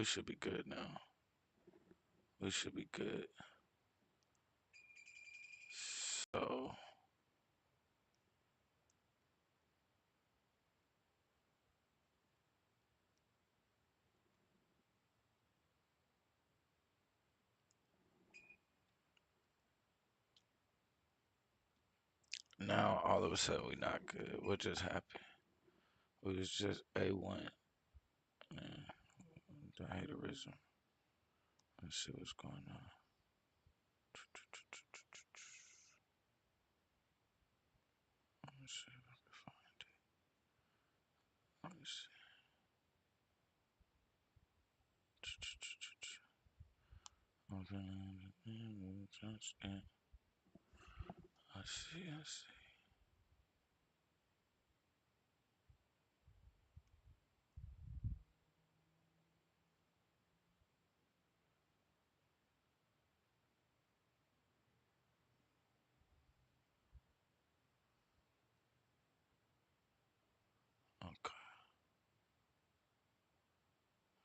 we should be good now. We should be good. So now all of a sudden we not good. What just happened? We was just A1. Man, the haterism. Let's see what's going on. Let's see if I can find it. Let's see. Okay. Touchdown. I see, I see. Okay,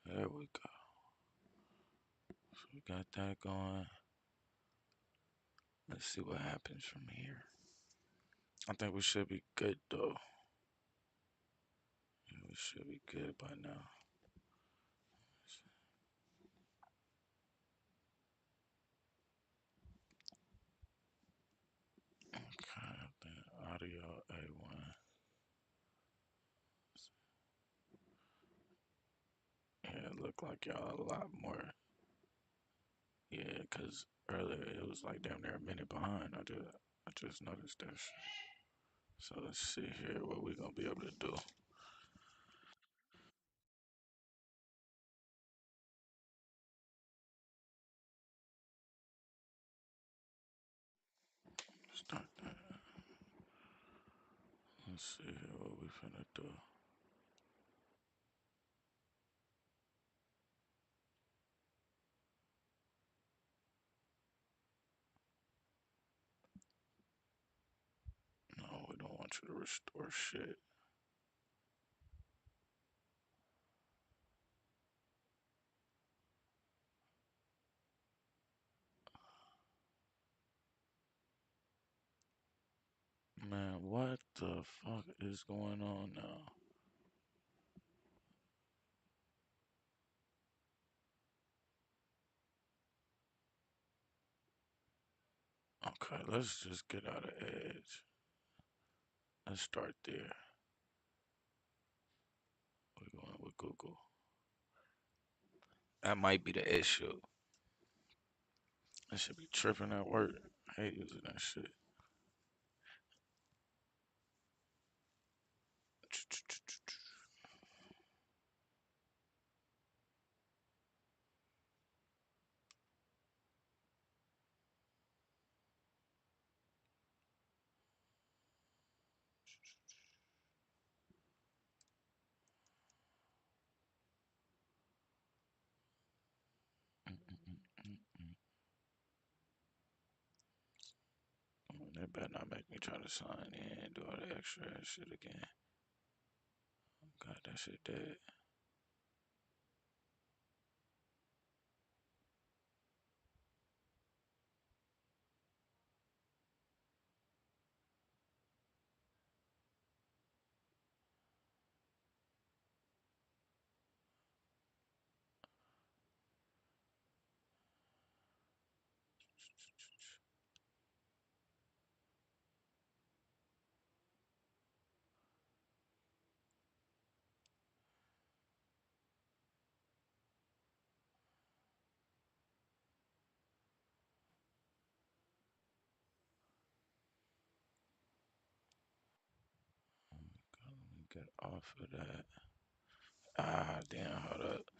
there we go. So we got that going. Let's see what happens from here. I think we should be good though. Yeah, we should be good by now. Okay, I think audio A1. Yeah, it looked like y'all a lot more. Yeah, cause earlier it was like damn near a minute behind. I just noticed that shit. So let's see here what we gonna be able to do. Start that. Let's see here what we finna do. No, we don't want you to restore shit. Man, what the fuck is going on now? Okay, let's just get out of Edge. Let's start there. We're going with Google. That might be the issue. I should be tripping at work. I hate using that shit. They better not make me try to sign in and do all the extra ass shit again. God, that shit dead. God, let me get off of that. Ah, damn, hold up.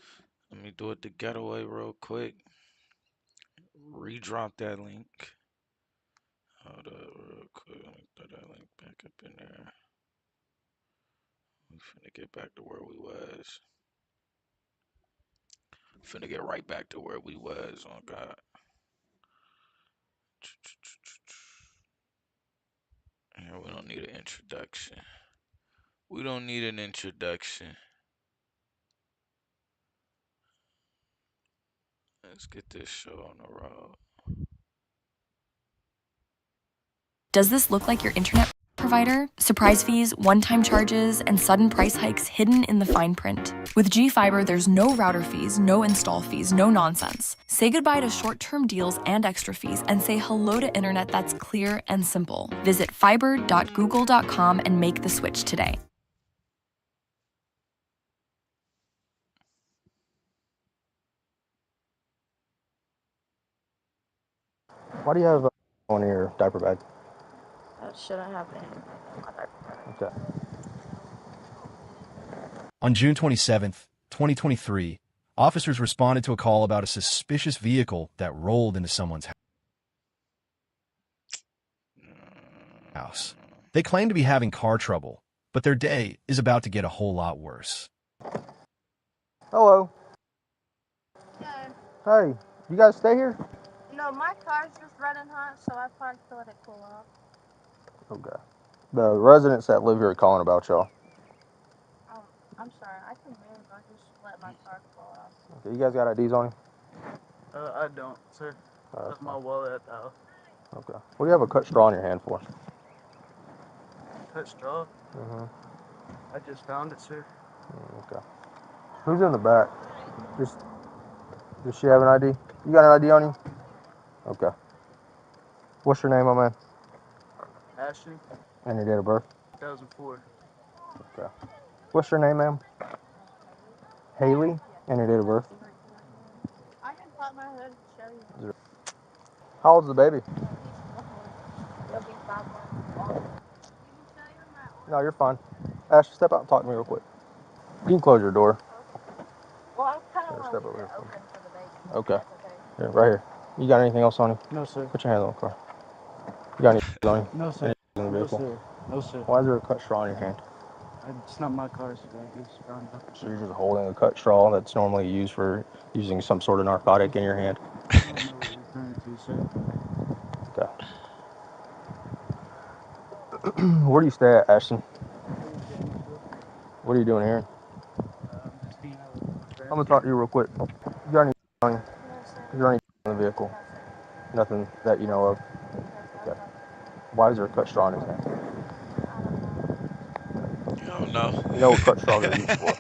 Let me do it the getaway real quick. Redrop that link. Hold up real quick. Let me throw that link back up in there. We finna get back to where we was. Finna get right back to where we was. Oh God. Here we don't need an introduction. We don't need an introduction. Let's get this show on the road. Does this look like your internet provider? Surprise fees, one-time charges, and sudden price hikes hidden in the fine print. With G-Fiber, there's no router fees, no install fees, no nonsense. Say goodbye to short-term deals and extra fees and say hello to internet that's clear and simple. Visit fiber.google.com and make the switch today. Why do you have on your diaper bag? That shouldn't have been. Okay. On June 27th, 2023, officers responded to a call about a suspicious vehicle that rolled into someone's house. They claim to be having car trouble, but their day is about to get a whole lot worse. Hello. Yeah. Hey, you guys stay here? No, my car's just running hot, so I parked to let it cool off. Okay. The residents that live here are calling about y'all. I'm sorry, I can move. I just let my car cool off. Okay, you guys got IDs on you? I don't, sir. Left my wallet at the house. Okay. What do you have a cut straw in your hand for? Cut straw? Mm-hmm. I just found it, sir. Okay. Who's in the back? Does she have an ID? You got an ID on you? Okay. What's your name, my man? Ashton, And your date of birth? 2004. Okay. What's your name, ma'am? Haley? And your date of birth? I can pop my hood and show you. How old's the baby? It'll be 5 months. No, you're fine. Ash, step out and talk to me real quick. You can close your door. Well, I kind of Step want to over leave here it for me. open for the baby. Okay. That's okay. Yeah, right here. You got anything else on you? No, sir. Put your hands on the car. You got any on you? No, sir. In the No, vehicle? sir. No, sir. Why is there a cut straw in your hand? It's not my car, sir. I just found it. So you're just holding a cut straw that's normally used for using some sort of narcotic in your hand? I don't know what you're referring to, sir. Okay. Where do you stay at, Ashton? What are you doing here? I'm just being out with my friends. I'm gonna talk to you real quick. You got any on you? No, sir. Is there any in the vehicle? No, sir. Nothing that you know of? No, sir. Okay. Why is there a cut straw in his hand? I don't know. You don't know. You know what cut straws are used for?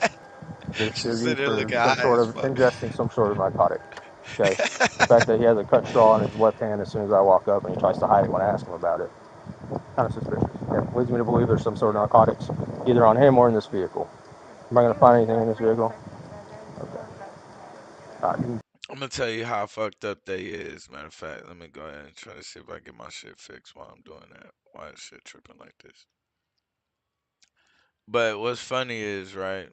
They're She's used sitting there for looking some high sort as of fuck. ingesting some sort of narcotic. Okay. The fact that he has a cut straw in his left hand as soon as I walk up and he tries to hide it when I ask him about it, kind of suspicious. Yeah, leads me to believe there's some sort of narcotics either on him or in this vehicle. Am I going to find anything in this vehicle? Okay. I'm gonna tell you how fucked up they is. Matter of fact, let me go ahead and try to see if I get my shit fixed while I'm doing that. Why is shit tripping like this? But what's funny is, right,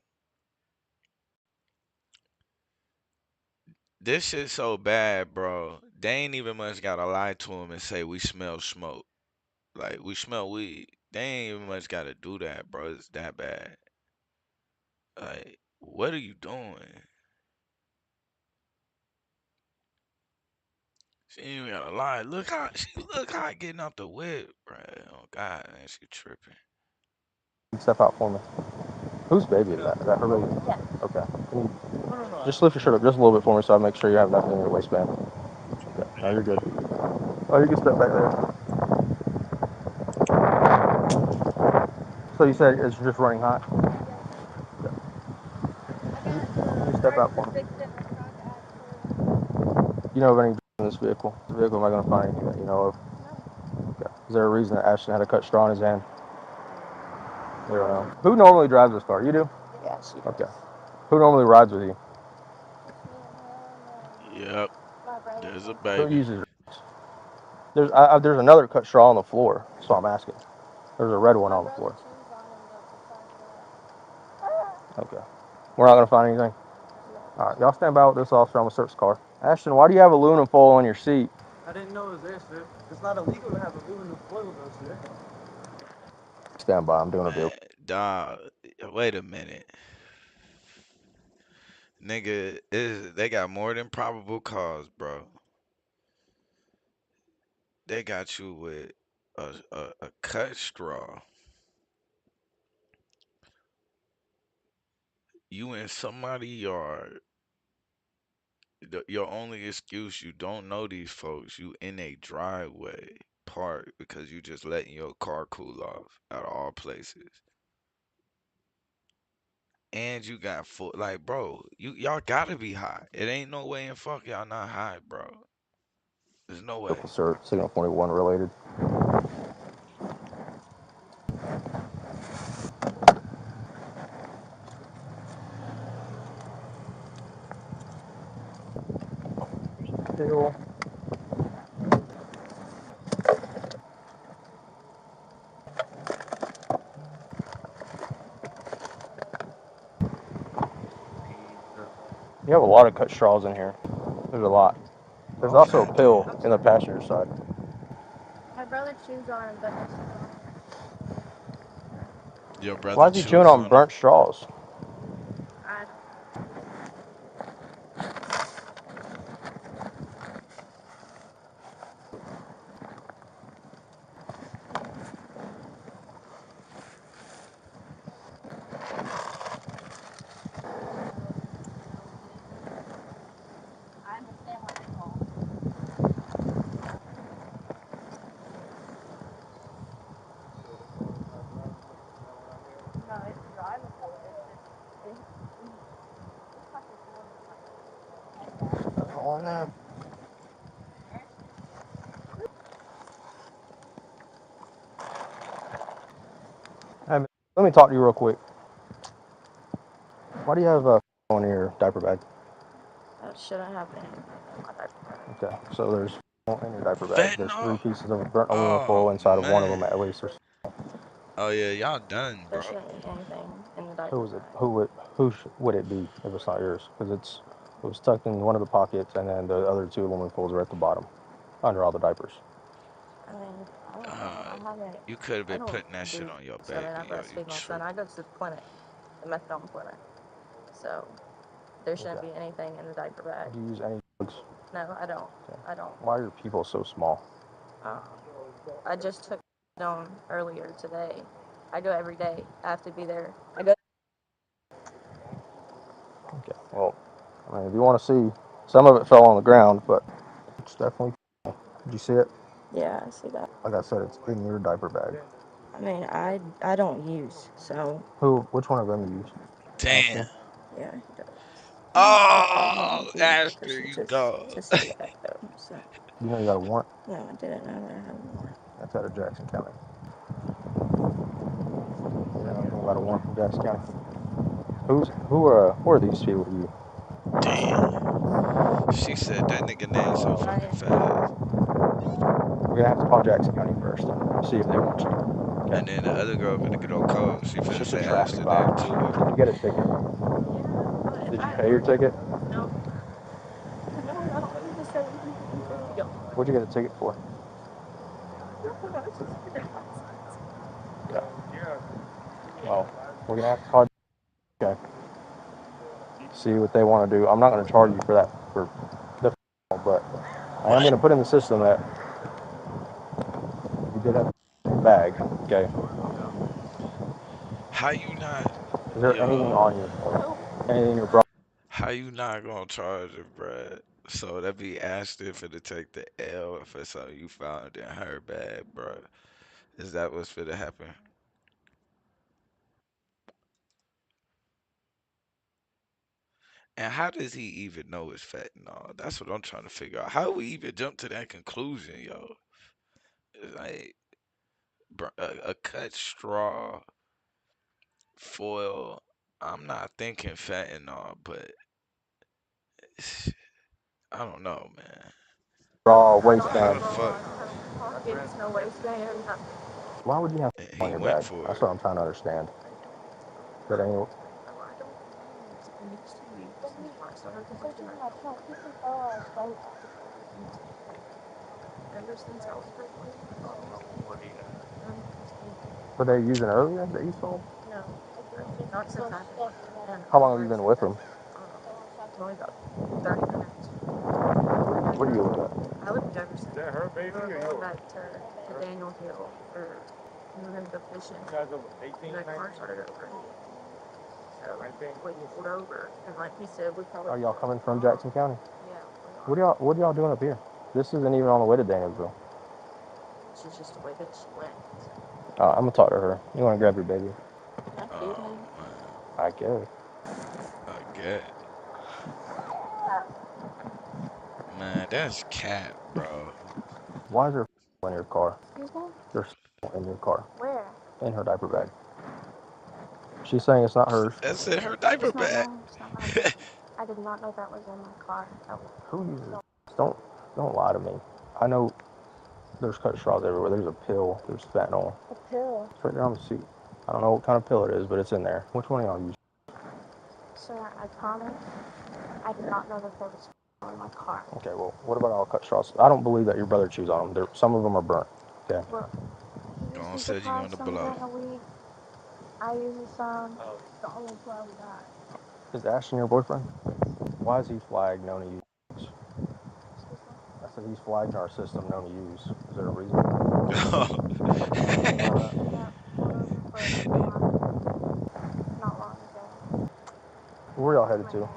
this shit so bad, bro. They ain't even much gotta lie to him and say we smell smoke. Like we smell weed. They ain't even much gotta do that, bro. It's that bad. Like, what are you doing? She ain't even gotta lie. Look how getting off the whip, bro. Oh God, man, she tripping. Step out for me. Whose baby is that? Is that her baby? Yeah. Okay. Can you just lift your shirt up just a little bit for me so I make sure you have nothing in your waistband. Okay. No, you're good. Oh, you can step back there. So you said it's just running hot? Okay. Can you step out for me? You know of any in this vehicle? This vehicle, am I going to find anything that you know of? Okay. Is there a reason that Ashton had a cut straw in his hand? I don't know. Who normally drives this car? You do? Yeah, she does. Okay. Who normally rides with you? Yep, My brother. there's a Who baby. uses it? There's another cut straw on the floor, so I'm asking. There's a red one on the floor. Okay. We're not gonna find anything. All right, y'all stand by with this officer. I'm gonna search the car. Ashton, why do you have aluminum foil on your seat? I didn't know it was there, sir. It's not illegal to have aluminum foil, though, sir. Stand by. I'm doing a Man, vehicle. dog, wait a minute. Nigga, they got more than probable cause, bro. They got you with a cut straw. You in somebody's yard Your only excuse, you don't know these folks. You in a driveway park because you just letting your car cool off out of all places. And you got full like, bro, y'all gotta be high. It ain't no way in fuck y'all not high, bro. There's no way. Officer, Signal 21 related. Hill. You have a lot of cut straws in here. There's a lot. There's also a pill in the passenger side. My brother's shoes on, but his shoes Your brother Why is he chewing choose on on them. burnt straws? I understand what they call. No, it's drivable. It's like it's On there. Hey, let me talk to you real quick. Why do you have a on your diaper bag? That shouldn't have anything in my diaper bag. Okay, so there's in your diaper bag. There's 3 Fentanyl? pieces of burnt aluminum foil Oh inside of one of them man. at least. Oh yeah, y'all done, There bro. shouldn't be anything in the diaper Who was it? bag. Who would it be if it's not yours? Because it was tucked in one of the pockets, and then the other 2 aluminum foils are at the bottom, under all the diapers. I mean, I don't know. Uh, I haven't. you could have I been don't putting that shit do. on your So I mean, I baby, yo. You breastfeed my son. I tripping. go to the clinic, the methadone clinic. So there shouldn't Okay. be anything in the diaper bag. Do you use any drugs? No, I don't. Okay. I don't. Why are your people so small? I just took methadone earlier today. I go every day. I have to be there. I go. Okay. Well, I mean, if you want to see, some of it fell on the ground, but it's definitely. Did you see it? Yeah, I see that. Like I said, it's in your diaper bag. I mean, I don't use, so Which one of them you use? Damn. Ashton? yeah, he does. I told Oh, him to because Astor, he you just dog. to stay back though. So You know you got a warrant? no, I didn't know that I had a warrant. That's out of Jackson County. Yeah, you got a warrant from Jackson County. Who are these people to you? Damn. She said that nigga name so fucking fast. We're gonna have to call Jackson County first and see if they want you. Okay. And then the other girl finna get on code. She It's finna just a say traffic Astor name violation. too. Did you get a ticket? Did you pay your ticket? No. No, I don't need to say anything to you. What'd you get a ticket for? Okay. Well, we're gonna have to call. Okay. See what they want to do. I'm not gonna charge you for that for the, but I am What? gonna put in the system that you did have a bag. Okay. How you not, Is there anything yo? on you? Anything in your bra? How you not gonna charge her, bruh? So that be Astor finna take the L for something you found in her bag, bruh. Is that what's finna happen? And how does he even know it's fentanyl? That's what I'm trying to figure out. How we even jump to that conclusion, yo? It's like a cut straw, foil. I'm not thinking fentanyl, but I don't know, man. Bra, How waistband. the fuck? Pockets, no waistband, nothing. Why would you have And on he your went bag? for That's it. what I'm trying to understand. But anyway, Ever since I was were they using earlier that you sold? no, not since I've been in How long have you been with them? only about 30 minutes. Where do you live at? I live in Jefferson. Is that her baby or yours? Back to Daniels Hill, or we were gonna go fishing. The car started overheating. So we pulled over, and like he said, we probably. Are y'all coming from Jackson County? Yeah, What y'all doing up here? This isn't even on the way to Danielsville. She's just the way that she went. I'm gonna talk to her. You wanna grab your baby? I did Oh him. man, I guess. I get. Man, that's cat, bro. Why is there in your car? Excuse me? There's in your car. Where? In her diaper bag. She's saying it's not hers. That's in her diaper It's not bag. mine. It's not mine. Baby. I did not know that was in my car. That was Who uses? Don't don't lie to me. I know there's cut straws everywhere. There's a pill. There's fentanyl. a pill. It's right there on the seat. I don't know what kind of pill it is, but it's in there. Which one of y'all use? Sir, I promise. I did not know that there was in my car. Okay, well, what about all cut straws? I don't believe that your brother chews on them. Some of them are burnt. Okay. Well, he Gon usually said you supplies on the some blow. during the week. I usually some. The only 12 we got. Is Ashton your boyfriend? Why is he flagged known to use? Excuse me? I said he's flagged in our system known to use. Is there a reason? Yeah, pulled over for a DUI not long ago. Where y'all headed to?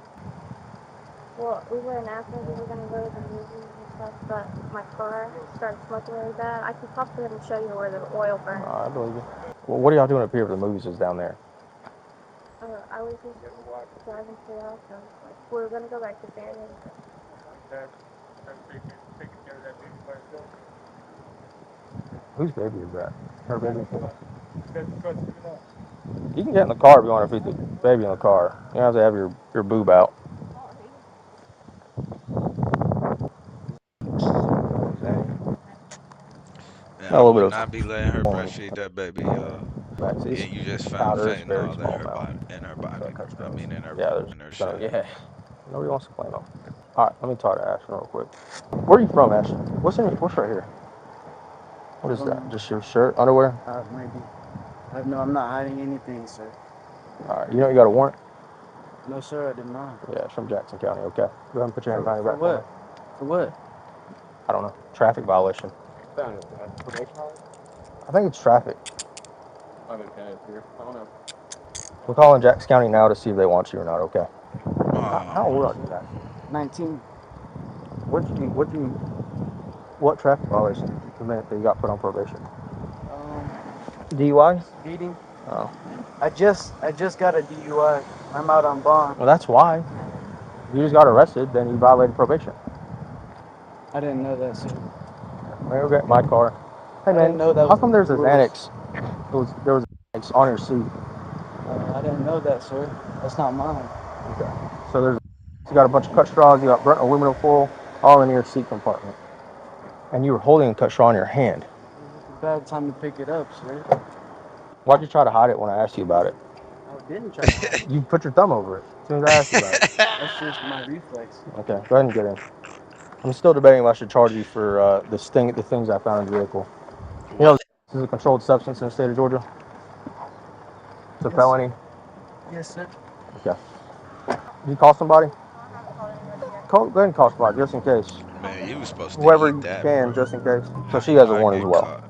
Well, we were in Athens. We were gonna go to the movies and stuff, but my car started smoking really bad. I can pop in and show you where the oil burned. I believe you. Well, what are y'all doing up here if the movies is down there? I was just driving to the house. Like, we were gonna go back to Fanning. Whose baby is that? Her baby? You can get in the car if you want to feed the baby in the car. You don't have to have your boob out. Man, A I little would bit not be letting her of breastfeed that baby, y'all. vaccines. Yeah, you just found Powder is very fentanyl in small her amount. body, in her So body. that cut I straws. mean, Yeah, in her there's shit. yeah. Nobody wants to claim them. All right, let me talk to Ashton real quick. Where are you from, Ashton? What's right here? What is that? Just your shirt, underwear? Maybe. No, I'm not hiding anything, sir. All right, you know you got a warrant? No, sir, I did not. Yeah, it's from Jackson County. Okay, go ahead and put your hand behind your For back. For me. what? For what? I don't know. Traffic violation. I think it's traffic. We're calling Jackson County now to see if they want you or not. Okay. How old are you, Jack? 19. What traffic violation meant that you got put on probation? Um, DUI? Speeding. Oh, I just got a DUI. I'm out on bond. well, that's why. If you just got arrested, then you violated probation. I didn't know that, sir. Let me go get my car. Hey I didn't man, know that how was come in the there's a rules. Xanax? There was a Xanax on your seat. I didn't know that, sir. That's not mine. Okay. So you got a bunch of cut straws. You got burnt aluminum foil all in your seat compartment, and you were holding a cut straw in your hand. It's a bad time to pick it up, sir. Why'd you try to hide it when I asked you about it? I didn't try to hide it. You put your thumb over it as soon as I asked you about it. That's just my reflex. Okay, go ahead and get in. I'm still debating if I should charge you for the things I found in the vehicle. You know, What? this is a controlled substance in the state of Georgia. It's a Yes, felony. sir. Yes, sir. Okay. Did you call somebody? No, I haven't called anybody yet. Go ahead and call somebody just in case. Man, you was supposed to Whoever eat you that, can, bro. just in case. So she How has a I warrant as get well. caught?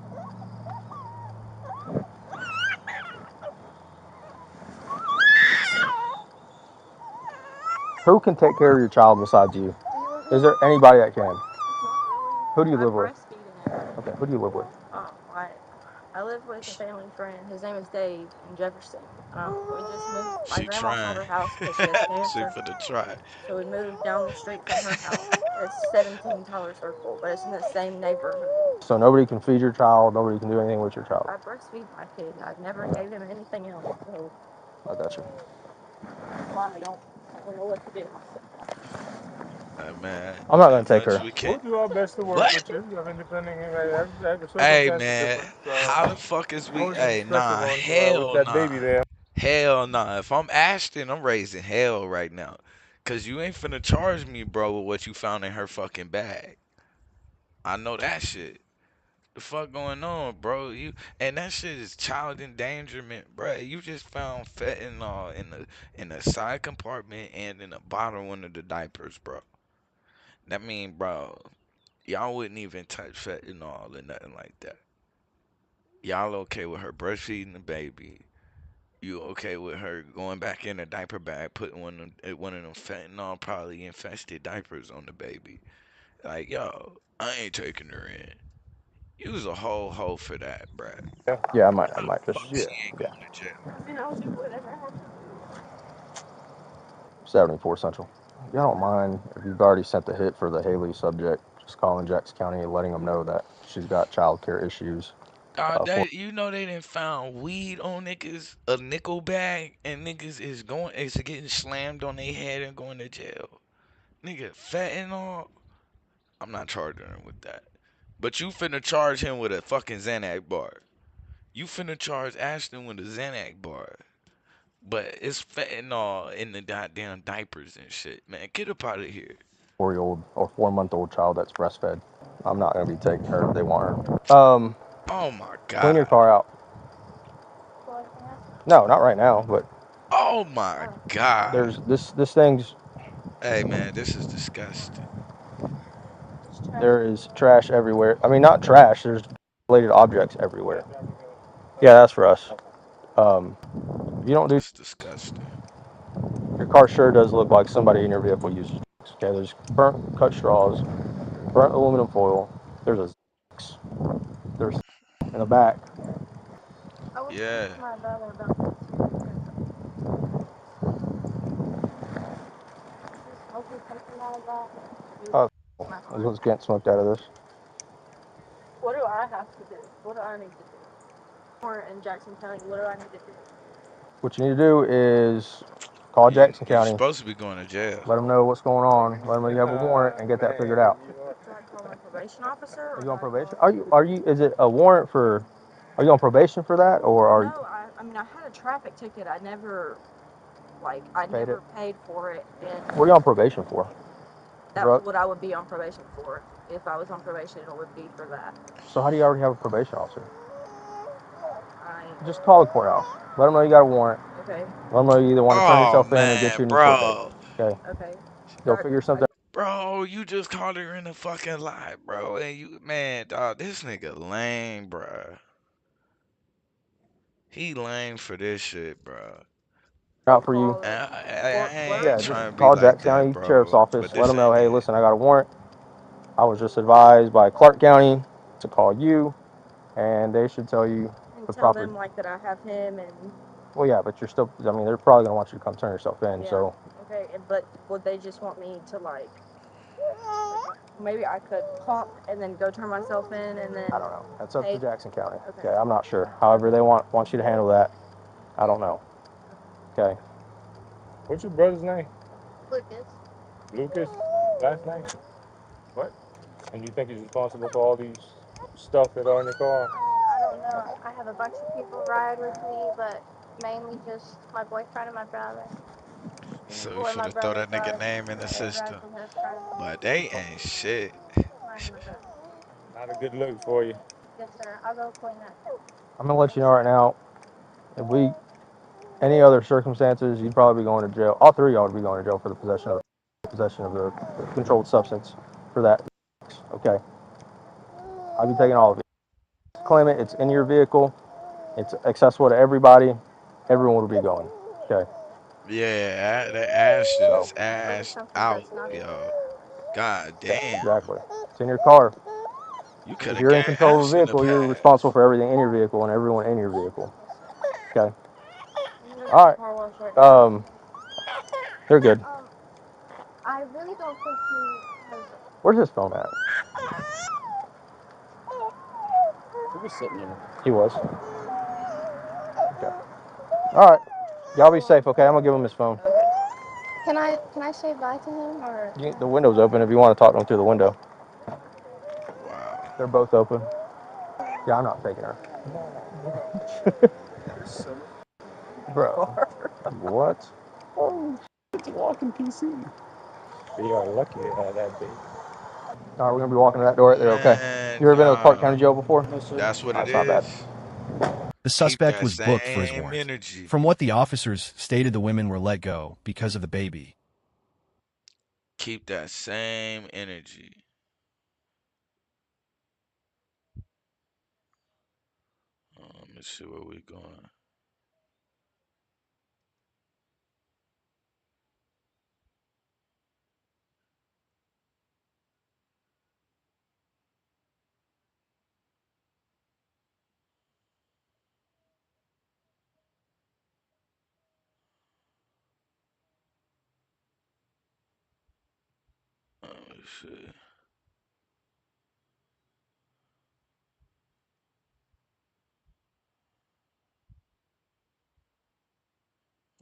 Who can take care of your child besides you? Do you live Is here? there anybody that can? Not really. Who do you I live with? breastfeed him. Okay, who do you live with? I live with a family friend. His name is Dave in Jefferson. We just moved. My She grandma sold trying. her house because she has She cancer. for the try. So we moved down the street from her house. It's 17 Tyler Circle, but it's in the same neighborhood. So nobody can feed your child. Nobody can do anything with your child. I breastfeed my kid. I've never gave him anything else. So I got you. I don't know what to do. Man, I'm not gonna as take much her. we We'll can. do our best to work What? with you. I mean, depending, every Hey, circumstance is man, different. how So, the fuck is we? always a Hey, stressor nah, one with hell that nah. baby there. Hell nah. If I'm Ashton, I'm raising hell right now. Cause you ain't finna charge me, bro, with what you found in her fucking bag. I know that shit. The fuck going on, bro? And that shit is child endangerment, bro. You just found fentanyl in the side compartment and in the bottom one of the diapers, bro. That mean, bro, y'all wouldn't even touch fentanyl or nothing like that. Y'all okay with her breastfeeding the baby You okay with her going back in a diaper bag, putting one of them fentanyl probably infested diapers on the baby? Like, yo, I ain't taking her in. You was a whole hoe for that, bruh. Yeah, I might just, She ain't yeah. going to jail. I mean, I'll do whatever I have to do. 74 Central. Y'all don't mind if you've already sent the hit for the Haley subject, just calling Jackson County and letting them know that she's got child care issues. For That you know they done found weed on niggas, a nickel bag, and niggas is getting slammed on their head and going to jail. Nigga, fentanyl. I'm not charging him with that. But you finna charge him with a fucking Xanax bar. You finna charge Ashton with a Xanax bar. But it's fentanyl in the goddamn diapers and shit. Man, get up out of here. 4-year-old or 4-month-old child that's breastfed. I'm not gonna be taking her if they want her. Oh my Clean your god. car out. So I can ask. No, not right now, but Oh my Oh, god. there's this thing's Hey man, this is disgusting. just trash. there is trash everywhere. I mean, not trash. There's related objects everywhere. Yeah, that's for us. If you don't do, It's disgusting. your car sure does look like somebody in your vehicle uses. Okay, there's burnt cut straws, burnt aluminum foil. There's a there's in the back. I was Yeah. talking to my brother about this too. Is smoking something out of that? Oh, My there's car. what's getting smoked out of this. What do I have to do? What do I need to do? Or in Jackson County, what do I need to do? What you need to do is call Jackson You County, supposed to be going to jail. let them know what's going on, let them know you have a warrant, and get that figured out. Do I call my probation officer? Are Or you do on I probation? call... Are you? Is it a warrant for? Are you on probation for that, or are you No, I mean, I had a traffic ticket. I never, like, I paid it? never paid for it. And What are you on probation for? that's Drug? what I would be on probation for. If I was on probation, it would be for that. So how do you already have a probation officer? I, Just call the courthouse. Let them know you got a warrant. okay, Let them know you either want to turn Oh yourself in or get man, you a new court date. bro. Okay. okay. They'll figure something. Bro, you just called her in a fucking lie, bro. And you, man, dog, this nigga lame, bro. He lame for this shit, bro. Out for you. Call And it. I Yeah, ain't just trying to be call like Jackson that, County Sheriff's bro. Office. But Let this them know, ain't hey, it. listen, I got a warrant. I was just advised by Clark County to call you, and they should tell you And the tell proper. them, like, that I have him and... Well, yeah, but you're still. I mean, they're probably gonna want you to come turn yourself in. Yeah. So Okay, but would they just want me to, like, maybe I could pop and then go turn myself in and then... I don't know. That's up to Jackson County. Okay. Okay, I'm not sure. However, they want you to handle that. I don't know. Okay. What's your brother's name? Lucas. Lucas? Last name? What? And you think he's responsible for all these stuff that are in your car? I don't know. I have a bunch of people ride with me, but mainly just my boyfriend and my brother. So we Or my finna throw brother that nigga drives. name in the He rides system. with his friend. But they ain't shit. Mine with her. Not a good look for you. Yes, sir. I'll go clean it. I'm gonna let you know right now. If we any other circumstances, you'd probably be going to jail. All three of y'all would be going to jail for the possession of the controlled substance for that. Okay. I'll be taking all of it. Claim it. It's in your vehicle. It's accessible to everybody. Everyone will be going. Okay. Yeah, that Ashton So is ass Something out, that's not... yo. God yeah, damn. exactly. It's in your car. You could If have you're in gave control of the Ashton a vehicle, you're pass. responsible for everything in your vehicle and everyone in your vehicle. Okay. I'm gonna go to All the right. car wash right now. They're good. I really don't think he has... Where's his phone at? He was sitting there. He was. Okay. All right. Y'all be safe. Okay. I'm gonna give him his phone. Okay. Can I say bye to him, or... The window's open if you want to talk to him through the window. Wow. They're both open. Yeah, I'm not taking her. Bro. What? It's a walking PC. You are lucky to have that big. All right, we're gonna be walking to that door right there. Okay. Man, You ever been to the Clark County yo. Jail before? No, sir. That's what it That's not bad. is. The Keep suspect that was booked for his same warrant. energy. From what the officers stated, the women were let go because of the baby. Keep that same energy. Let me see where we going. Let's see.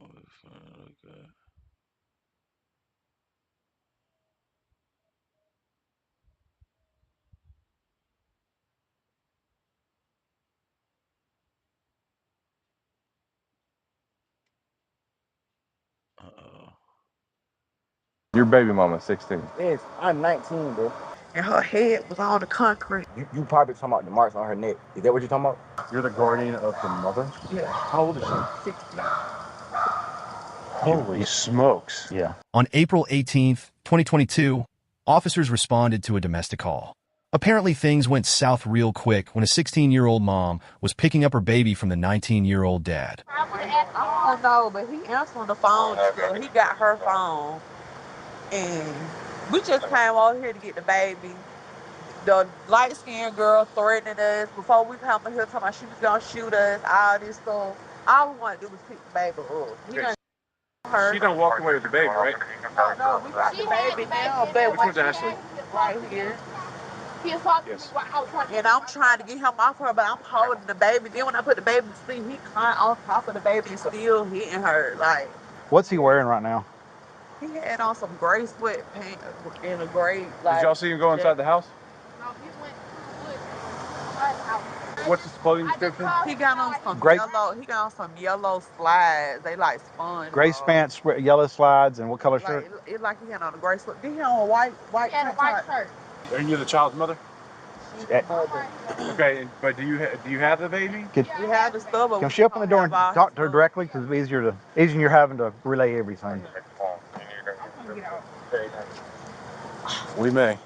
Okay. Uh-oh. Your baby mama 16. Yes, I'm 19, bro. And her head was on the concrete. You probably talking about the marks on her neck. Is that what you're talking about? You're the guardian of the mother? Yeah. How old is she? 16. Holy smokes. Yeah. On April 18th, 2022, officers responded to a domestic call. Apparently, things went south real quick when a 16-year-old mom was picking up her baby from the 19-year-old dad. I don't know, but he answered the phone. So he got her phone. And we just came over here to get the baby. The light-skinned girl threatening us before we come in here talking about she was gonna shoot us, all this stuff. All we want to do was pick the baby up. He done her. She done walked away with the baby, right? No, we got the baby now, but Which one's Ashley? right here. He was talking Yes. to me while I was trying to And I'm trying to get him off her, but I'm holding the baby. Then when I put the baby to sleep, he climbed on top of the baby and still hitting her. Like, What's he wearing right now? he had on some gray sweatpants and a gray, like. Did y'all see him go inside the house? No, he went to the woods. Right out. What's his clothing description? He got on some Gray- yellow. He got on some yellow slides. They like sponge. Gray pants, yellow slides, and what color Like shirt? it like he had on a gray sweat. Did he have on a white He had a tank white top? shirt. Are you the child's mother? Yeah. Okay, but do you have the baby? Could, We had the stuff. but can we she open the don't door and have our talk to her stuff. directly? Because it's easier you're having to relay everything. We may.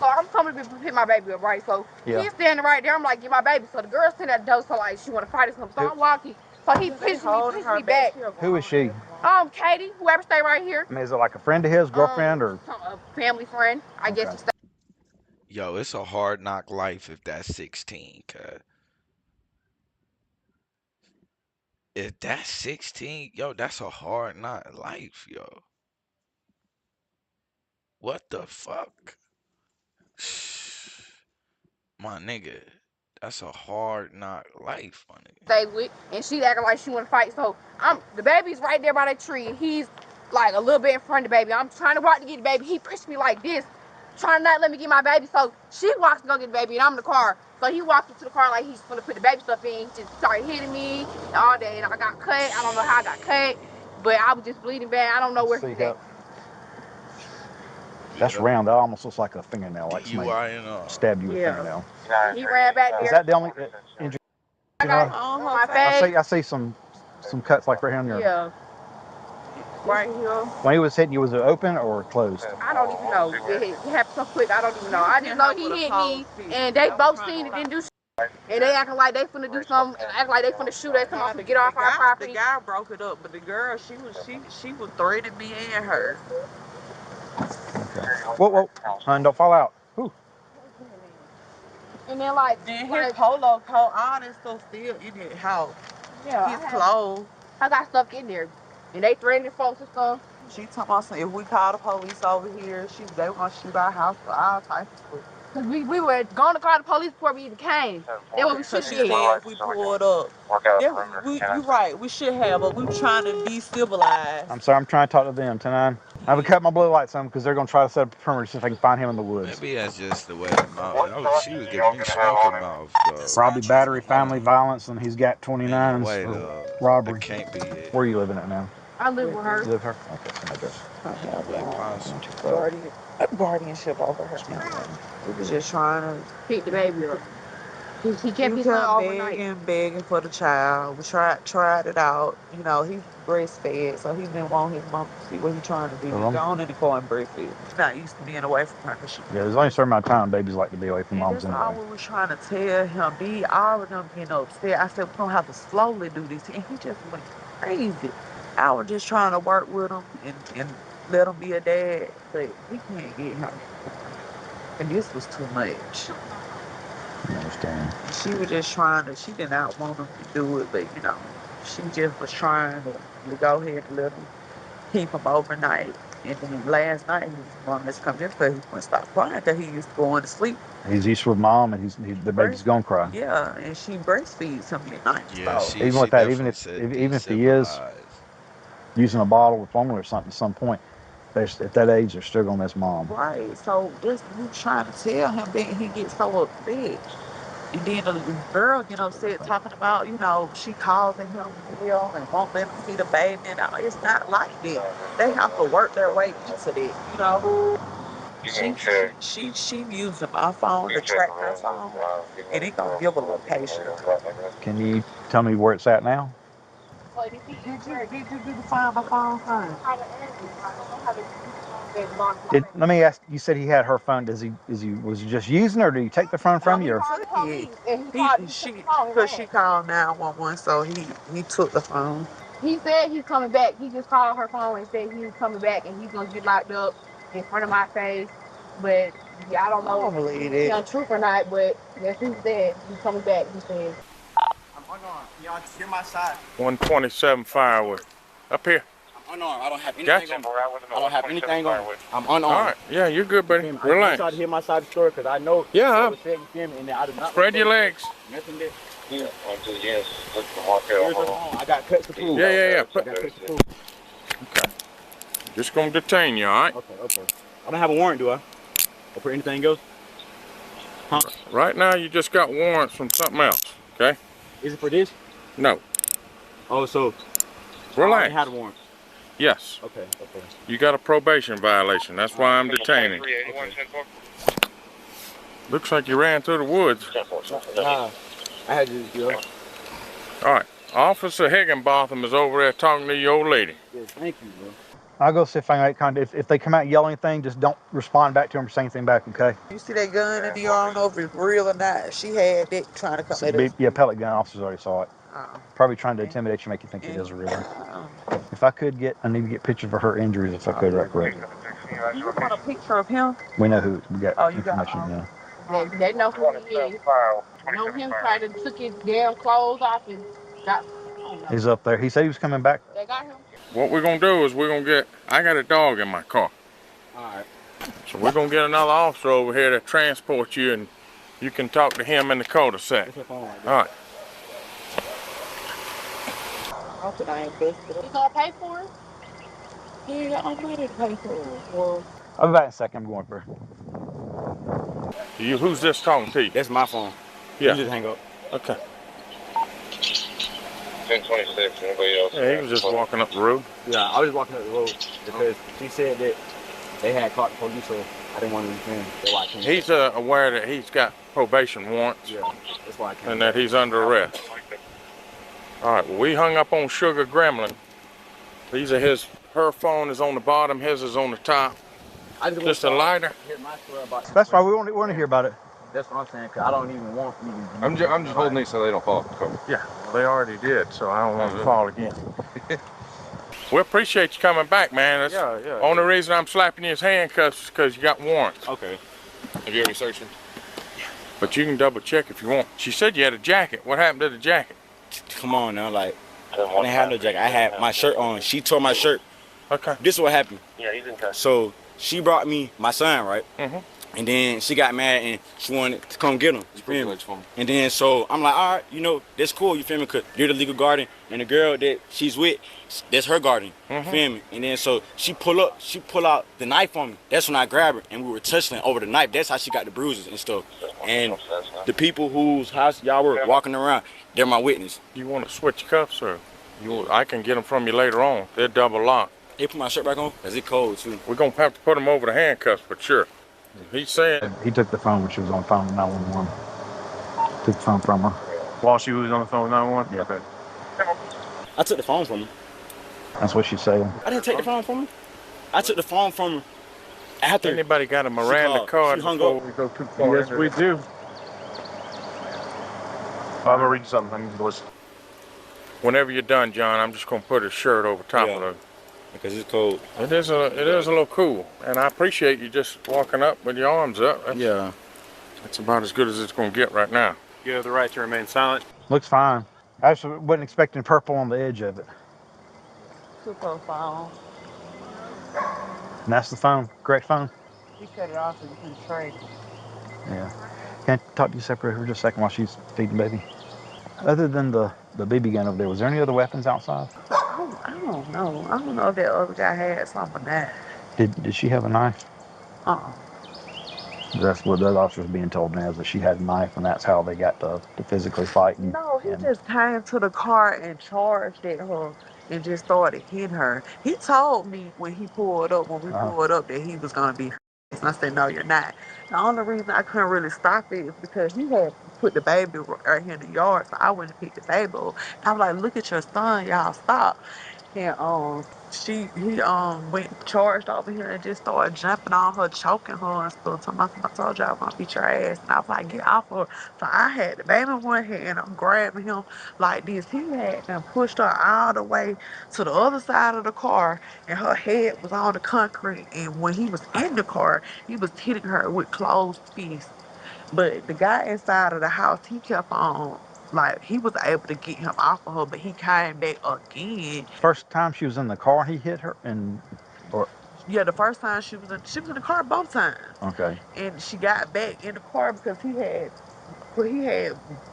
So I'm coming to pick my baby up, right? So Yeah. he's standing right there. I'm like, get my baby. So the girl's standing at the door, so like she want to fight or something. So I'm walking. So he pushes me back. Who is she? Katie, whoever stay right here. I mean, is it like a friend of his, girlfriend, or? A family friend, I guess. Okay. To stay. Yo, it's a hard knock life if that's 16, cuz. If that's 16, yo, that's a hard knock life, yo. What the fuck? My nigga, that's a hard knock life, my nigga. Stay with, and she acting like she want to fight. So the baby's right there by the tree, and he's like a little bit in front of the baby. I'm trying to walk to get the baby. He pushed me like this, trying to not let me get my baby. So she walks to go get the baby, and I'm in the car. So he walks into the car like he's gonna put the baby stuff in. He just started hitting me all day, and I got cut. I don't know how I got cut, but I was just bleeding bad. I don't know where he's at. That's round. That almost looks like a fingernail. Like somebody DUI stabbed you with a fingernail. He ran back there. Is that the only injury? I got on my face. I see some cuts like right here on your. Yeah. Right here. When he was hitting you, was it open or closed? I don't even know. It happened so quick. I don't even know. I just know he hit me, and they both seen it, didn't do shit. And they acting like they finna do something, and acting like they finna shoot us, come off and get off our property. The guy broke it up, but the girl, she was threatening me and her. Okay. Whoa, hun, don't fall out. Whew. And then like his polo coat, all this stuff still in his house. Yeah, his clothes. I got stuff in there, and they threatening folks and stuff. She talking about something, if we call the police over here, they were gonna shoot our house for all types of stuff. Cause we were going to call the police before we even came. That's what we should She have said if we pulled up. You're right, we should have, but we trying to be civilized. I'm sorry, I'm trying to talk to them tonight. I haven't cut my blue lights on because they're going to try to set up a perimeter to see if I can find him in the woods. Maybe that's just the way the mouth. She was giving me smoking mouth, though. Robbery, battery, family violence, and he's got 29s Wait, for robbery. that can't be it. Where are you living at now? I live with her. You live with her? Okay, send address. I have Possible. guardianship over her. We was just trying to Pick the baby up. He kept his son kept overnight. begging for the child. We tried it out. You know, he's breastfed, so he didn't want his mom to see what he's trying to do. He's gone in the car and breastfed. He's not used to being away from her. Yeah, there's only a certain amount of time babies like to be away from moms That's all anyway. we were trying to tell him. All of them getting upset. I said, we're going to have to slowly do this. And he just went crazy. I was just trying to work with him and let him be a dad, but we can't get him. And this was too much. I understand. She was just trying to, she did not want him to do it, but you know, she just was trying to go ahead and let him keep him overnight. And then last night, he was wanting us to come in because he wouldn't stop crying because he used to go on to sleep. He's used with mom, and the baby's gonna cry. Yeah, and she breastfeeds him at night. Yeah, So Even with that, even if he is using a bottle of formula or something at some point, at that age, they're still gonna miss mom. right, so this you trying to tell him that he gets so upset. And then the girl get upset talking about, you know, she causing him hell and won't let him see the baby. And all. It's not like that. They have to work their way into that, you know. She using my phone to track her phone, and it gonna give a location. Can you tell me where it's at now? Did you do the find my phone, honey? Let me ask. You said he had her phone. Was he just using it, or did he take the phone from you? Because she called 911, so he took the phone. He said he's coming back. He just called her phone and said he was coming back and he's gonna get locked up in front of my face. But yeah, I don't know if it's truth or not, but that's what he said. He's coming back, he said. I'm unarmed. Y'all hear my side. 127 Firewood. Up here. I'm unarmed. I don't have anything Gotcha. on me. I don't have anything on me. I'm unarmed. All right. Yeah, you're good, buddy. I Relax. try to hear my side of the story because I know. Yeah. What was said, you feel me? And I do not Spread your legs. Nothing there. Yeah. I got cuts to prove. Yeah. I got cuts to prove. Okay. Just gonna detain you, all right? Okay. I don't have a warrant, do I? Or for anything else? Huh? Right now, you just got warrants from something else, okay? Is it for this? No. Oh, so. Relax. I had a warrant. Yes. Okay. You got a probation violation. That's why I'm detaining. Looks like you ran through the woods. Nah, I had to, you know. All right. Officer Higginbotham is over there talking to your old lady. Yes, thank you, bro. I'll go see if I can make contact. If they come out and yell anything, just don't respond back to them or say anything back, okay? You see that gun in the yard? I don't know if it's real or not. She had that trying to come at us. Yeah, pellet gun officers already saw it. Probably trying to intimidate you, make you think it is a real one. If I could I need to get pictures of her injuries if I could, right quick. You want a picture of him? We know who, we got you got information, yeah. They know who he is. I know him trying to took his damn clothes off and got. He's up there. He said he was coming back. They got him. What we're gonna do is I got a dog in my car. Alright. So we're gonna get another officer over here to transport you and you can talk to him in the cul-de-sac. All right. I ain't busted. You gonna pay for it? Yeah, I'm ready to pay for it. Well, I'll be back in a second. I'm going for Who's this talking to you? That's my phone. Yeah. You just hang up. Okay. 1026, anybody else? Yeah, he was just walking up the road. Yeah, I was walking up the road because she said that they had caught the police, so I didn't want to defend. That's why I came. He's aware that he's got probation warrants. Yeah, that's why I came. And that he's under arrest. All right, well, we hung up on Sugar Gremlin. These are her phone is on the bottom, his is on the top. Just a lighter. That's why we want to hear about it. That's what I'm saying, because I don't even want you to. I'm just holding these so they don't fall off the cover. Yeah, well, they already did, so I don't want to fall again. We appreciate you coming back, man. That's Yeah. Only reason I'm slapping you is handcuffs is because you got warrants. Okay. Have you already searched him? But you can double check if you want. She said you had a jacket. What happened to the jacket? Come on now, like, I didn't have no jacket. I had my shirt on. She tore my shirt. Okay. This is what happened. Yeah, he's in custody. So she brought me my son, right? Mm-hmm. And then she got mad and she wanted to come get him. You feel me? For me. And then so I'm like, all right, you know, that's cool. You feel me? Cause you're the legal guardian, and the girl that she's with, that's her guardian. Mm-hmm. You feel me? And then so she pull out the knife on me. That's when I grabbed her and we were tussling over the knife. That's how she got the bruises and stuff. And the people whose house y'all were walking around, they're my witness. You want to switch cuffs or I can get them from you later on. They're double locked. They put my shirt back on because it's cold too. We're going to have to put them over the handcuffs for sure. He said He took the phone when she was on the phone with 911. Took the phone from her. While she was on the phone with 911? Yeah. Okay. I took the phone from her. That's what she's saying. I didn't take the phone from her. I took the phone from her after. Anybody got a Miranda card She hung before up. we go too far? Yes, we do. I'm gonna read you something. I need to listen. Whenever you're done, John, I'm just going to put his shirt over top of it. Because it's cold. It is a little cool, and I appreciate you just walking up with your arms up. That's about as good as it's going to get right now. You have the right to remain silent. Looks fine. I actually wasn't expecting purple on the edge of it. super phone. And that's the phone, correct phone? He cut it off so you couldn't trace it. Yeah. Can I talk to you separate for just a second while she's feeding baby? Other than the BB gun over there, was there any other weapons outside? I don't know. I don't know if that other guy had something that. Did she have a knife? Uh-uh. That's what the officer's being told now, is that she had a knife, and that's how they got to physically fight. No, he just came to the car and charged at her and just started hitting her. He told me when we pulled up, that he was gonna be hurt. And I said, no, you're not. The only reason I couldn't really stop it is because he had put the baby right here in the yard, so I went and picked the baby up. I was like, look at your son, y'all stop. And he went charged over here and just started jumping on her, choking her and stuff. So I told you I was gonna beat your ass. And I was like, get off her. So I had the baby in one hand, I'm grabbing him like this. He had and pushed her all the way to the other side of the car, and her head was on the concrete. And when he was in the car, he was hitting her with closed fists. But the guy inside of the house, he kept on, like, he was able to get him off of her, but he came back again. First time she was in the car, he hit her, Yeah, the first time she was in the car both times. Okay. And she got back in the car because he had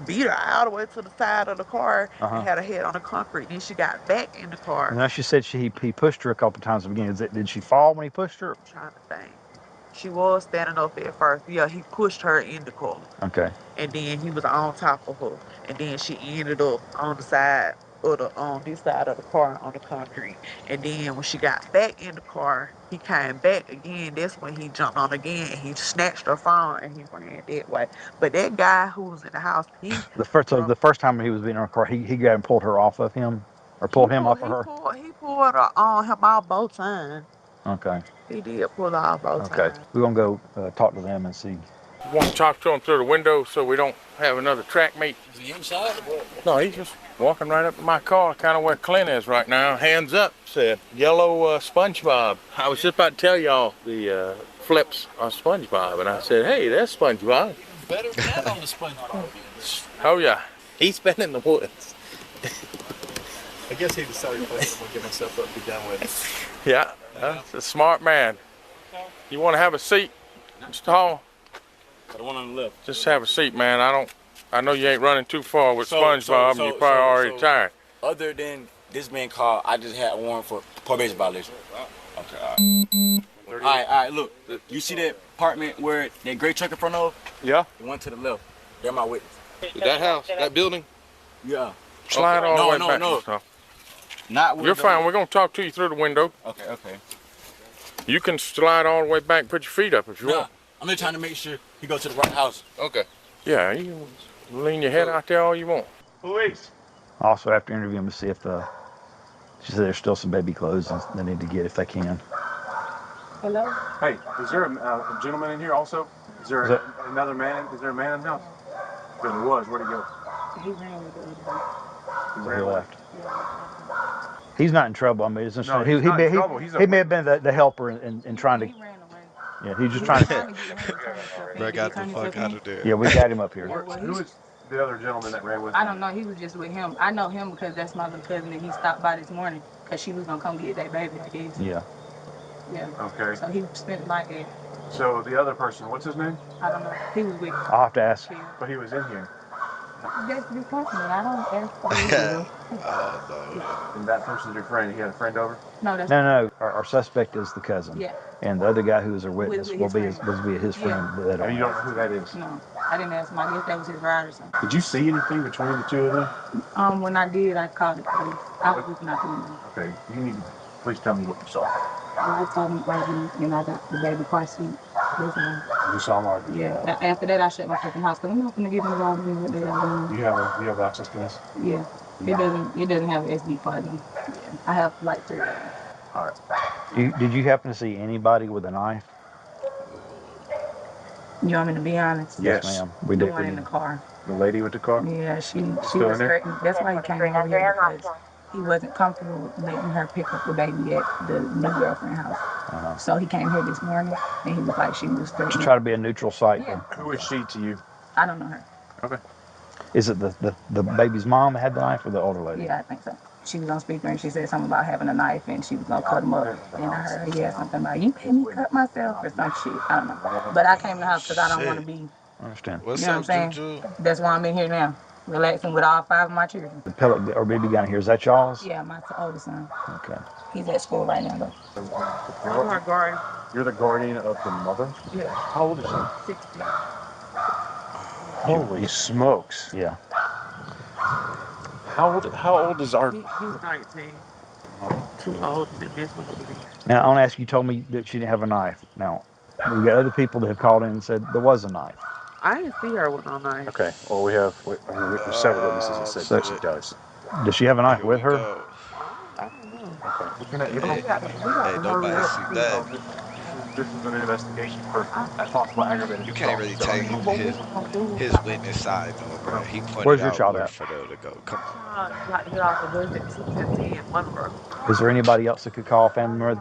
beat her all the way to the side of the car and had her head on the concrete. Then she got back in the car. And now she said he pushed her a couple times at the beginning. Did she fall when he pushed her? I'm trying to think. She was standing up at first. Yeah, he pushed her in the car. Okay. And then he was on top of her. And then she ended up on the side of on this side of the car on the concrete. And then when she got back in the car, he came back again. That's when he jumped on again and he snatched her phone and he ran that way. But that guy who was in the house, the first time he was in her car, he got and pulled her off of him, or pulled him off of her. He pulled her on him off both times. Okay. He did pull her off both times. Okay. We're gonna go talk to them and see. You want to talk to him through the window so we don't have another track meet? Is he inside or what? No, he's just walking right up to my car, kind of where Clint is right now. Hands up, said yellow SpongeBob. I was just about to tell y'all the flips on SpongeBob, and I said, hey, that's SpongeBob. Better than that on the SpongeBob. Oh yeah, he's been in the woods. I guess he decided to get myself up, be done with it. Yeah, that's a smart man. You want to have a seat, Mr. Hall? The one on the left. Just have a seat, man. I know you ain't running too far with SpongeBob, and you're probably already tired. Other than this being called, I just had a warrant for probation violation. Okay, all right, look. You see that apartment where that gray truck in front of? Yeah. The one to the left. They're my witness. That house, that building? Yeah. Slide all the way back. No. Not You're fine. We're going to talk to you through the window. Okay. You can slide all the way back and put your feet up if you want. I'm just trying to make sure he goes to the right house. Okay. Yeah, you can lean your head out there all you want. Police. Also, after interviewing him to see if she said there's still some baby clothes they need to get if they can. Hello? Hey, is there a gentleman in here also? Is there another man? Is there a man in the house? If there was, where'd he go? He ran with the other He left. He's not in trouble. I mean, it's just, No, he he's not in may trouble. have been the helper in trying to. He ran away. Yeah, he's just trying to. Bro, got the fuck out of there. Yeah, we got him up here. Who is the other gentleman that ran with I him? don't know. He was just with him. I know him because that's my little cousin that he stopped by this morning because she was going to come get that baby, I guess. Yeah. Yeah. Okay. So he spent the night there. So the other person, what's his name? I don't know. He was with I'll have to ask. But he was in here. That's your person. I don't ask. And that person's your friend. He had a friend over? No, that's No. Our suspect is the cousin. Yeah. And the other guy who is a witness With will his be friend. his friend. That And you don't know who that is? No, I didn't ask him. I guess that was his ride or something. Did you see anything between the two of them? When I did, I called the police. I was looking out the window. Okay. You need to please tell me what you saw. I told him right and I got the baby car seat. You saw him already? Yeah. After that, I shut my fucking house because I'm not going to get involved in what they are doing. You have access to this? Yeah. It doesn't have an SD card. Yeah. I have like 3 of them. All right. Did you happen to see anybody with a knife? You want me to be honest? Yes, ma'am. We The did. one in the car. The lady with the car? Yeah, she Still was in there? threatened. That's why he came over here because he wasn't comfortable letting her pick up the baby at the new girlfriend house. So he came here this morning and he was like she was threatening. To try to be a neutral site. Yeah. Who is she to you? I don't know her. Okay. Is it the baby's mom that had the knife or the older lady? Yeah, I think so. she was on speaker and she said something about having a knife and she was gonna cut him up. And I heard her something about you made me cut myself or some shit. I don't know. But I came to the house because I don't want to be. I understand. You know what I'm saying? Juju? That's why I'm in here now, relaxing with all 5 of my children. The pellet or BB gun here, is that y'all's? Yeah, my oldest son. Okay. He's at school right now, though. I'm her guardian. You're the guardian of the mother? Yeah. How old is she? 60. Holy smokes. Yeah. How old is our... He's 19. Too old to mess with him. Now, I want to ask you, told me that she didn't have a knife. Now, we got other people that have called in and said there was a knife. I didn't see her with no knife. Okay, well, we have several witnesses that said that she does. Does she have a knife with her? I don't know. Hey, nobody see that. This is an investigation for possible aggravated You can't really take his witness side though, bro. He pointed Where's your out child where at? for them to go. Come on. Got to get off the bus at 2:15 in Monroe. Is there anybody else that could call a family member?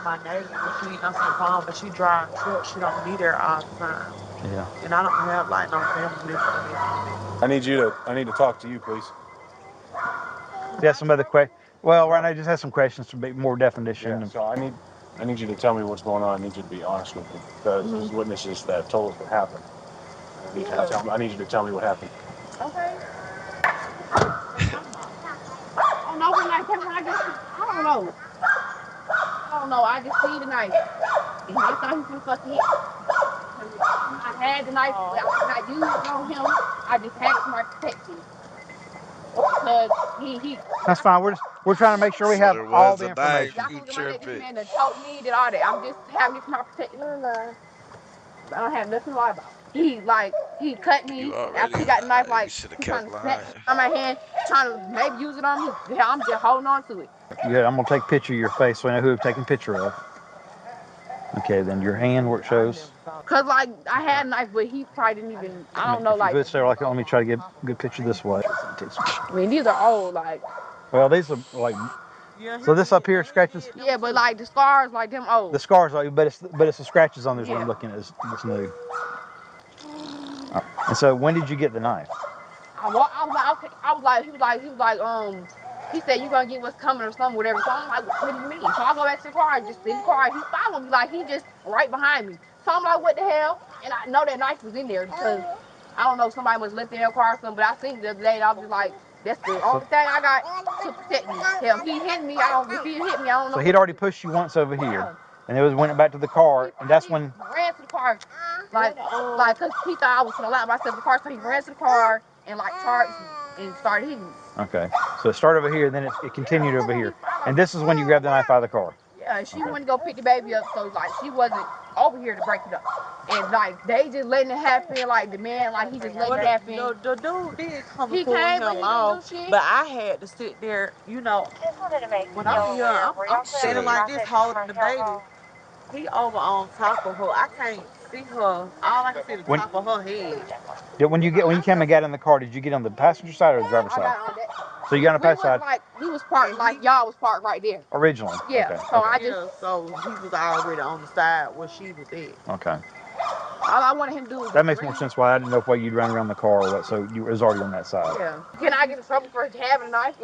My neighbor, she ain't on the phone, but she drives truck. She don't be there all the time. Yeah. And I don't have like no family listening. I need to talk to you, please. Yeah, some other questions. Well, right now, I just have some questions to make more definition. Yeah, so I need you to tell me what's going on. I need you to be honest with me because there's witnesses that have told us what happened. I need you to tell me what happened. Okay. Oh no, when I don't know. I don't know. I just see the knife. And I thought he was gonna fucking hit. I had the knife, but I used it on him. I just had somebody protect him. Because he That's fine. We're trying to make sure we have all the information. Y'all can get this man to told me that all that. I'm just having this my protection. I don't have nothing to lie about. He cut me after he got the knife, like he trying to snatch on my hand, trying to maybe use it on me. Yeah, I'm just holding on to it. Yeah, I'm gonna take a picture of your face so I know who I've taken a picture of. Okay, then your hand where it shows. Cause like I had a knife, but he probably didn't even. I don't know, like. Good, Sarah. Like, let me try to get a good picture this way. I mean, these are old, like. Well, these are like. So this up here scratches. Yeah, but like the scars, like them old. The scars, like, but it's the scratches on this one I'm looking at is new. Right. And so, when did you get the knife? I was like, okay. He was like, he said, you gonna get what's coming or something, whatever. So I'm like, what do you mean? So I go back to the car and just in the car. He followed me, like, he just right behind me. So I'm like, what the hell? And I know that knife was in there because, I don't know, somebody was left in their car or something, but I seen it the other day and I was just like, that's the only thing I got to protect me. Hell, he hit me, if he hit me, I don't know. So he'd already pushed you once over here, and it went back to the car, and that's when... Ran to the car, like, cause he thought I was gonna allow myself in the car, so he ran to the car and like charged me and started hitting me. Okay, so it started over here, then it continued over here. And this is when you grabbed the knife out of the car? Yeah, she went to go pick the baby up, so like she wasn't over here to break it up. And like they just letting it happen, like the man, like he just letting it happen. The dude did come he and pull came, him off, but I had to sit there, you know, when I'm young, I'm standing like this holding the baby. He over on top of her. I can't see her. All I can see is the top of her head. When you came and got in the car, did you get on the passenger side or the driver's side? So you got on the passenger side? Like, we was parked, like y'all was parked right there. Originally? Yeah, okay. so Okay. So he was already on the side where she was at. Okay. All I wanted him to do was... That makes more sense why I didn't know why you'd run around the car or what, so you was already on that side. Yeah. Can I get in trouble for having a knife?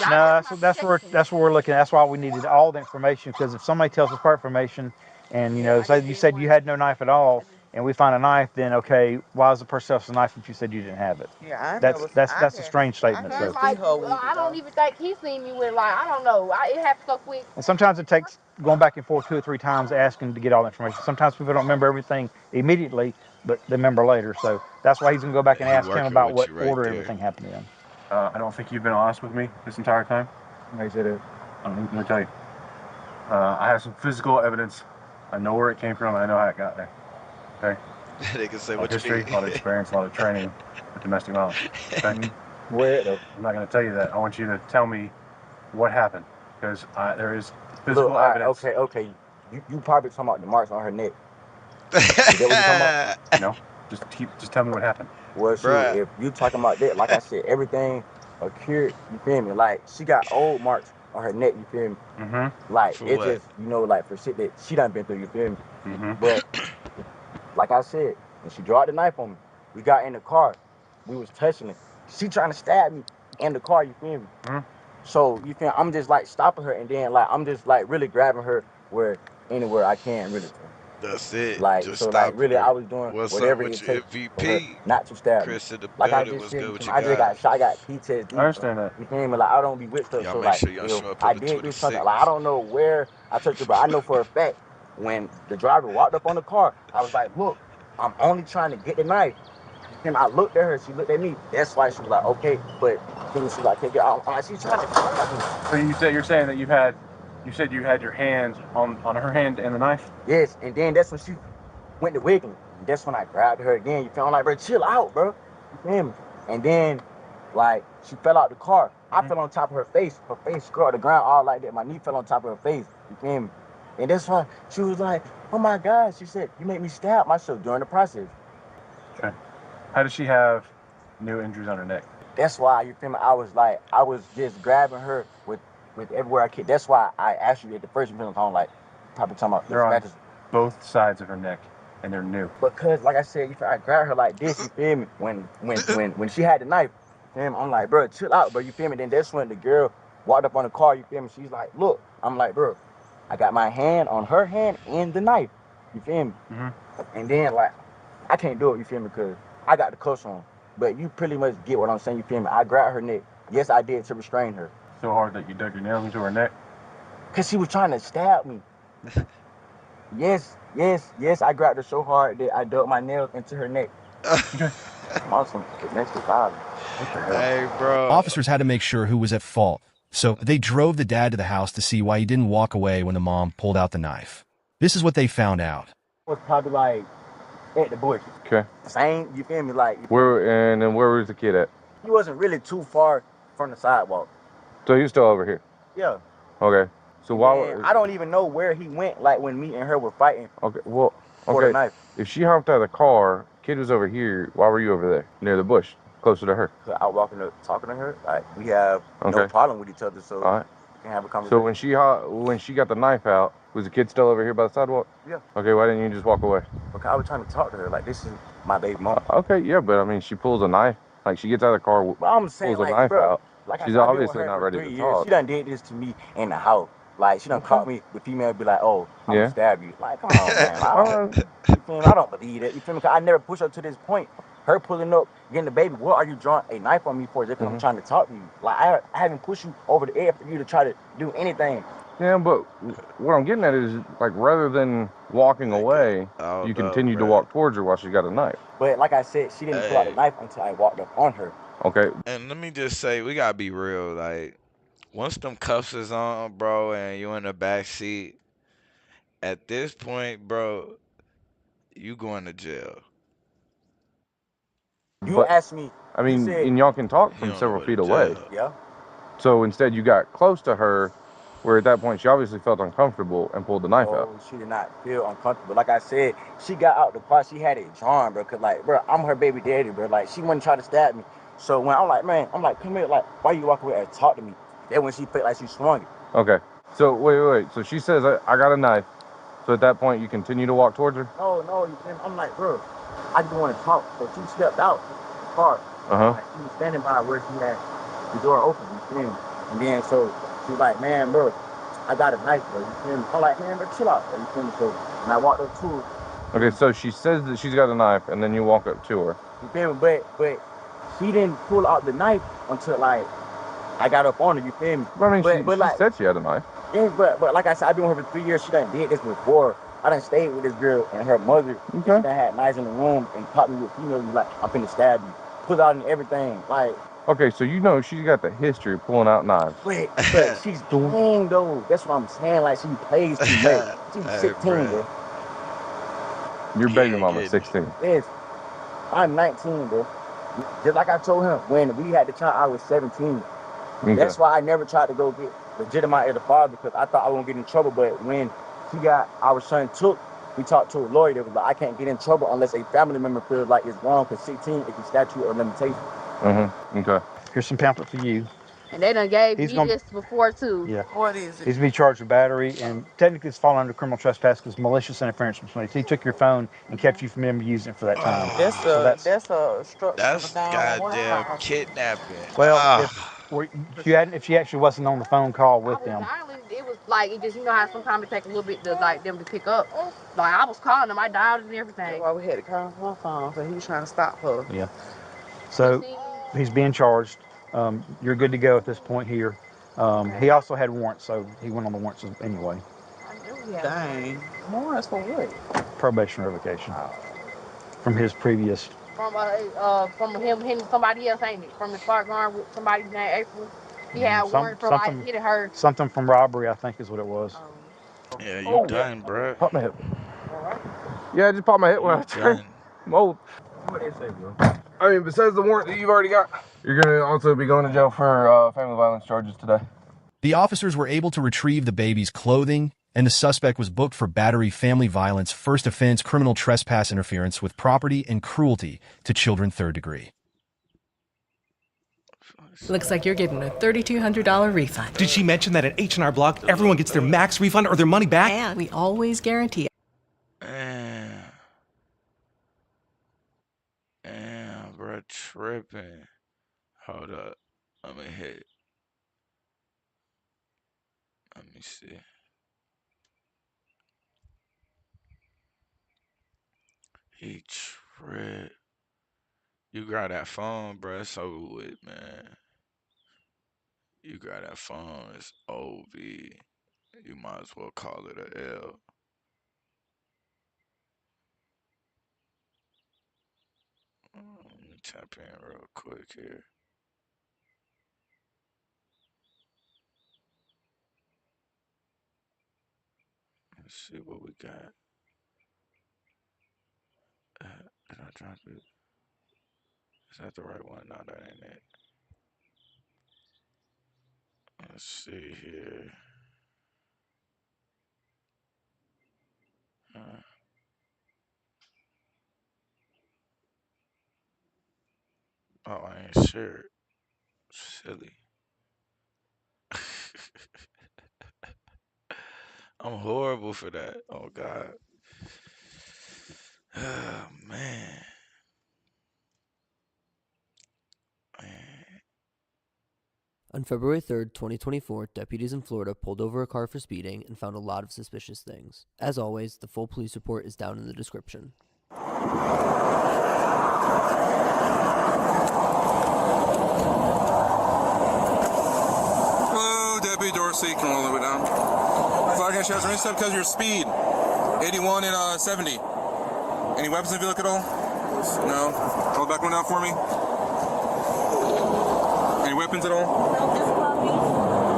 No, that's where we're looking at. That's why we needed all the information, because if somebody tells us part information and, you know, say you said you had no knife at all, and we find a knife, then okay, why is the person telling us a knife if you said you didn't have it? Yeah, that's a strange statement. So. Like, I don't even think he seen me with, like, I don't know. It happened so quick. And sometimes it takes going back and forth 2 or 3 times asking to get all the information. Sometimes people don't remember everything immediately, but they remember later. So that's why he's going to go back and ask him about what order everything happened in. I don't think you've been honest with me this entire time. I said it. I'm going to tell you. I have some physical evidence. I know where it came from. I know how it got there. Okay? They can say what you history, mean. A lot of experience, a lot of training with domestic violence. Okay? I'm not going to tell you that. I want you to tell me what happened, because there is physical evidence. Okay. You probably talking about the marks on her neck. Is that what you're talking about? No. Just tell me what happened. Well, shoot, if you talking about that, like I said, everything occurred. You feel me? Like she got old marks on her neck. You feel me? Mm-hmm. Like For it what? just, you know, like for shit that she done been through. You feel me? Mm-hmm. But like I said, when she dropped the knife on me, we got in the car. We was touching it. She trying to stab me in the car. You feel me? Mm-hmm. So you feel I'm just like stopping her, and then like I'm just like really grabbing her where anywhere I can really. That's it. Like Just so, like stopping really, her. I was doing What's up whatever with it your takes for her MVP? not to stab me. Chris in the Like I building. just What's said, good with you I just got guys? shot. I got PTSD. I understand that. You feel me? Like I don't be with her. Y'all So make like, sure y'all show up I on the did do something. 26th. Like I don't know where I touched her, but I know for a fact when the driver walked up on the car, I was like, look, I'm only trying to get the knife. And I looked at her. She looked at me. That's why she was like, okay. But then she's like, take it out. She's trying to stab me. So you're saying that you said you had your hands on her hand and the knife? Yes, and then that's when she went to wiggling. And that's when I grabbed her again. You feel? I'm like, bro, chill out, bro. You feel me? And then, like, she fell out the car. I fell on top of her face. Her face scrubbed the ground all like that. My knee fell on top of her face. You feel me? And that's why she was like, oh my God. She said, you made me stab myself during the process. Okay. How does she have new injuries on her neck? That's why, you feel me? I was just grabbing her with everywhere I could. That's why I asked you at the first film, like, probably talking about They're on scratches. both sides of her neck, and they're new. Because, like I said, if I grabbed her like this, you feel me? When she had the knife, you feel me? I'm like, bro, chill out, bro. You feel me? Then that's when the girl walked up on the car. You feel me? She's like, look. I'm like, bro, I got my hand on her hand and the knife. You feel me? And then like, I can't do it. You feel me? Because I got the cuffs on. But you pretty much get what I'm saying. You feel me? I grabbed her neck. Yes, I did to restrain her. So hard that you dug your nails into her neck? Because she was trying to stab me. Yes, I grabbed her so hard that I dug my nails into her neck. Awesome. Next to violence. Hey, bro. Officers had to make sure who was at fault, so they drove the dad to the house to see why he didn't walk away when the mom pulled out the knife. This is what they found out. It was probably like at the bush. Okay. Same, you feel me? Like, And then where was the kid at? he wasn't really too far from the sidewalk. So he was still over here? Yeah. Okay. So And I don't even know where he went, like when me and her were fighting. Okay, well, for the okay. knife. If she hopped out of the car, kid was over here, why were you over there, near the bush, closer to her? I was walking up, talking to her. Like, we have no problem with each other, so All right. we can have a conversation. So when she got the knife out, was the kid still over here by the sidewalk? Yeah. Okay, why didn't you just walk away? Okay, I was trying to talk to her. Like, this is my baby mom. Okay, yeah, but I mean, she pulls a knife. Like, she gets out of the car, But I'm saying, pulls a like, knife bro, out. like She's I said, I've been obviously with her not for ready 3 to years. talk. She done did this to me in the house. Like, she done caught me with female, be like, oh, I'm gonna stab you. Like, come on, man. I don't believe it. You feel me? Cause I never pushed her to this point. Her pulling up, getting the baby. What are you drawing a knife on me for? Just because I'm trying to talk to you. Like, I haven't pushed you over the edge for you to try to do anything. Yeah, but what I'm getting at is, like, rather than walking away, you continued to walk towards her while she got a knife. But like I said, she didn't pull out the knife until I walked up on her. Okay. And let me just say, we gotta be real. Like, once them cuffs is on, bro, and you in the back seat, at this point, bro, you going to jail. You asked me. I mean, and y'all can talk from several feet away. Yeah. So instead, you got close to her, where at that point she obviously felt uncomfortable and pulled the knife out. Oh, she did not feel uncomfortable. Like I said, she got out the car. She had it drawn, bro. Cause like, bro, I'm her baby daddy, bro. Like, she wouldn't try to stab me. So when I'm like, man, I'm like, come here. Like, why you walk away and talk to me? Then when she felt like she swung it. Okay. So wait. So she says, I got a knife. So at that point, you continue to walk towards her? No. I'm like, bro, I just want to talk. So she stepped out the car. Like, she was standing by where she had the door open. You feel me? And then so she's like, man, bro, I got a knife, bro. You feel me? I'm like, man, bro, chill out, bro. You feel me? So and I walked up to her. Okay, so she says that she's got a knife, and then you walk up to her. You feel me? But she didn't pull out the knife until like I got up on her. You feel me? I mean, she said she had a knife. Yeah, but like I said, I've been with her for 3 years. She done did this before. I done stayed with this girl and her mother. She done had knives in the room and caught me with females. Like, I'm finna stab you. Pull out and everything. Like. Okay, so you know she's got the history of pulling out knives. But she's playing though. That's what I'm saying. Like, she plays too much. She's 16, bro. Your baby mama's 16. Yes. I'm 19, bro. Just like I told him, when we had the child, I was 17. Okay. That's why I never tried to go get legitimate as a father, because I thought I wouldn't get in trouble. But when she got our son took, we talked to a lawyer that was like, I can't get in trouble unless a family member feels like it's wrong, because 16 is the statute of limitation. Okay. Here's some pamphlet for you. And they done gave He's me gonna- this before too. Yeah. What is it? He's gonna be charged with battery, and technically it's falling under criminal trespass because malicious interference from somebody. So he took your phone and kept you from ever using it for that time. That's So a structure. That's goddamn kidnapping. Well, If she actually wasn't on the phone call with them. It was like, it just, you know how sometimes it takes a little bit to like them to pick up. Like I was calling them, I dialed it and everything. That's why we had to call her phone, so he was trying to stop her. Yeah. So he's being charged. You're good to go at this point here. He also had warrants, so he went on the warrants anyway. Dang. Warrants for what? Probation revocation. From his previous. From him hitting somebody else, ain't it? From the start going with somebody named April. He had warrant for like hitting her. Something from robbery, I think, is what it was. Yeah, you done, bro. Pop my hip. Yeah, I just popped my hip when I turned. I'm old. What do you say, bro? I mean, besides the warrant that you've already got, you're going to also be going to jail for family violence charges today. The officers were able to retrieve the baby's clothing, and the suspect was booked for battery, family violence, first offense, criminal trespass, interference with property, and cruelty to children, 3rd degree. Looks like you're getting a $3,200 refund. Did she mention that at H&R Block, everyone gets their max refund or their money back? And we always guarantee it. Damn, bro, tripping. Hold up. Let me hit. Let me see. He tripped. You grab that phone, bro. It's over with, man. You grab that phone. It's OV. You might as well call it a L. Let me tap in real quick here. Let's see what we got. Did I drop it? Is that the right one? No, that ain't it. Let's see here. Oh, I ain't sure. Silly. I'm horrible for that. Oh, God. Oh, man. On February 3rd, 2024, deputies in Florida pulled over a car for speeding and found a lot of suspicious things. As always, the full police report is down in the description. Hello, Deputy Dorsey, come all the way down. Flag and shots, step because of your speed. 81 and 70. Any weapons in the vehicle at all? No. Hold back one down for me. Any weapons at all?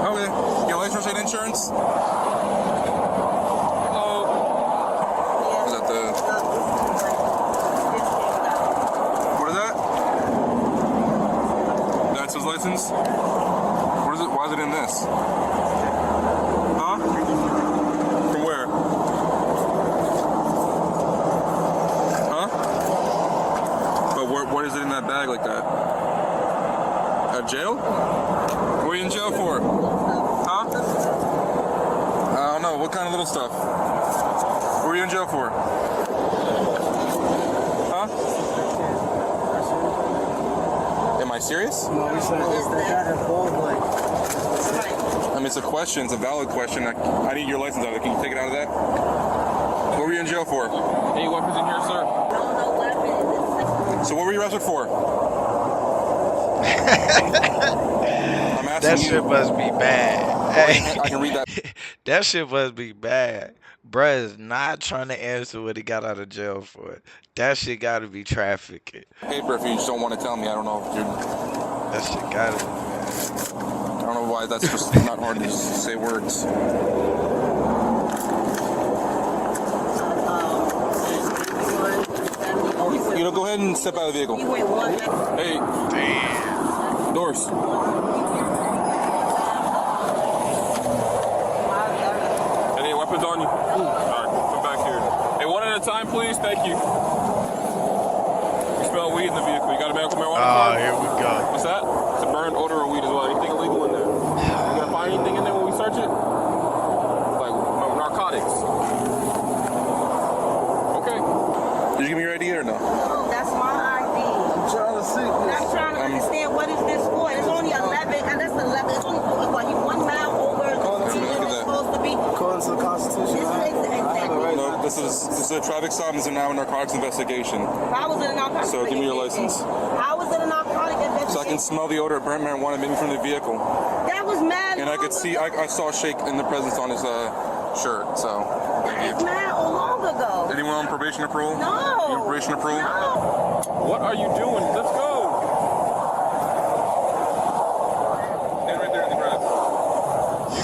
Okay. Your license and insurance? Hello? Is that the... What is that? That's his license? What is it? Why is it in this? Huh? From where? Huh? But what is it in that bag like that? At jail? What are you in jail for? Huh? I don't know. What kind of little stuff? What are you in jail for? Huh? Am I serious? I mean, it's a question. It's a valid question. I need your license out of it. Can you take it out of that? What were you in jail for? Any weapons in here, sir? So what were you arrested for? That shit must be bad. I can read that. That shit must be bad. Bruh is not trying to answer what he got out of jail for. That shit gotta be trafficking. Paper if you just don't want to tell me. I don't know if you're... That shit gotta be, man. I don't know why that's just not hard to say words. You know, go ahead and step out of the vehicle. Hey. Damn. Doors. Any weapons on you? Alright, come back here. Hey, one at a time, please. Thank you. You smell weed in the vehicle. You got a medical marijuana card? Here we go. What's that? It's a burned odor of weed as well. Anything illegal in there? You gonna find anything in there when we search it? Like narcotics? Okay. Did you give me your ID or no? That's my ID. trying to see. I'm trying to understand what is this for. It's only 11, and that's 11. It's only for what? He 1 mile over the speed limit supposed to be. According to the Constitution. Exactly. No, this is a traffic stop. This is now a narcotics investigation. How was it a narcotic? So give me your license. How was it a narcotic investigation? So I can smell the odor of burnt marijuana maybe from the vehicle. That was mad. And I could see, I saw a shake in the presence on his shirt. So. That's mad long ago. Anyone on probation or parole? No. You on probation or parole? No. What are you doing? Let's go. Stand right there in the grass.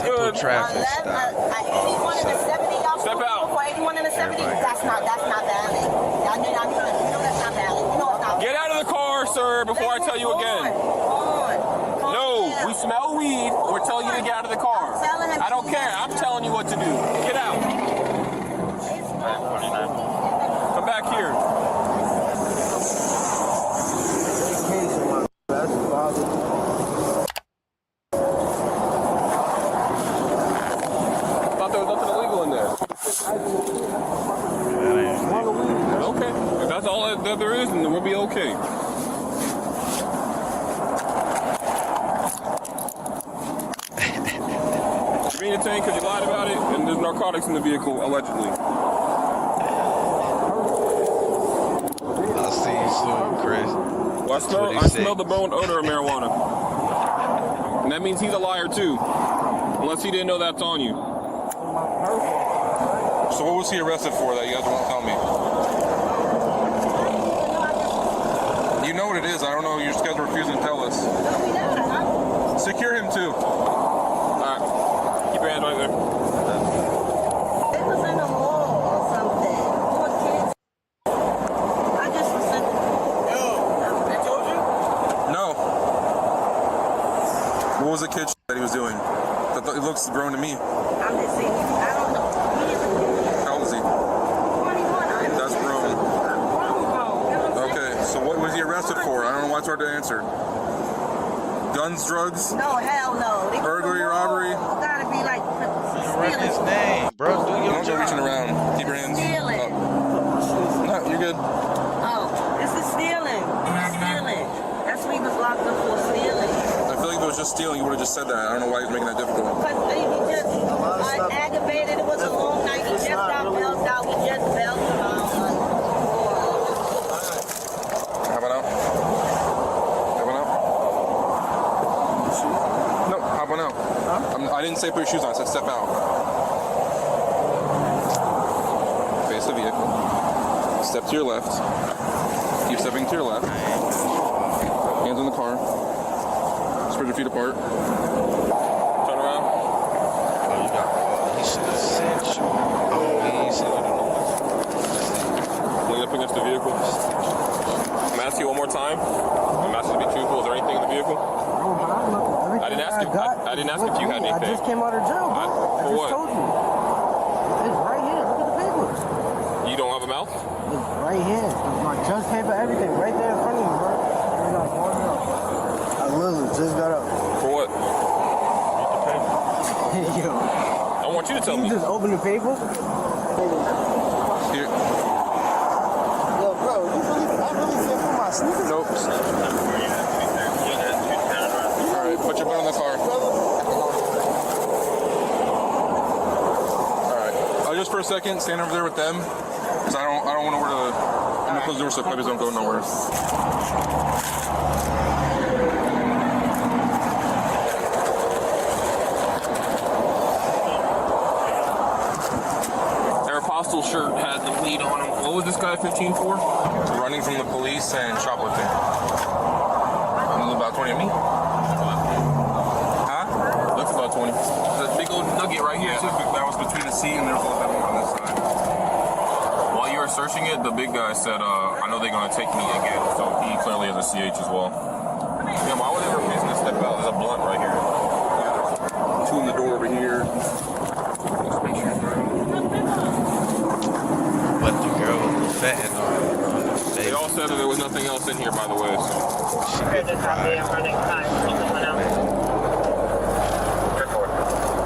Simple traffic stop. 81 in the 70. Step out. For 81 in the 70. That's not valid. Y'all know that's not valid. You know it's not valid. Get out of the car, sir, before I tell you again. No, we smell weed. We're telling you to get out of the car. I don't care. I'm telling you what to do. Get out. Come back here. Thought there was nothing illegal in there. Okay. If that's all that there is, then we'll be okay. You're being detained because you lied about it, and there's narcotics in the vehicle, allegedly. I'll see you soon, Chris. Well, I smell the bone odor of marijuana. And that means he's a liar too. Unless he didn't know that's on you. So what was he arrested for that you guys won't tell me? You know what it is. I don't know. You guys are refusing to tell us. Secure him too. Alright. Keep your hands right there. It was in the mall or something. Poor kids. I just was in They told you? No. What was the kid that he was doing? It looks grown to me. I'm just saying, I don't know. How old is he? 21. That's grown. Okay, so what was he arrested for? I don't know why it's hard to answer. Guns, drugs? No, hell no. Burglary, robbery? Gotta be like Write his name, bro. Do your Don't go reaching around. Keep your hands stealing. up. No, you're good. Oh, this is stealing. Stealing. That's what he was locked up for, stealing. I feel like if it was just stealing, you would have just said that. I don't know why he's making that difficult. Because he just aggravated. It was a long night. He just got bells out. We just bells around. How about now? How about now? No, how about now? I didn't say put your shoes on. I said step out. Face the vehicle. Step to your left. Keep stepping to your left. Hands on the car. Spread your feet apart. Turn around. Oh, you got. He should have said you. Oh, he should have. Lean up against the vehicle. I'm asking you one more time. I'm asking you to be truthful. Is there anything in the vehicle? I didn't ask you. I didn't ask if you had anything. I just came out of jail, bro. I just told you. It's right here. Look at the papers. You don't have a mouth? It's right here. My judge paper, everything, right there in front of you, bro. I literally just got up. For what? Yo. I want you to tell me. You just open the paper? Here. Yo, bro, I really feel for my sneakers. Nope. Alright, put your butt in the car. Alright. Just for a second, stand over there with them. Because I don't want to where to. I'm gonna close the door so puppies don't go nowhere. Apostle shirt had the bleed on him. What was this guy 15 for? Running from the police and shoplifting. About 20 of me? Huh? Looks about 20. There's a big old nugget right here. That was between the seat and there was a little bit more on this side. While you were searching it, the big guy said, I know they're going to take me again. So he clearly has a CH as well. Yeah, why would they refuse to step out? There's a blunt right here. Two in the door over here. But the girl was fentanyl. They all said that there was nothing else in here, by the way, so.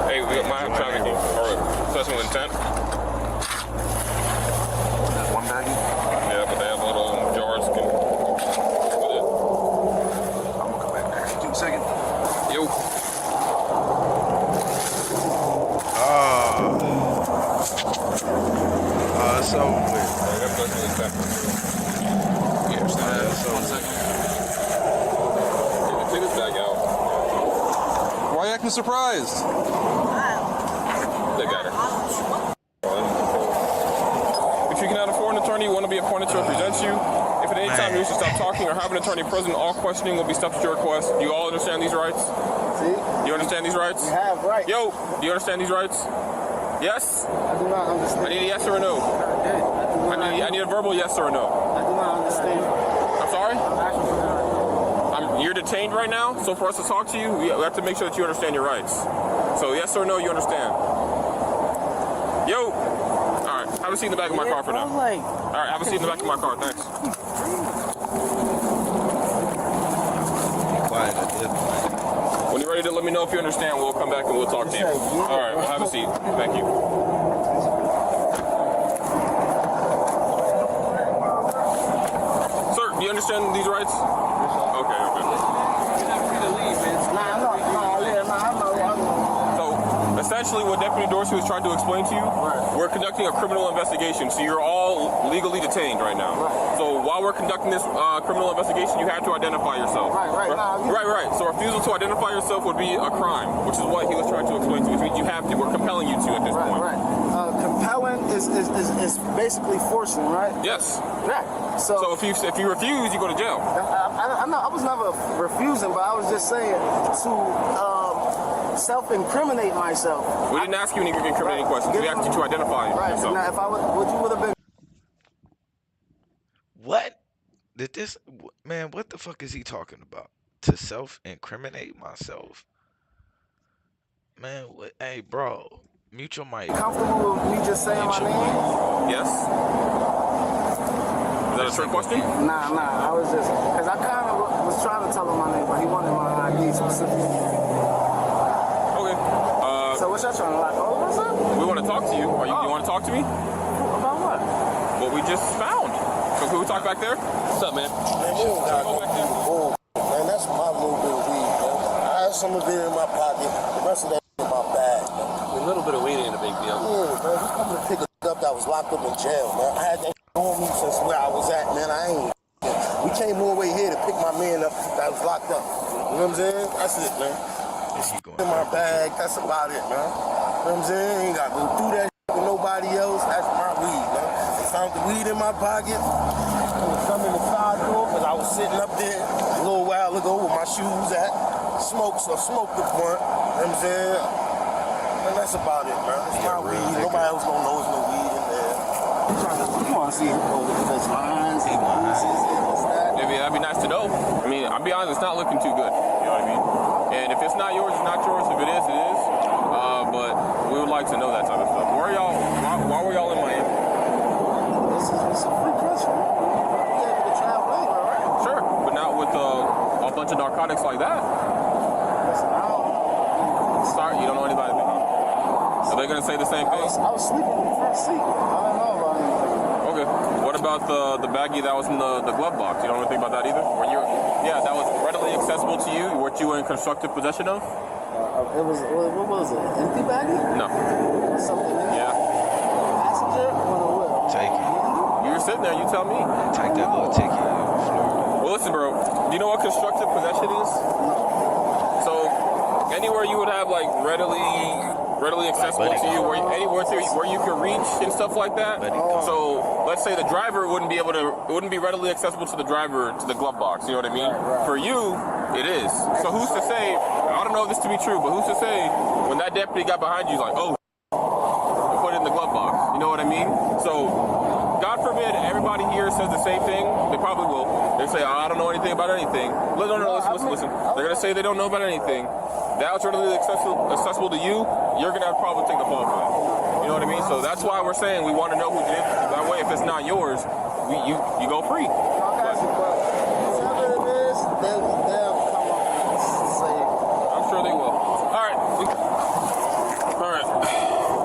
Hey, we might have traffic or possession with intent. There's one baggie? Yeah, but they have little jars. With acting surprised. They got her. If you cannot afford an attorney, you want to be appointed to represent you. If at any time you wish to stop talking or have an attorney present, all questioning will be stopped at your request. Do you all understand these rights? See? Do you understand these rights? We have rights. Yo, do you understand these rights? Yes? I do not understand. I need a yes or a no. I need a verbal yes or a no. I do not understand. I'm sorry? You're detained right now, so for us to talk to you, we have to make sure that you understand your rights. So yes or no, you understand? Yo! Alright, have a seat in the back of my car for now. Alright, have a seat in the back of my car, thanks. Quiet, I did. When you're ready to let me know if you understand, we'll come back and we'll talk to you. Alright, well, have a seat. Thank you. Sir, do you understand these rights? Okay. So, essentially what Deputy Dorsey was trying to explain to you, we're conducting a criminal investigation, so you're all legally detained right now. So while we're conducting this criminal investigation, you have to identify yourself. Right. So refusal to identify yourself would be a crime, which is what he was trying to explain to you, which means you have to. We're compelling you to at this point. Compelling is basically forcing, right? Yes. Right. So if you refuse, you go to jail. I know. I was never refusing, but I was just saying to self-incriminate myself. We didn't ask you any incriminating questions. We asked you to identify yourself. Now, if I would have been. What? Did this man? What the fuck is he talking about? To self-incriminate myself? Man, what? Hey, bro, mute your mic. Comfortable with me just saying my name? Yes. Is that a trick question? Nah. I was just because I kind of was trying to tell him my name, but he wanted my ID specifically. Okay. So what y'all trying to lock all of us up? We want to talk to you. You want to talk to me? About what? What we just found. So can we talk back there? What's up, man? Man, that's my little bit of weed, man. I had some of it in my pocket. The rest of that in my bag, man. A little bit of weed ain't a big deal. Yeah, man. We coming to pick it up that was locked up in jail, man. I had that on me since where I was at, man. We came all the way here to pick my man up that was locked up. You know what I'm saying? That's it, man. In my bag, that's about it, man. You know what I'm saying? Ain't got to go through that with nobody else. That's my weed, man. I found the weed in my pocket. I was coming in the side door because I was sitting up there a little while ago with my shoes at. Smoked the blunt. You know what I'm saying? And that's about it, man. It's my weed. Nobody else gonna know there's no weed in there. You want to see him go with those lines and pieces and this, that. That'd be nice to know. I mean, I'll be honest, it's not looking too good. You know what I mean? And if it's not yours, it's not yours. If it is, it is. But we would like to know that type of stuff. Where are y'all? Why were y'all in Miami? This is a free country. We able to travel anywhere, right? Sure, but not with a bunch of narcotics like that. Listen, I don't know. Sorry, you don't know anybody. Are they gonna say the same thing? I was sleeping in the front seat. I don't know about anything. Okay. What about the baggie that was in the glove box? You don't know anything about that either? That was readily accessible to you. What you were in constructive possession of? It was, what was it? Empty baggie? No. Something in Yeah. Passenger or the what? Take it. You were sitting there. You tell me. Take that little ticket. Well, listen, bro. Do you know what constructive possession is? So, anywhere you would have like readily accessible to you, anywhere where you can reach and stuff like that. So let's say the driver it wouldn't be readily accessible to the driver to the glove box. You know what I mean? For you, it is. So who's to say? I don't know if this to be true, but who's to say when that deputy got behind you, he's like, oh, put it in the glove box. You know what I mean? So God forbid everybody here says the same thing. They probably will. They say, oh, I don't know anything about anything. Listen. They're gonna say they don't know about anything. That's readily accessible to you. You're gonna probably take the fall for that. You know what I mean? So that's why we're saying we want to know who did it. That way, if it's not yours, you go free. I'm sure they will. All right.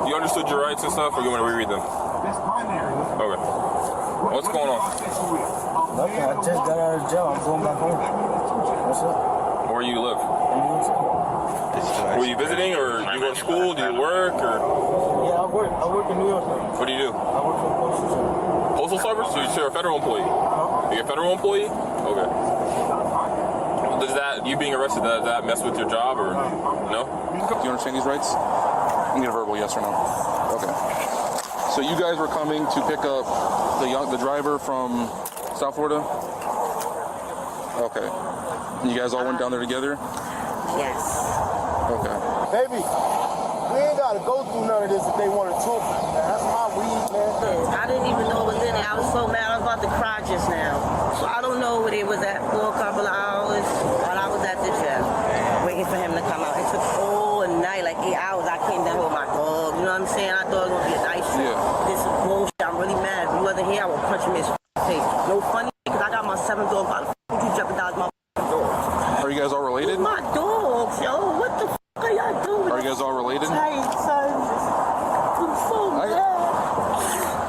You understood your rights and stuff, or you want to reread them? Okay. What's going on? Nothing. I just got out of jail. I'm going back home. What's up? Where you live? Were you visiting, or you go to school? Do you work, or? Yeah, I work in New York. What do you do? I work for Postal Service. Postal Service? So you're a federal employee? Huh? You're a federal employee? Okay. Does that, you being arrested, does that mess with your job or no? Do you understand these rights? I need a verbal yes or no. Okay. So you guys were coming to pick up the driver from South Florida? Okay. And you guys all went down there together? Yes. Okay. Baby, we ain't gotta go through none of this if they want to talk. That's my weed, man. I didn't even know it was in there. I was so mad. I was about to cry just now. So I don't know where they was at for a couple of hours while I was at the jail, waiting for him to come out. It took all night, like 8 hours. I came down with my dog. You know what I'm saying? I thought it was gonna be a nice trip. This is bullshit. I'm really mad. If you wasn't here, I would punch him in his face. No funny, because I got my 7th dog. Why the f would you jeopardize my dog? Are you guys all related? My dogs, yo. What the f are y'all doing? Are you guys all related? Hey, son. I'm so mad.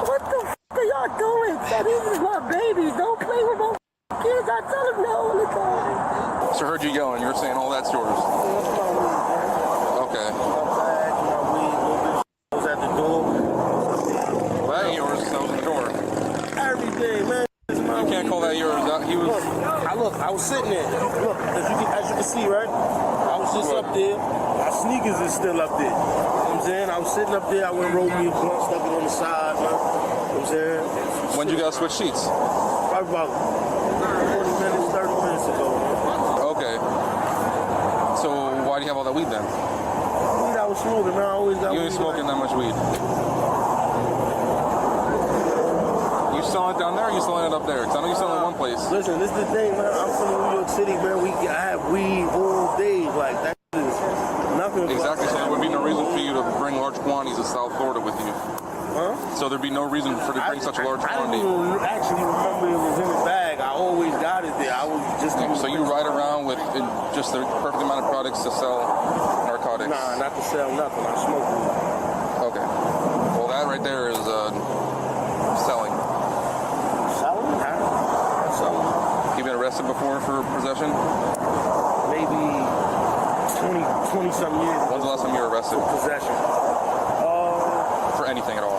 What the f are y'all doing? Son, these is my babies. Don't play with my kids. I tell them no all the time. So I heard you yelling. You were saying all that's yours. Okay. Was at the door. Well, that ain't yours. That was in the door. Everything, man. You can't call that yours. He was. Look, I was sitting there. Look, as you can see, right? I was just up there. My sneakers is still up there. You know what I'm saying? I was sitting up there. I went and rolled me a blunt, stuck it on the side, man. You know what I'm saying? When did you guys switch seats? Probably about 40 minutes, 30 minutes ago. Okay. So why do you have all that weed then? Weed I was smoking, man. I always got You ain't smoking that much weed. You selling it down there or you selling it up there? Because I know you selling it one place. Listen, this is the thing, man. I'm from New York City, man. I have weed all day. Like, that is nothing. Exactly, so there would be no reason for you to bring large quantities of South Florida with you. Huh? So there'd be no reason for to bring such a large quantity. I didn't even actually remember it was in the bag. I always got it there. I was just... So you ride around with just the perfect amount of products to sell narcotics? Nah, not to sell nothing. I smoke weed. Okay. Well, that right there is selling. Selling? Selling. You been arrested before for possession? Maybe 20-something years. When's the last time you were arrested? For possession. For anything at all?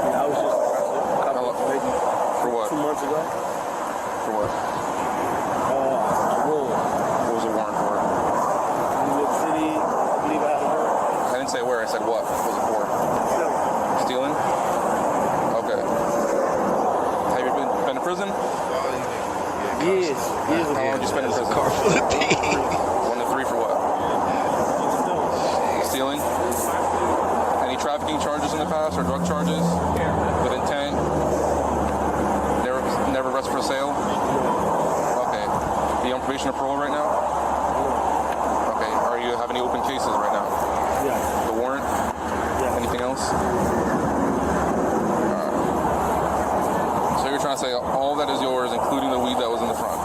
Yeah, I was just arrested. Maybe for what? 2 months ago. For what? A warrant. What was the warrant for? New York City. I believe I had a warrant. I didn't say where. I said what. What was it for? Stealing. Okay. Have you been to prison? Years. How long did you spend in prison? Car full of things. 1 to 3 for what? Stealing? Any trafficking charges in the past or drug charges with intent? Never arrested for sale? Okay. Are you on probation or parole right now? Okay. Are you have any open cases right now? Yeah. The warrant? Yeah. Anything else? So you're trying to say all that is yours, including the weed that was in the front?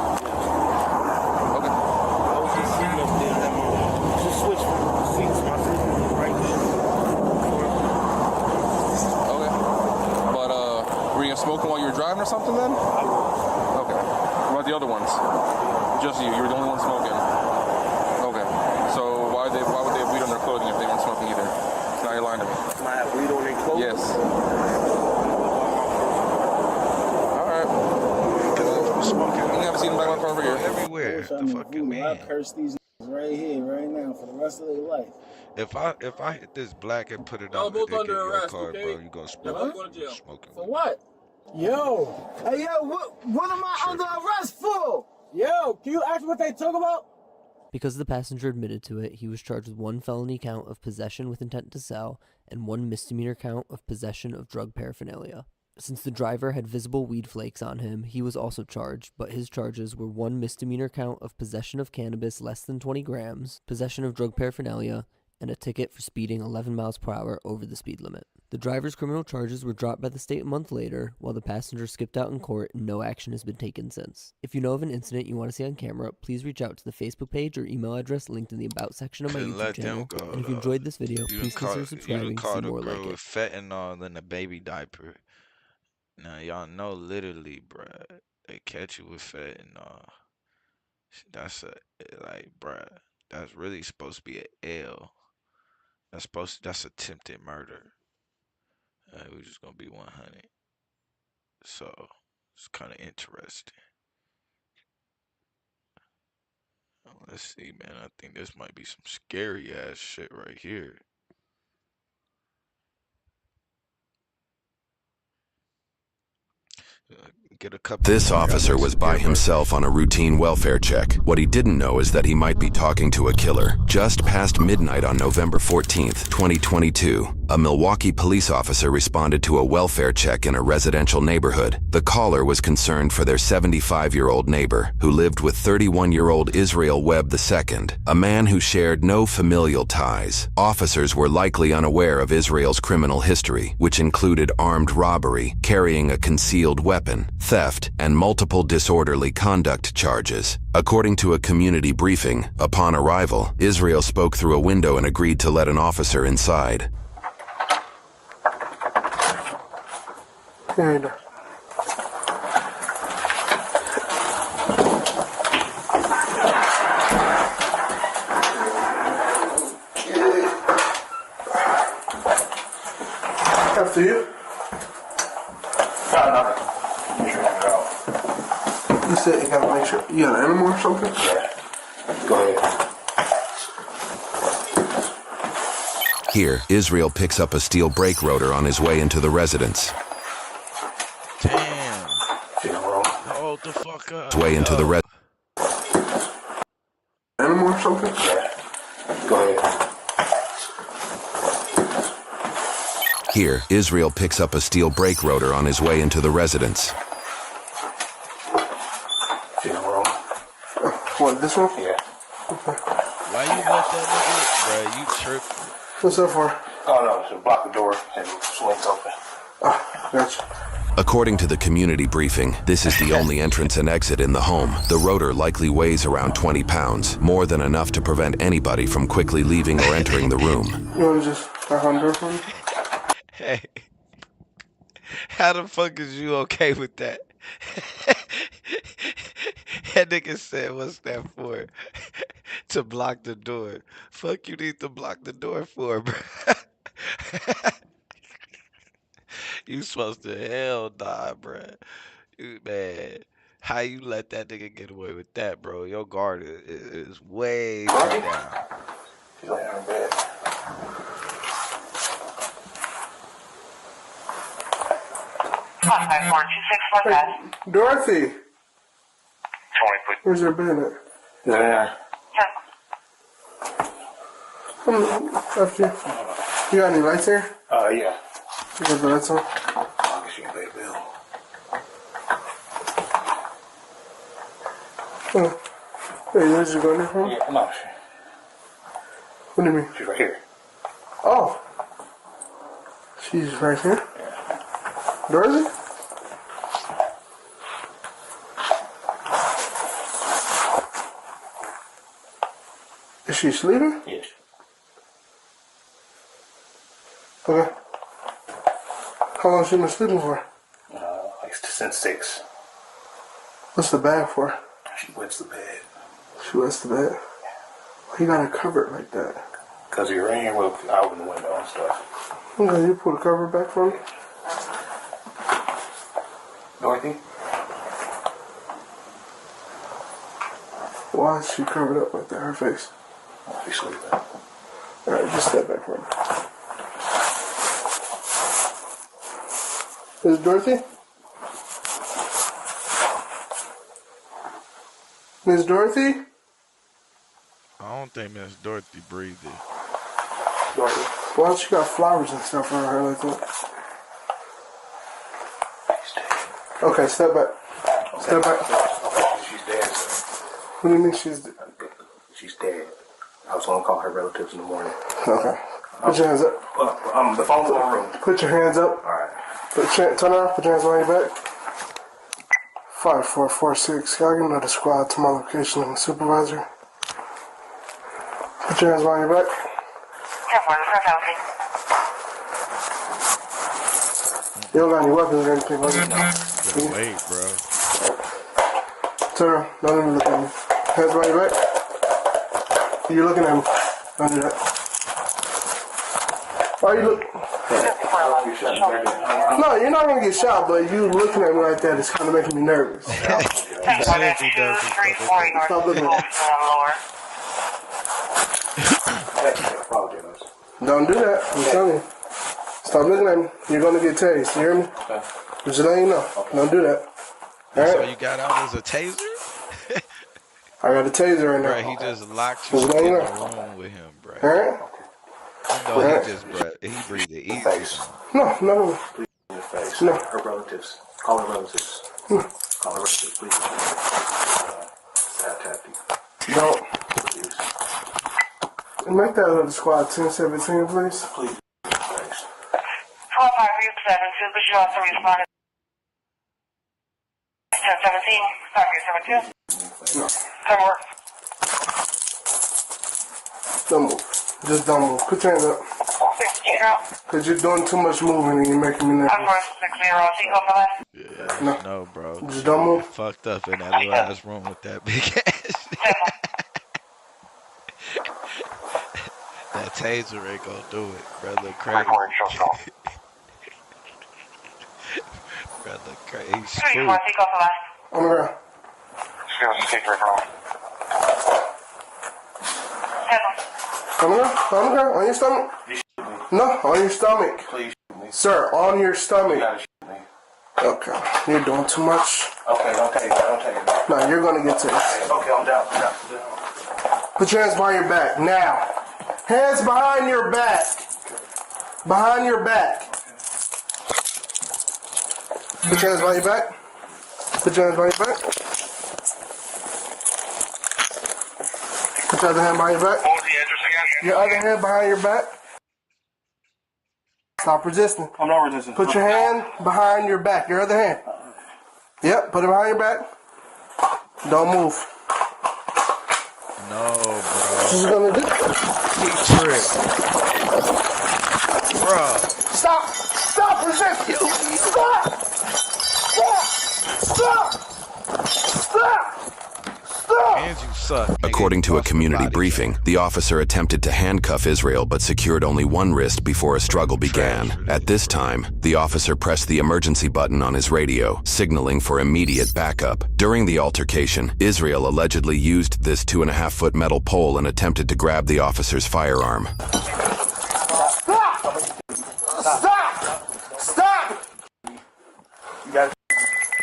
Okay. I was just sitting up there. Just switch seats. My seat was right there. Okay. But were you smoking while you were driving or something then? I was. Okay. What about the other ones? Just you. You were the only one smoking. Okay. So why would they have weed on their clothing if they weren't smoking either? Now you're lying to me. I have weed on their clothes? Yes. All right. Smoking. You can have a seat in the back of my car over here. Everywhere. The fuck you mean? I curse these right here, right now, for the rest of their life. If I hit this black and put it Y'all on the both dick in under your arrest, car, okay? bro, you gonna Y'all both smoke going to jail. smoking. For what? Yo, hey yo, what am I under arrest for? Yo, can you ask what they talk about? Because the passenger admitted to it, he was charged with 1 felony count of possession with intent to sell and 1 misdemeanor count of possession of drug paraphernalia. Since the driver had visible weed flakes on him, he was also charged, but his charges were 1 misdemeanor count of possession of cannabis less than 20 grams, possession of drug paraphernalia, and a ticket for speeding 11 miles per hour over the speed limit. The driver's criminal charges were dropped by the state a month later, while the passenger skipped out in court and no action has been taken since. If you know of an incident you want to see on camera, please reach out to the Facebook page or email address linked in the About section of my YouTube channel. And if you enjoyed this video, please consider subscribing to see more like it. Fentanyl in a baby diaper. Now y'all know literally, bruh, they catch you with fentanyl. That's bruh, that's really supposed to be an L. That's attempted murder. We're just gonna be 100. So it's kind of interesting. Let's see, man. I think this might be some scary ass shit right here. Get a couple. This officer was by himself on a routine welfare check. What he didn't know is that he might be talking to a killer. Just past midnight on November 14th, 2022, a Milwaukee police officer responded to a welfare check in a residential neighborhood. The caller was concerned for their 75-year-old neighbor, who lived with 31-year-old Israel Webb II, a man who shared no familial ties. Officers were likely unaware of Israel's criminal history, which included armed robbery, carrying a concealed weapon, theft, and multiple disorderly conduct charges. According to a community briefing, upon arrival, Israel spoke through a window and agreed to let an officer inside. And after you. You said you gotta make sure you got an animal or something? Yeah. Go ahead. Here, Israel picks up a steel brake rotor on his way into the residence. Damn. Hold the fuck up. His way into the animal or something? Yeah. Go ahead. Here, Israel picks up a steel brake rotor on his way into the residence. What, this one? Yeah. Why you let that nigga, bro? You tripping. What's that for? Oh, no, to block the door and swings open. Gotcha. According to the community briefing, this is the only entrance and exit in the home. The rotor likely weighs around 20 pounds, more than enough to prevent anybody from quickly leaving or entering the room. You want to just knock on the door for me? Hey, how the fuck is you okay with that? That nigga said, what's that for? To block the door. Fuck you need to block the door for, bro. You supposed to hell nah, bro. Man, how you let that nigga get away with that, bro? Your guard is way down. She's laying on her bed. Hey, Dorothy. Where's your bed at? Yeah. After you. You got any lights here? Yeah. You got the lights on? I guess you can pay a bill. Oh. Hey, where's your going there from? Yeah, no. What do you mean? She's right here. Oh. She's right here? Yeah. Dorothy? Is she sleeping? Yes. Okay. How long has she been sleeping for? Like since 6. What's the bag for? She wets the bed. She wets the bed? Why you gotta cover it like that? Because of your rain, we'll open the window and stuff. Okay, you pull the cover back for me? Dorothy? Why is she covered up like that, her face? She's sleeping. Alright, just step back for me. Is it Dorothy? Miss Dorothy? I don't think Miss Dorothy breathing. Dorothy. Why don't you got flowers and stuff on her like that? Okay, step back. Okay. Step back. She's dead. What do you mean she's dead? She's dead. I was going to call her relatives in the morning. Okay. Put your hands up. The phone's in the room. Put your hands up. Alright. Turn around. Put your hands behind your back. 5446. Y'all give another squad to my location. I'm a supervisor. Put your hands behind your back. You don't got any weapons or anything like that? Wait, bro. Turn around. Don't even look at me. Hands behind your back. You're looking at me. Don't do that. Why are you looking? No, you're not going to get shot, but you looking at me like that is kind of making me nervous. He should be done. Stop looking at me. Don't do that. I'm telling you. Stop looking at me. You're gonna get tased. You hear me? Just letting you know. Don't do that. That's All all right? you got out is a taser? I got a taser right now. Bruh, he just locked you Just in letting the you know. room with him, bruh. All right? You know All right. he just, he breathed it easy. No. No. Her relatives. Call her relatives. Call her relatives, please. Don't. Make that other squad 1017, please. Please. 45372, could you also respond to 1017, 5372? No. Come work. Don't move. Just don't move. Put your hands up. 60, Because you're doing too much moving and you're making me nervous. 60, Seagull for that. Yeah, no, bro. Just don't move. Fucked up in that little ass room with that big ass. That taser ain't gonna do it, brother. Crazy. Brother, crazy. He's spooked. On the ground. On the ground. On the ground. On your stomach. No, on your stomach. Please. Sir, on your stomach. Okay. You're doing too much. Okay, don't take it. No, you're going to get tased. Okay, I'm down. Put your hands behind your back. Now. Hands behind your back. Behind your back. Put your hands behind your back. Put your hands behind your back. Put your other hand behind your back. What was the address again? Your other hand behind your back. Stop resisting. I'm not resisting. Put your hand behind your back. Your other hand. Yep, put it behind your back. Don't move. No, bro. What you gonna do? He tripped. Bro. Stop! Stop resisting! Stop! Stop! Stop! Stop! And you suck. nigga. According to a community briefing, the officer attempted to handcuff Israel but secured only one wrist before a struggle began. At this time, the officer pressed the emergency button on his radio, signaling for immediate backup. During the altercation, Israel allegedly used this 2.5-foot metal pole and attempted to grab the officer's firearm. Stop! Stop! Stop!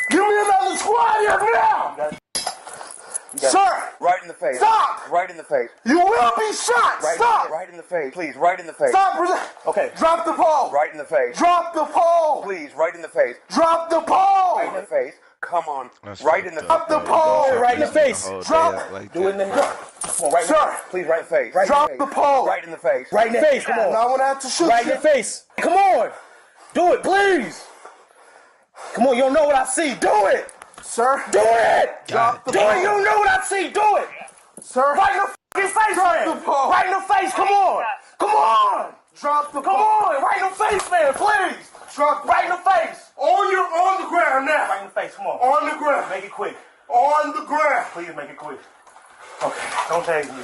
Give me another squad here now! Sir! Right in the face. Stop! Right in the face. You will be shot! Right, Stop! Right in the face. Please, right in the face. Stop! Okay. Drop the pole! Right in the face. Drop the pole! Please, right in the face. Drop the pole! Right in the face. Come on. That's right in the Drop the pole! Right in the face. Drop! Do it in the Come on, right in the Sir! face. Please, right in the face. Right Drop in the face. pole! Right in the face. Right in the face, come on! Now I'm gonna have to shoot Right in you. the face. Come on! Do it, please! Come on, you don't know what I see. Do it! Sir? Do it! Drop the pole! You don't know what I see. Do it! Sir? Right in the fucking face, man! Drop the pole! Right in the face, come on! Come on! Drop the pole! Come on! Right in the face, man, please! Drop right in the face! On the ground now! Right in the face, come on. On the ground. Make it quick. On the ground. Please make it quick. Okay, don't tase me.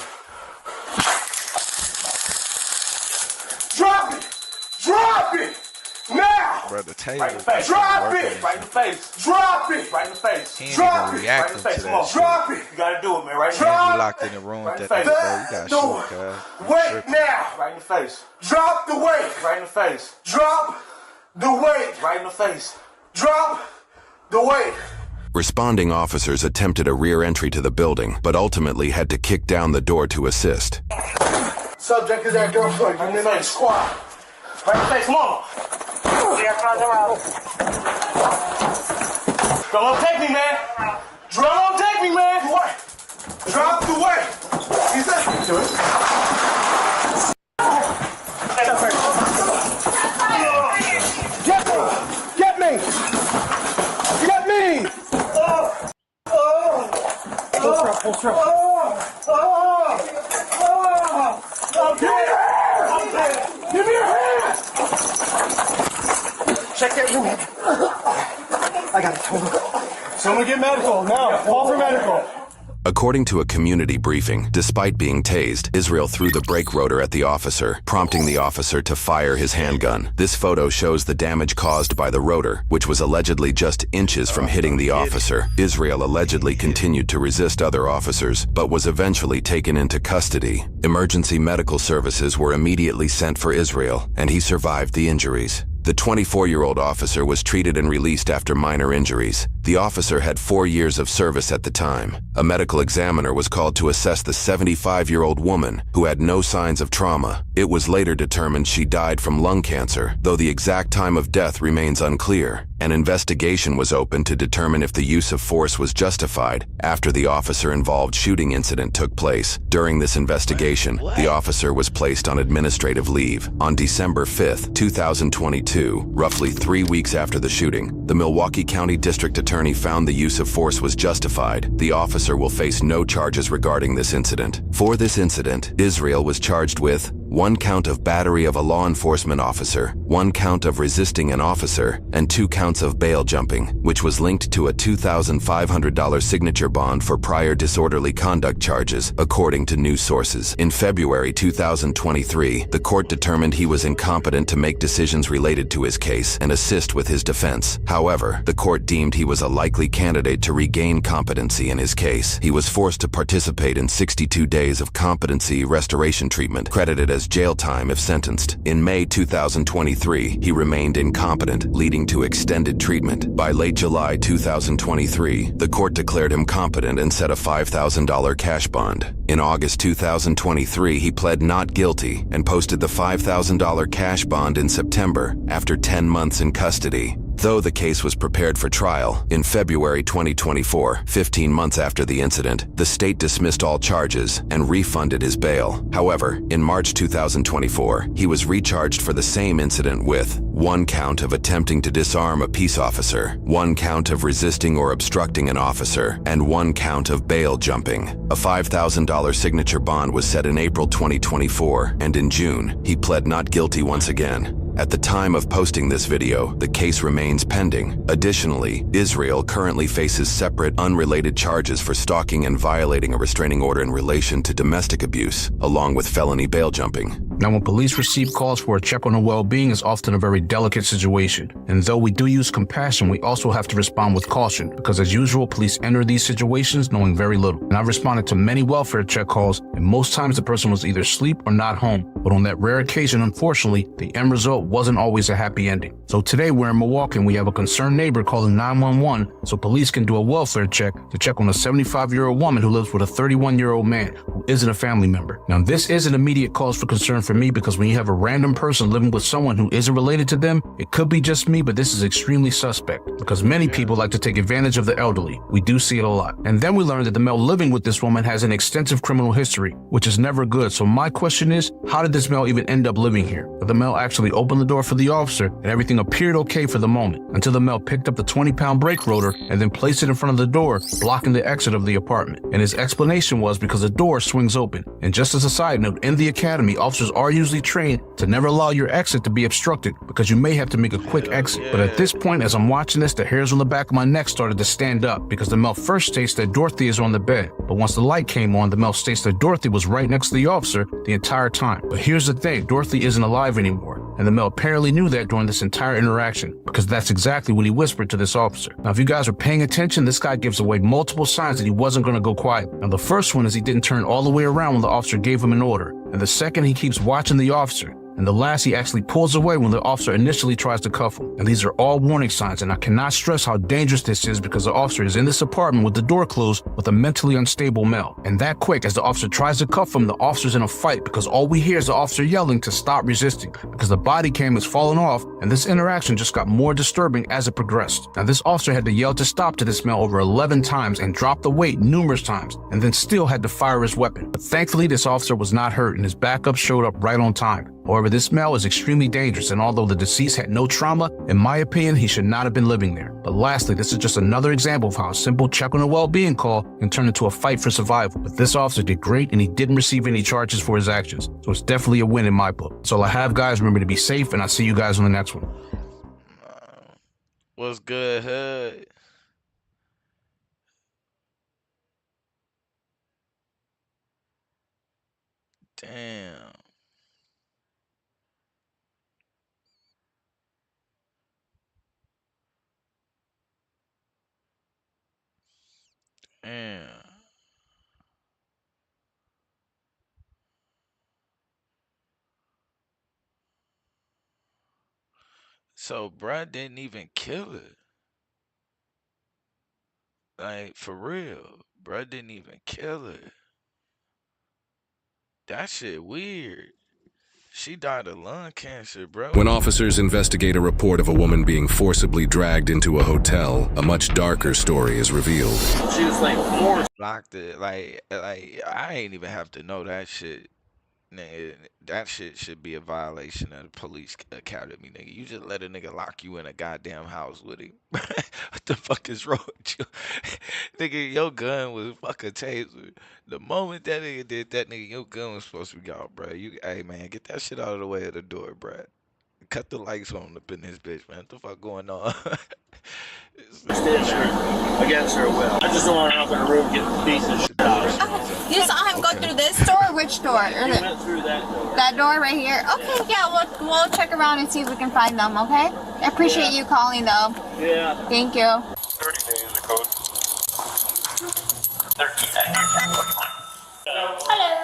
Drop it! Drop it! Now! Brother, taser. Right in the face. Drop it! Right in the face. Drop it! Right in the face. He ain't Drop even it! Right in reacting the face. to Come that on. shit. Drop it! You gotta do it, man. Right in the And face. you locked in the room with that Right in nigga, the bro. You face. got Do shoot, it. cuz. Wait now! Right in the face. Drop the weight! Right in the face. Drop the weight! Right in the face. Drop the weight! Responding officers attempted a rear entry to the building, but ultimately had to kick down the door to assist. Subject is at gunpoint. Right in the face. Squad. Right in the face. Come on. We are further out. Don't take me, man. Don't take me, man. What? Drop the weight. He said to it. Get me! Get me! Get me! Pull strap. Give me your hand! Check that room. I got it. Hold on. Someone get medical now. Call for medical. According to a community briefing, despite being tased, Israel threw the brake rotor at the officer, prompting the officer to fire his handgun. This photo shows the damage caused by the rotor, which was allegedly just inches from hitting the officer. Israel allegedly continued to resist other officers, but was eventually taken into custody. Emergency medical services were immediately sent for Israel, and he survived the injuries. The 24-year-old officer was treated and released after minor injuries. The officer had 4 years of service at the time. A medical examiner was called to assess the 75-year-old woman, who had no signs of trauma. It was later determined she died from lung cancer, though the exact time of death remains unclear. An investigation was opened to determine if the use of force was justified after the officer-involved shooting incident took place. During this investigation, the officer was placed on administrative leave. On December 5, 2022, roughly 3 weeks after the shooting, the Milwaukee County District Attorney found the use of force was justified. The officer will face no charges regarding this incident. For this incident, Israel was charged with 1 count of battery of a law enforcement officer, 1 count of resisting an officer, and 2 counts of bail jumping, which was linked to a $2,500 signature bond for prior disorderly conduct charges, according to news sources. In February 2023, the court determined he was incompetent to make decisions related to his case and assist with his defense. However, the court deemed he was a likely candidate to regain competency in his case. He was forced to participate in 62 days of competency restoration treatment, credited as jail time if sentenced. In May 2023, he remained incompetent, leading to extended treatment. By late July 2023, the court declared him competent and set a $5,000 cash bond. In August 2023, he pled not guilty and posted the $5,000 cash bond in September after 10 months in custody. Though the case was prepared for trial, in February 2024, 15 months after the incident, the state dismissed all charges and refunded his bail. However, in March 2024, he was recharged for the same incident with 1 count of attempting to disarm a peace officer, 1 count of resisting or obstructing an officer, and 1 count of bail jumping. A $5,000 signature bond was set in April 2024, and in June, he pled not guilty once again. At the time of posting this video, the case remains pending. Additionally, Israel currently faces separate, unrelated charges for stalking and violating a restraining order in relation to domestic abuse, along with felony bail jumping. Now, when police receive calls for a check on their well-being, it's often a very delicate situation. And though we do use compassion, we also have to respond with caution, because as usual, police enter these situations knowing very little. And I've responded to many welfare check calls, and most times the person was either asleep or not home. But on that rare occasion, unfortunately, the end result wasn't always a happy ending. So today we're in Milwaukee and we have a concerned neighbor calling 911 so police can do a welfare check to check on a 75-year-old woman who lives with a 31-year-old man who isn't a family member. Now, this is an immediate cause for concern for me, because when you have a random person living with someone who isn't related to them, it could be just me, but this is extremely suspect because many people like to take advantage of the elderly. We do see it a lot. And then we learned that the male living with this woman has an extensive criminal history, which is never good. So my question is, how did this male even end up living here? But the male actually opened the door for the officer and everything appeared okay for the moment until the male picked up the 20-pound brake rotor and then placed it in front of the door, blocking the exit of the apartment. And his explanation was because the door swings open. And just as a side note, in the academy, officers are usually trained to never allow your exit to be obstructed because you may have to make a quick exit. But at this point, as I'm watching this, the hairs on the back of my neck started to stand up because the male first states that Dorothy is on the bed. But once the light came on, the male states that Dorothy was right next to the officer the entire time. But here's the thing, Dorothy isn't alive anymore. And the male apparently knew that during this entire interaction because that's exactly what he whispered to this officer. Now, if you guys are paying attention, this guy gives away multiple signs that he wasn't going to go quiet. Now, the first one is he didn't turn all the way around when the officer gave him an order. And the second, he keeps watching the officer. And the last, he actually pulls away when the officer initially tries to cuff him. And these are all warning signs, and I cannot stress how dangerous this is because the officer is in this apartment with the door closed with a mentally unstable male. And that quick, as the officer tries to cuff him, the officer's in a fight because all we hear is the officer yelling to stop resisting because the body cam is falling off, and this interaction just got more disturbing as it progressed. Now, this officer had to yell to stop to this male over 11 times and drop the weight numerous times, and then still had to fire his weapon. But thankfully, this officer was not hurt, and his backup showed up right on time. However, this male is extremely dangerous, and although the deceased had no trauma, in my opinion, he should not have been living there. But lastly, this is just another example of how a simple check on a well-being call can turn into a fight for survival. But this officer did great, and he didn't receive any charges for his actions. So it's definitely a win in my book. That's all I have, guys. Remember to be safe, and I'll see you guys on the next one. What's good, Hood? Damn. Damn. So bruh didn't even kill her. Like for real. Bruh didn't even kill her. That shit weird. She died of lung cancer, bro. When officers investigate a report of a woman being forcibly dragged into a hotel, a much darker story is revealed. She was like forced. Locked it. Like I ain't even have to know that shit. Nigga, that shit should be a violation of the police academy, nigga. You just let a nigga lock you in a goddamn house with him. What the fuck is wrong with you? Nigga, your gun was fucking taser. The moment that nigga did that, nigga, your gun was supposed to be out, bro. Hey, man, get that shit out of the way of the door, bro. Cut the lights on up in this bitch, man. What the fuck going on? Against her will. I just don't want her up in a room getting pieces out. You saw him go through this door or which door? He went through that door. That door right here? Okay, yeah, we'll check around and see if we can find them, okay? I appreciate you calling though. Yeah. Thank you. 30 days of code. 13 days. Hello.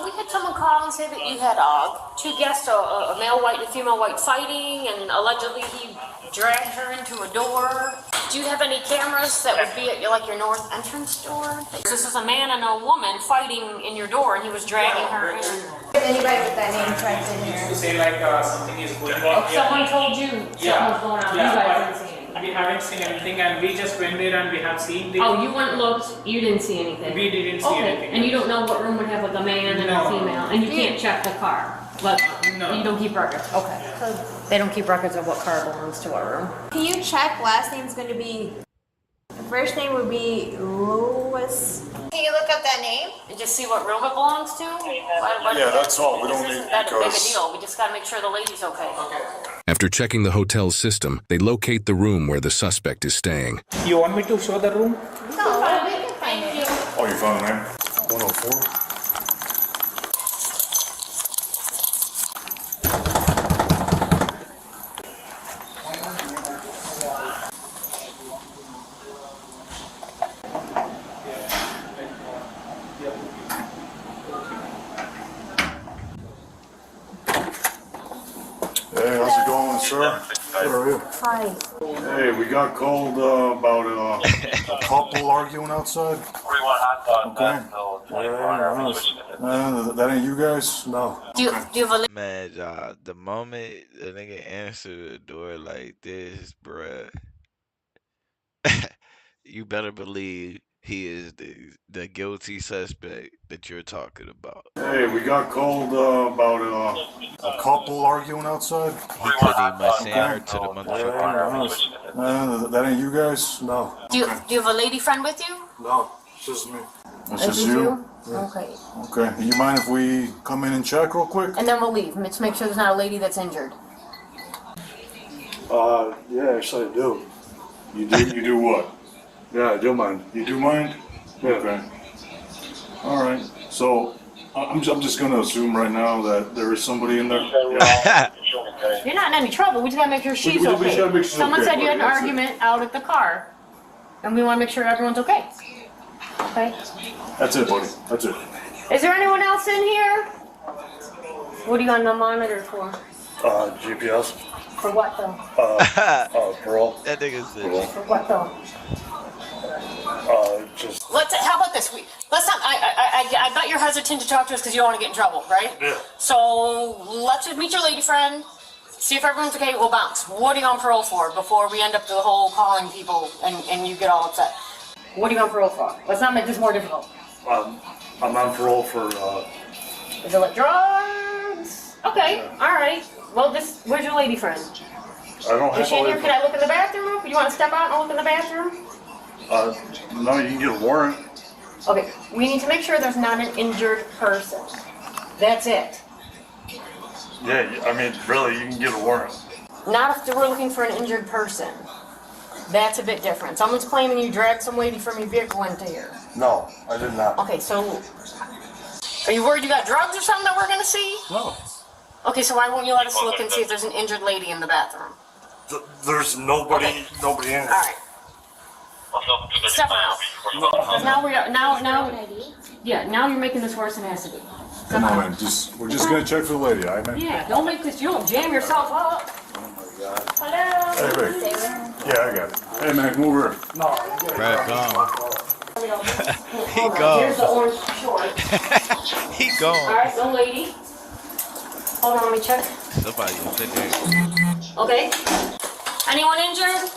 We had someone call and say that you had two guests, a male white and a female white fighting, and allegedly he dragged her into a door. Do you have any cameras that would be at your north entrance door? This is a man and a woman fighting in your door, and he was dragging her in. Anybody with that name typed in here? To say something is going on. Someone told you something was going on. You guys didn't see anything. We haven't seen anything, and we just went there and we have seen the. Oh, you went and looked. You didn't see anything. We didn't see anything. And you don't know what room would have a man and a female, and you can't check the car. But you don't keep records. Okay. So they don't keep records of what car belongs to what room. Can you check last name's going to be, the first name would be Lewis. Can you look up that name? And just see what room it belongs to? Yeah, that's all. We don't need that big a because. deal. We just got to make sure the lady's okay. After checking the hotel's system, they locate the room where the suspect is staying. You want me to show the room? No, we can find it. Oh, you found the name? 104. Hey, how's it going, sir? Good, how are you? Hi. Hey, we got called about a couple arguing outside. Okay. That ain't you guys? No. Do you have a Man, the moment the nigga answered the door like this, bruh, you better believe he is the guilty suspect that you're talking about. Hey, we got called about a couple arguing outside. He couldn't even send her to the motherfucking that ain't you guys? No. Do you have a lady friend with you? No, it's just me. It's Is just it you? Okay. Okay. You mind if we come in and check real quick? And then we'll leave. Let's make sure there's not a lady that's injured. Yeah, actually I do. You do what? Yeah, I do mind. You do mind? Yeah. Okay. All right. So I'm just gonna assume right now that there is somebody in there. Yeah. You're not in any trouble. We just gotta make sure she's we okay. should make sure she's Someone okay, said you had an buddy, that's argument out at the car, and we want to make sure everyone's okay. Okay. That's it, buddy. That's it. Is there anyone else in here? What are you on the monitor for? GPS. For what though? Parole. That nigga said. For what though? Just. How about this? Let's not. I bet you're hesitant to talk to us because you don't want to get in trouble, right? Yeah. So let's just meet your lady friend. See if everyone's okay. We'll bounce. What are you on parole for? Before we end up the whole calling people and you get all upset. What are you on parole for? Let's not make this more difficult. I'm on parole for. Is it like drugs? Okay. Yeah. All right. Well, where's your lady friend? I don't have. Is she in here? Can I look in the bathroom? You want to step out and look in the bathroom? No, you can get a warrant. Okay, we need to make sure there's not an injured person. That's it. Yeah, I mean, really, you can get a warrant. Not if we're looking for an injured person. That's a bit different. Someone's claiming you dragged some lady from your vehicle into here. No, I did not. Okay, so Are you worried you got drugs or something that we're gonna see? No. Okay, so why won't you let us look and see if there's an injured lady in the bathroom? There's nobody in All here. right. Step out. Now now you're making this worse than it has to be. Come on, man. We're just gonna check for the lady, all right, man? Yeah, don't make this. You don't jam yourself up. Hello. Hey, Rick. Yeah, I got it. Hey, man, come over here. No. Brad gone. He Here's the gone. orange short. He All gone. right, no lady. Hold on, let me check. Somebody was in there. Okay. Anyone injured?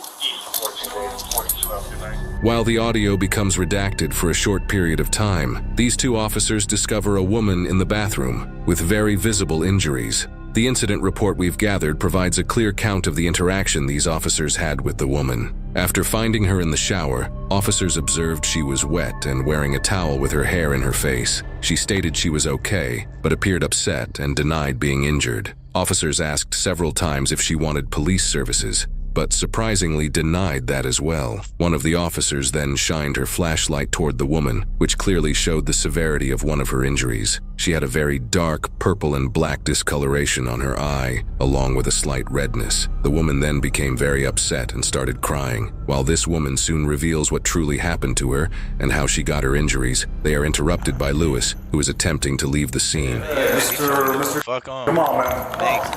While the audio becomes redacted for a short period of time, these two officers discover a woman in the bathroom with very visible injuries. The incident report we've gathered provides a clear count of the interaction these officers had with the woman. After finding her in the shower, officers observed she was wet and wearing a towel with her hair in her face. She stated she was okay, but appeared upset and denied being injured. Officers asked several times if she wanted police services, but surprisingly denied that as well. One of the officers then shined her flashlight toward the woman, which clearly showed the severity of one of her injuries. She had a very dark purple and black discoloration on her eye, along with a slight redness. The woman then became very upset and started crying. While this woman soon reveals what truly happened to her and how she got her injuries, they are interrupted by Lewis, who is attempting to leave the scene. Mr. Fuck on. Come on, man. Thanks.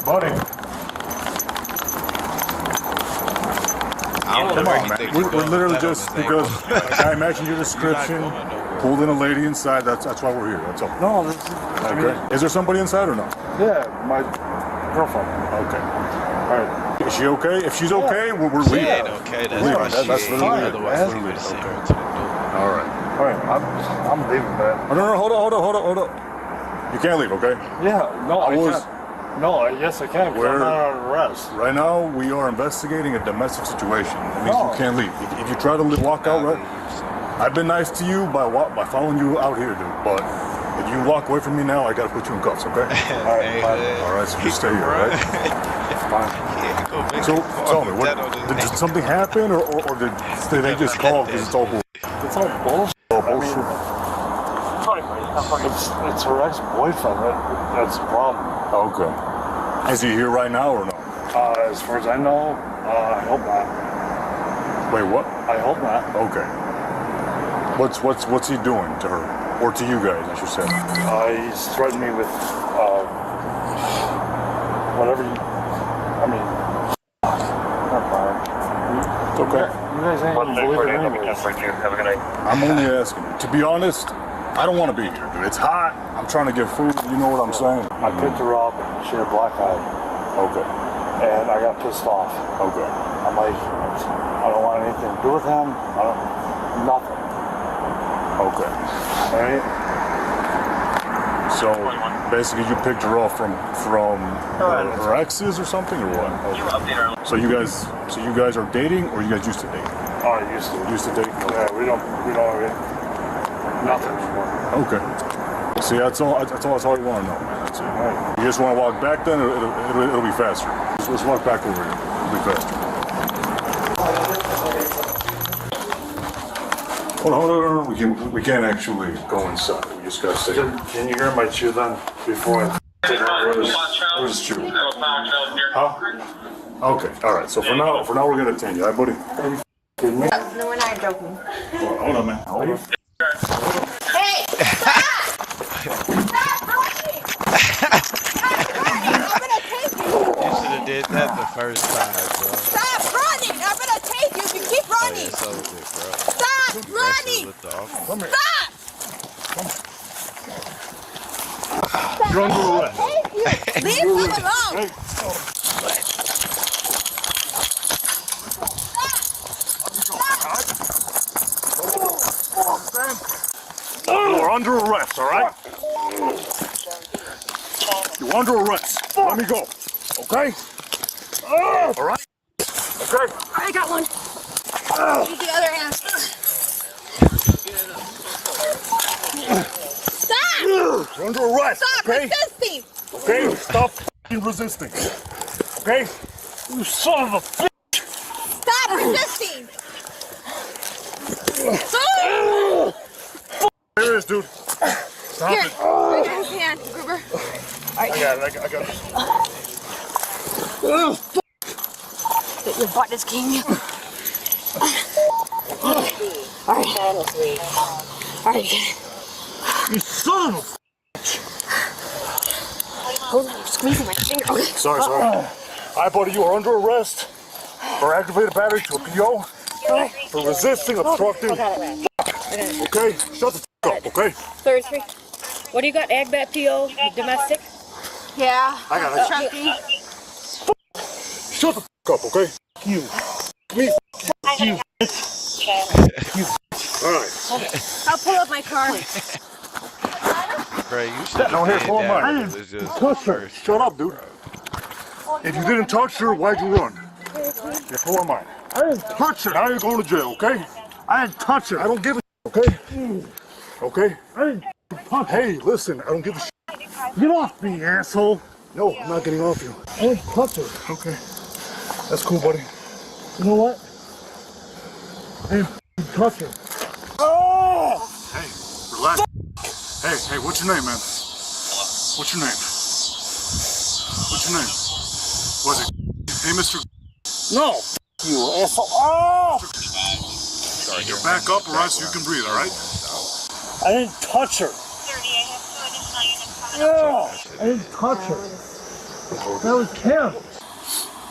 Buddy. Come on, man. We're literally just because I mentioned your description, pulled in a lady inside. That's why we're here. That's all. No, Okay. Is there somebody inside or no? yeah, my girlfriend. Okay. All right. Is she okay? If she's okay, we're She leaving. ain't okay. That's Leaving. why That's she literally ain't. it. Otherwise, That's we would literally have it. sent her to the door. All right. All right, I'm leaving, man. Oh, no, hold up. You can't leave, okay? Yeah, no, I can't. No, yes, I can. Because I'm not on arrest. Right now, we are investigating a domestic situation. That means you can't leave. If you try to walk out, right? I've been nice to you by following you out here, dude. But if you walk away from me now, I gotta put you in cuffs, okay? All right, all right. So just stay here, all right? Fine. So tell me, did something happen, or did they just call because it's all bullshit? It's all bullshit. All bullshit. It's her ex-boyfriend. That's the problem. Okay. Is he here right now or no? As far as I know, I hope not. Wait, what? I hope not. Okay. What's he doing to her, or to you guys, I should say? He's threatened me with whatever. I mean, never mind. It's okay. You guys ain't gonna believe it anyways. Have a good night. I'm only asking. To be honest, I don't want to be here, dude. It's hot. I'm trying to get food. You know what I'm saying? I picked her up and she had a black eye. Okay. And I got pissed off. Okay. I'm like, I don't want anything to do with him. Nothing. Okay. All right. So basically, you picked her off from her exes or something, or what? Okay. So you guys are dating, or you guys used to date? Oh, I used to. Used to date? Yeah, we don't nothing anymore. Okay. See, that's all you want to know, man. That's it. Right. You just want to walk back then, or it'll be faster. Let's walk back over here. It'll be faster. Hold on. We can't actually go inside. We just got to stay. Can you hear my chew then? Before I take her, where's chew? Huh? Okay. All right. So for now, we're gonna detain you. All right, buddy? No, we're not joking. Hold on, man. Hold on. Hey! Stop running! I'm gonna take you! You should have did that the first time, bro. Stop running! I'm gonna take you if you keep running! It's over, bro. Stop running! Stop! You're under arrest. Leave him alone! You're under arrest, all right? You're under arrest. Let me go, okay? All right? Okay. I got one. Use the other hand. Stop! You're under arrest, Stop okay? resisting! Okay, stop resisting. Okay? You son of a bitch! Stop resisting! Stop! There it is, dude. Stop Here, it. I got his hand, Gruber. All right. I got it. I got it. That your butt is king. All right. All right. You son of Hold on, you're squeezing my finger. Okay. Sorry. All right, buddy, you are under arrest for aggravated battery to a PO for resisting, obstructing. Okay? Shut the up, okay? 33. What do you got? Agbat PO? Domestic? Yeah. I got it. Trucking. Shut the up, okay? You. Me. You. You. All right. I'll pull up my car. Bro, you should No, here, pull that. mine. It was just Touch her. Shut up, dude. If you didn't touch her, why'd you run? Yeah, pull on mine. I didn't touch her. Now you're going to jail, okay? I didn't touch her. I don't give a okay? Okay? I didn't touch her. Hey, listen, I don't give a Get off me, asshole. No, I'm not getting off you. I didn't touch her. Okay. That's cool, buddy. You know what? I didn't touch her. Oh! Hey, relax. Hey, what's your name, man? What's your name? What's your name? Was it? Hey, Mr. No, you asshole. Oh! Sorry, you're back up, alright, so you can breathe, alright? I didn't touch her. No, I didn't touch her. That was him.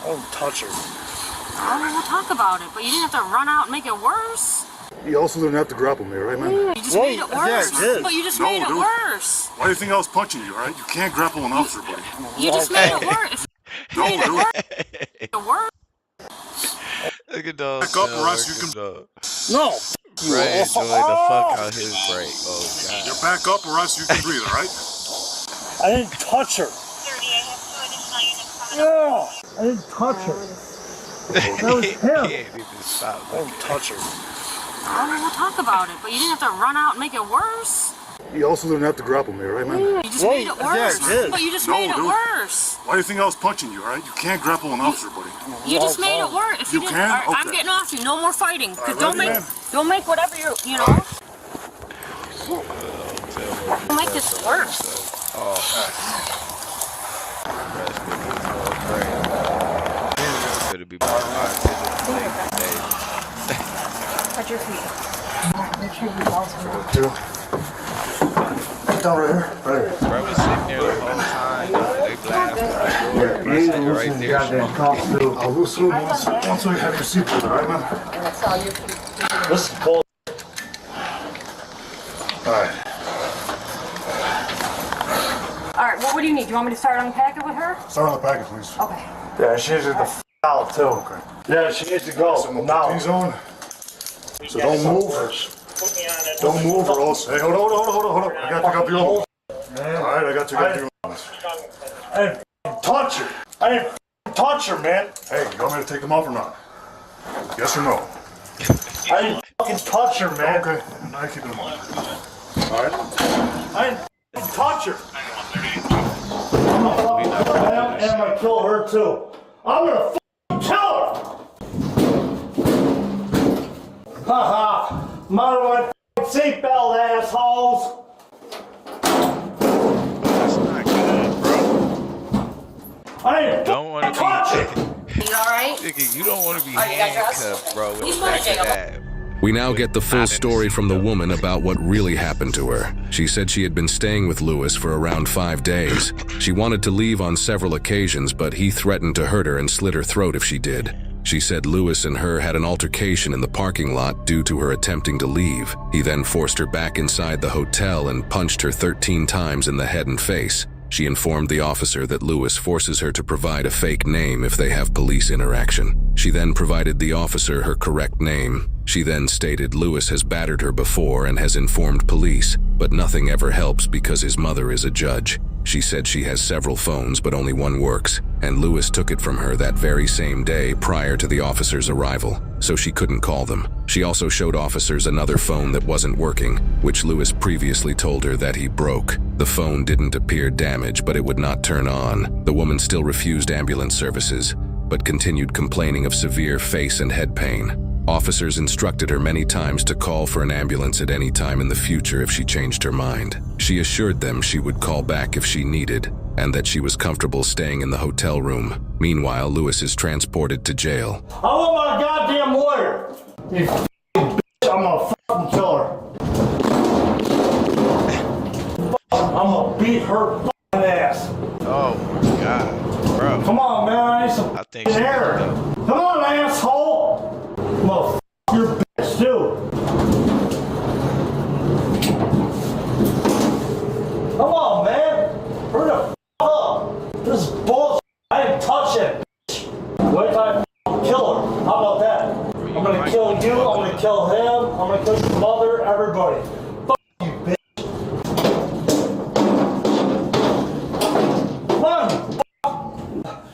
I didn't touch her. I don't want to talk about it, but you didn't have to run out and make it worse. You also didn't have to grapple me, right, man? You just made it worse. Yeah, I did. But you just No, made it dude. worse. Why do you think I was punching you, alright? You can't grapple an officer, buddy. You just made it worse. No, made it dude. worse. The worse. Look at dog. Back up, or else you can... No. Ray enjoyed the fuck out his break. Oh, God. You're back up, or else you can breathe, alright? I didn't touch her. No, I didn't touch her. That was him. He ain't even stop. I didn't touch her. I don't want to talk about it, but you didn't have to run out and make it worse. You also didn't have to grapple me, right, man? You just made it worse. But you just No, made it dude. worse. Why do you think I was punching you, alright? You can't grapple an officer, buddy. You just made it worse. If you, You didn't, can? all right, I'm Okay. getting off you. No more fighting. 'Cause All don't right, make, man. don't make whatever you know. Don't make this worse. Could it be more Touch your feet. Down right here. Right here. Bro was sitting there the whole time. They blasted. Bro sitting right there. I'll loosen him once we have your seatbelt, alright, man? This is bull. Alright. All right, what do you need? Do you want me to start unpacking with her? Start on the packet, please. Okay. Yeah, she needs to get the out too. Okay. Yeah, she needs to go So we'll now. put these on. So don't move. Don't move or else. Hey, hold on. I gotta pick up your own. Alright, I got to get your own. I didn't touch her. I didn't touch her, man. Hey, you want me to take them off or not? Yes or no? I didn't fucking touch her, man. Okay, now keep them on. Alright? I didn't touch her. And I'm gonna kill her too. I'm gonna fucking kill her. Haha. Mother my seatbelt, assholes. That's not good, bro. I didn't Don't want to touch her. be. You all right? Nigga, you don't want to be All right, you got yours? handcuffed, bro. He's With going that to jail. could happen. We now get the full story from the woman about what really happened to her. She said she had been staying with Lewis for around 5 days. She wanted to leave on several occasions, but he threatened to hurt her and slit her throat if she did. She said Lewis and her had an altercation in the parking lot due to her attempting to leave. He then forced her back inside the hotel and punched her 13 times in the head and face. She informed the officer that Lewis forces her to provide a fake name if they have police interaction. She then provided the officer her correct name. She then stated Lewis has battered her before and has informed police, but nothing ever helps because his mother is a judge. She said she has several phones, but only one works, and Lewis took it from her that very same day prior to the officer's arrival, so she couldn't call them. She also showed officers another phone that wasn't working, which Lewis previously told her that he broke. The phone didn't appear damaged, but it would not turn on. The woman still refused ambulance services, but continued complaining of severe face and head pain. Officers instructed her many times to call for an ambulance at any time in the future if she changed her mind. She assured them she would call back if she needed, and that she was comfortable staying in the hotel room. Meanwhile, Lewis is transported to jail. I want my goddamn lawyer. You bitch, I'm gonna fucking kill her. I'm gonna beat her fucking ass. Oh my God, bro. Come on, man, I need some air. Come on, asshole. I'm gonna f your bitch too. Come on, man. Hurry the f up. This is bullshit. I didn't touch that bitch. Wait till I kill her. How about that? I'm gonna kill you, I'm gonna kill him, I'm gonna kill your mother, everybody. Fuck you, bitch. Come on.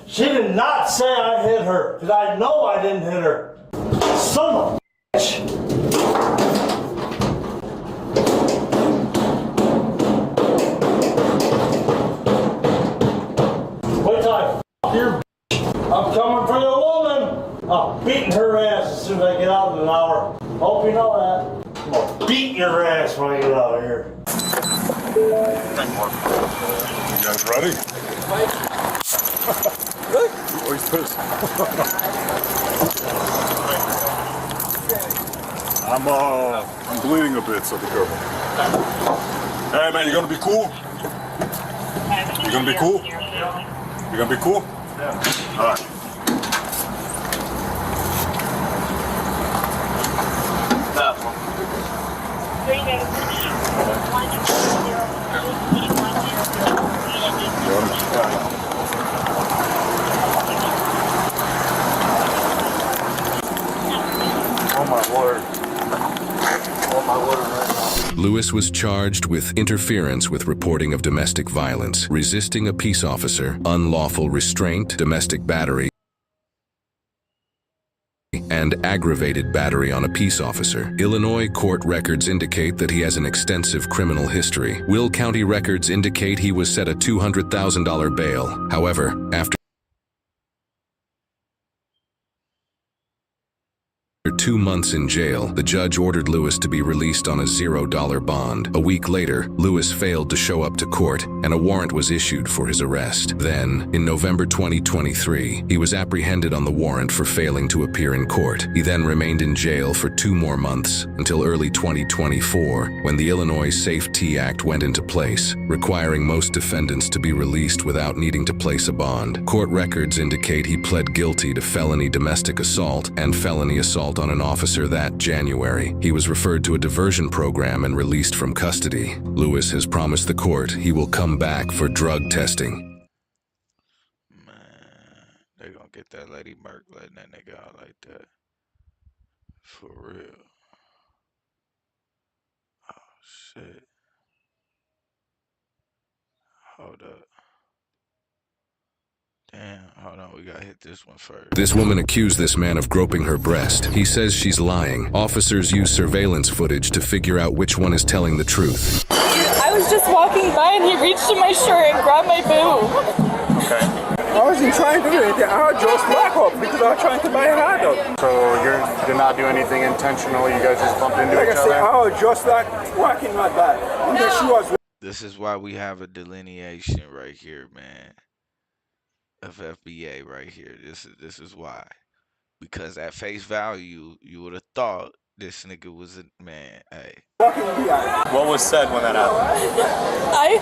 She did not say I hit her, because I know I didn't hit her. Son of a bitch. Wait till I f your bitch. I'm coming for your woman. I'm beating her ass as soon as I get out in an hour. Hope you know that. I'm gonna beat your ass when I get out of here. You guys ready? Oh, he's pissed. I'm bleeding a bit, so be careful. Hey man, you gonna be cool? You gonna be cool? You gonna be cool? Yeah. All right. Oh my word. Oh my word right now. Lewis was charged with interference with reporting of domestic violence, resisting a peace officer, unlawful restraint, domestic battery, and aggravated battery on a peace officer. Illinois court records indicate that he has an extensive criminal history. Will County records indicate he was set a $200,000 bail. However, after 2 months in jail, the judge ordered Lewis to be released on a $0 bond. A week later, Lewis failed to show up to court, and a warrant was issued for his arrest. Then, in November 2023, he was apprehended on the warrant for failing to appear in court. He then remained in jail for 2 more months, until early 2024, when the Illinois SAFE-T Act went into place, requiring most defendants to be released without needing to place a bond. Court records indicate he pled guilty to felony domestic assault and felony assault on an officer that January. He was referred to a diversion program and released from custody. Lewis has promised the court he will come back for drug testing. Man, they gonna get that lady Merck letting that nigga out like that. For real. Oh shit. Hold up. Damn, hold on, we gotta hit this one first. This woman accused this man of groping her breast. He says she's lying. Officers use surveillance footage to figure out which one is telling the truth. I was just walking by and he reached in my shirt and grabbed my boob. Okay. I wasn't trying to do anything. I just back up because I was trying to buy a hot dog. So you did not do anything intentionally? You guys just bumped into each other? I was just like walking like that. And then she was... This is why we have a delineation right here, man. Of FBA right here. This is why. Because at face value, you would have thought this nigga was a man. Hey. What was said when that happened? I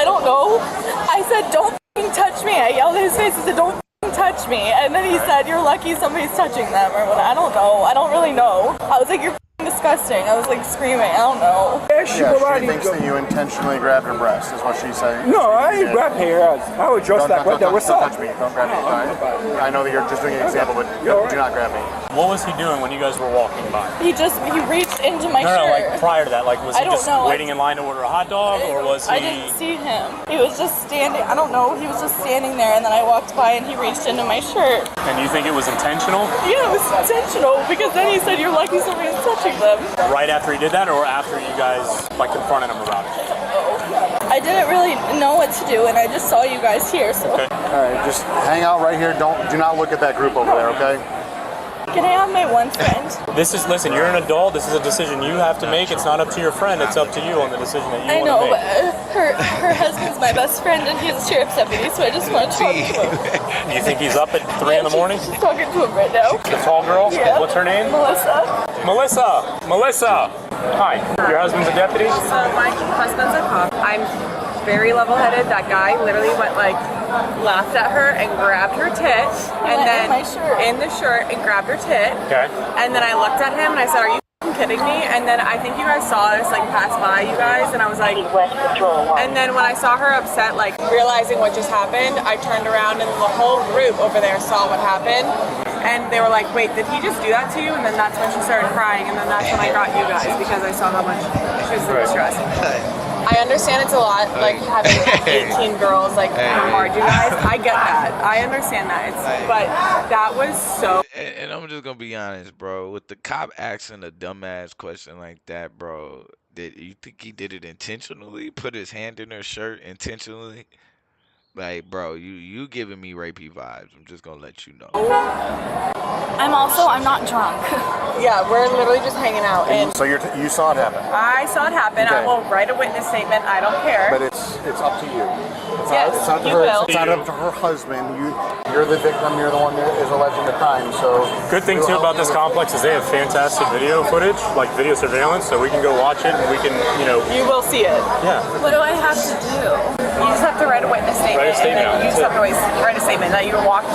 don't know. I said, don't f***ing touch me. I yelled in his face. I said, don't f***ing touch me. And then he said, you're lucky somebody's touching them or what. I don't know. I don't really know. I was like, you're disgusting. I was like screaming. I don't know. Yeah, she thinks that you intentionally grabbed her breast, is what she's saying. No, I ain't grabbed her. I was just like, what that was Don't touch me. Don't grab me. I know that you're just doing an example, but do not grab me. What was he doing when you guys were walking by? He reached into my shirt. No, like prior to that, like was he just waiting in line to order a hot dog, or was he? I didn't see him. He was just standing. I don't know. He was just standing there, and then I walked by, and he reached into my shirt. And you think it was intentional? Yeah, it was intentional because then he said, "You're lucky somebody's touching them." Right after he did that, or after you guys like confronted him about it? I didn't really know what to do, and I just saw you guys here. So. Okay. All right, just hang out right here. Do not look at that group over there, okay? Can I have my one friend? Listen, you're an adult. This is a decision you have to make. It's not up to your friend. It's up to you on the decision that you I want know, to make. but her husband's my best friend and he's a sheriff's deputy, so I just want to talk to him. You think he's up at 3 in the morning? She's talking to him right now. The tall girl? Yeah. What's her name? Melissa. Melissa! Hi. Your husband's a deputy? So my husband's a cop. I'm very level-headed. That guy literally went laughed at her and grabbed her tit, and then in the shirt and grabbed her tit. Okay. And then I looked at him and I said, "Are you kidding me?" And then I think you guys saw us pass by you guys, and I was like, and then when I saw her upset, realizing what just happened, I turned around and the whole group over there saw what happened. And they were like, "Wait, did he just do that to you?" And then that's when she started crying, and then that's when I got you guys because I saw how much she was in distress. I understand it's a lot, having 18 girls, how hard you guys. I get that. I understand that. But that was so. And I'm just gonna be honest, bro. With the cop asking a dumbass question like that, bro, did you think he did it intentionally? Put his hand in her shirt intentionally? Bro, you giving me rapey vibes. I'm just gonna let you know. I'm not drunk. Yeah, we're literally just hanging out. And So you saw it happen? I saw it happen. I Okay. will write a witness statement. I don't care. But it's up to you. Yes, It's not to you her. will. It's not up to her husband. You're the victim. You're the one that is alleging the crime. So Good thing too about this complex is they have fantastic video footage, video surveillance, so we can go watch it and we can, You will see it. Yeah. What do I have to do? You just have to write a witness statement. Write a statement. And then you just have to write a statement that you walked.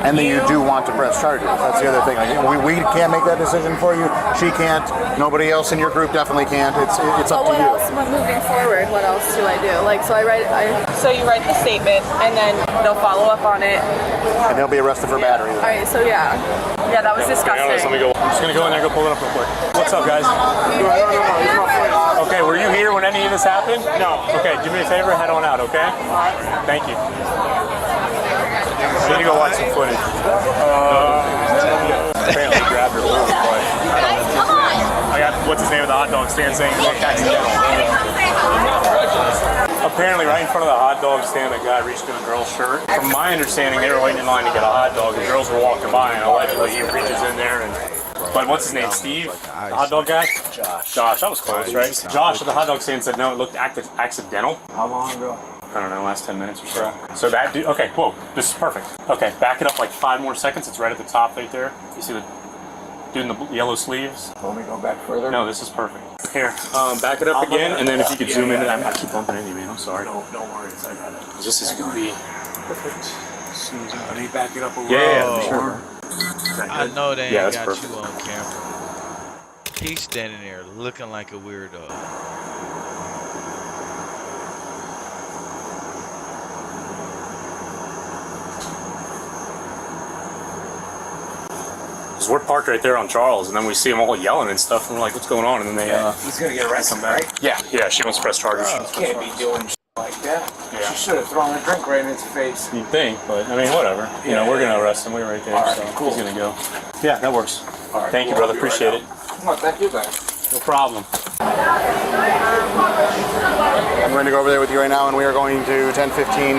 and then you do want to press charges. That's the other thing. We can't make that decision for you. She can't. Nobody else in your group definitely can't. It's up to What you. else? Moving forward, what else do I do? So you write the statement, and then they'll follow up on it. And they'll be arrested for battery. All right, so yeah. Yeah, that was Let disgusting. me go. I'm just gonna go in there, go pull it up real quick. What's up, guys? Okay, were you here when any of this happened? No. Okay, do me a favor, head on out, okay? Thank you. I need to go watch some footage. Apparently grabbed her boob, but I don't know. I got what's his name of the hot dog stand saying look accidental. Apparently, right in front of the hot dog stand, that guy reached in a girl's shirt. From my understanding, they were waiting in line to get a hot dog. The girls were walking by, and allegedly he reaches in there and. But what's his name? Steve? The hot dog guy? Josh, that was close, right? Josh at the hot dog stand said no, it looked accidental. How long ago? I don't know, last 10 minutes or so. So that dude, okay, whoa, this is perfect. Okay, back it up 5 more seconds. It's right at the top right there. You see the dude in the yellow sleeves? Want me to go back further? No, this is perfect. Here, back it up again, and then if you could zoom in. I keep bumping into you, man. I'm sorry. No worries. I got it. This is going to be perfect. Let me back it up a little. Yeah, sure. I know they Yeah, ain't that's got perfect. you on camera. He's standing there looking like a weirdo. Because we're parked right there on Charles, and then we see them all yelling and stuff, and we're like, what's going on? And then they, He's gonna get arrested, right? Yeah, she wants to press charges. You can't be doing like that. Yeah. She should have thrown a drink right in his face. You'd think, but I mean, whatever. We're going to arrest him. We're right there, so he's going to go. Yeah, that works. Thank you, brother. Appreciate it. Well, thank you, guys. No problem. I'm going to go over there with you right now, and we are going to 1015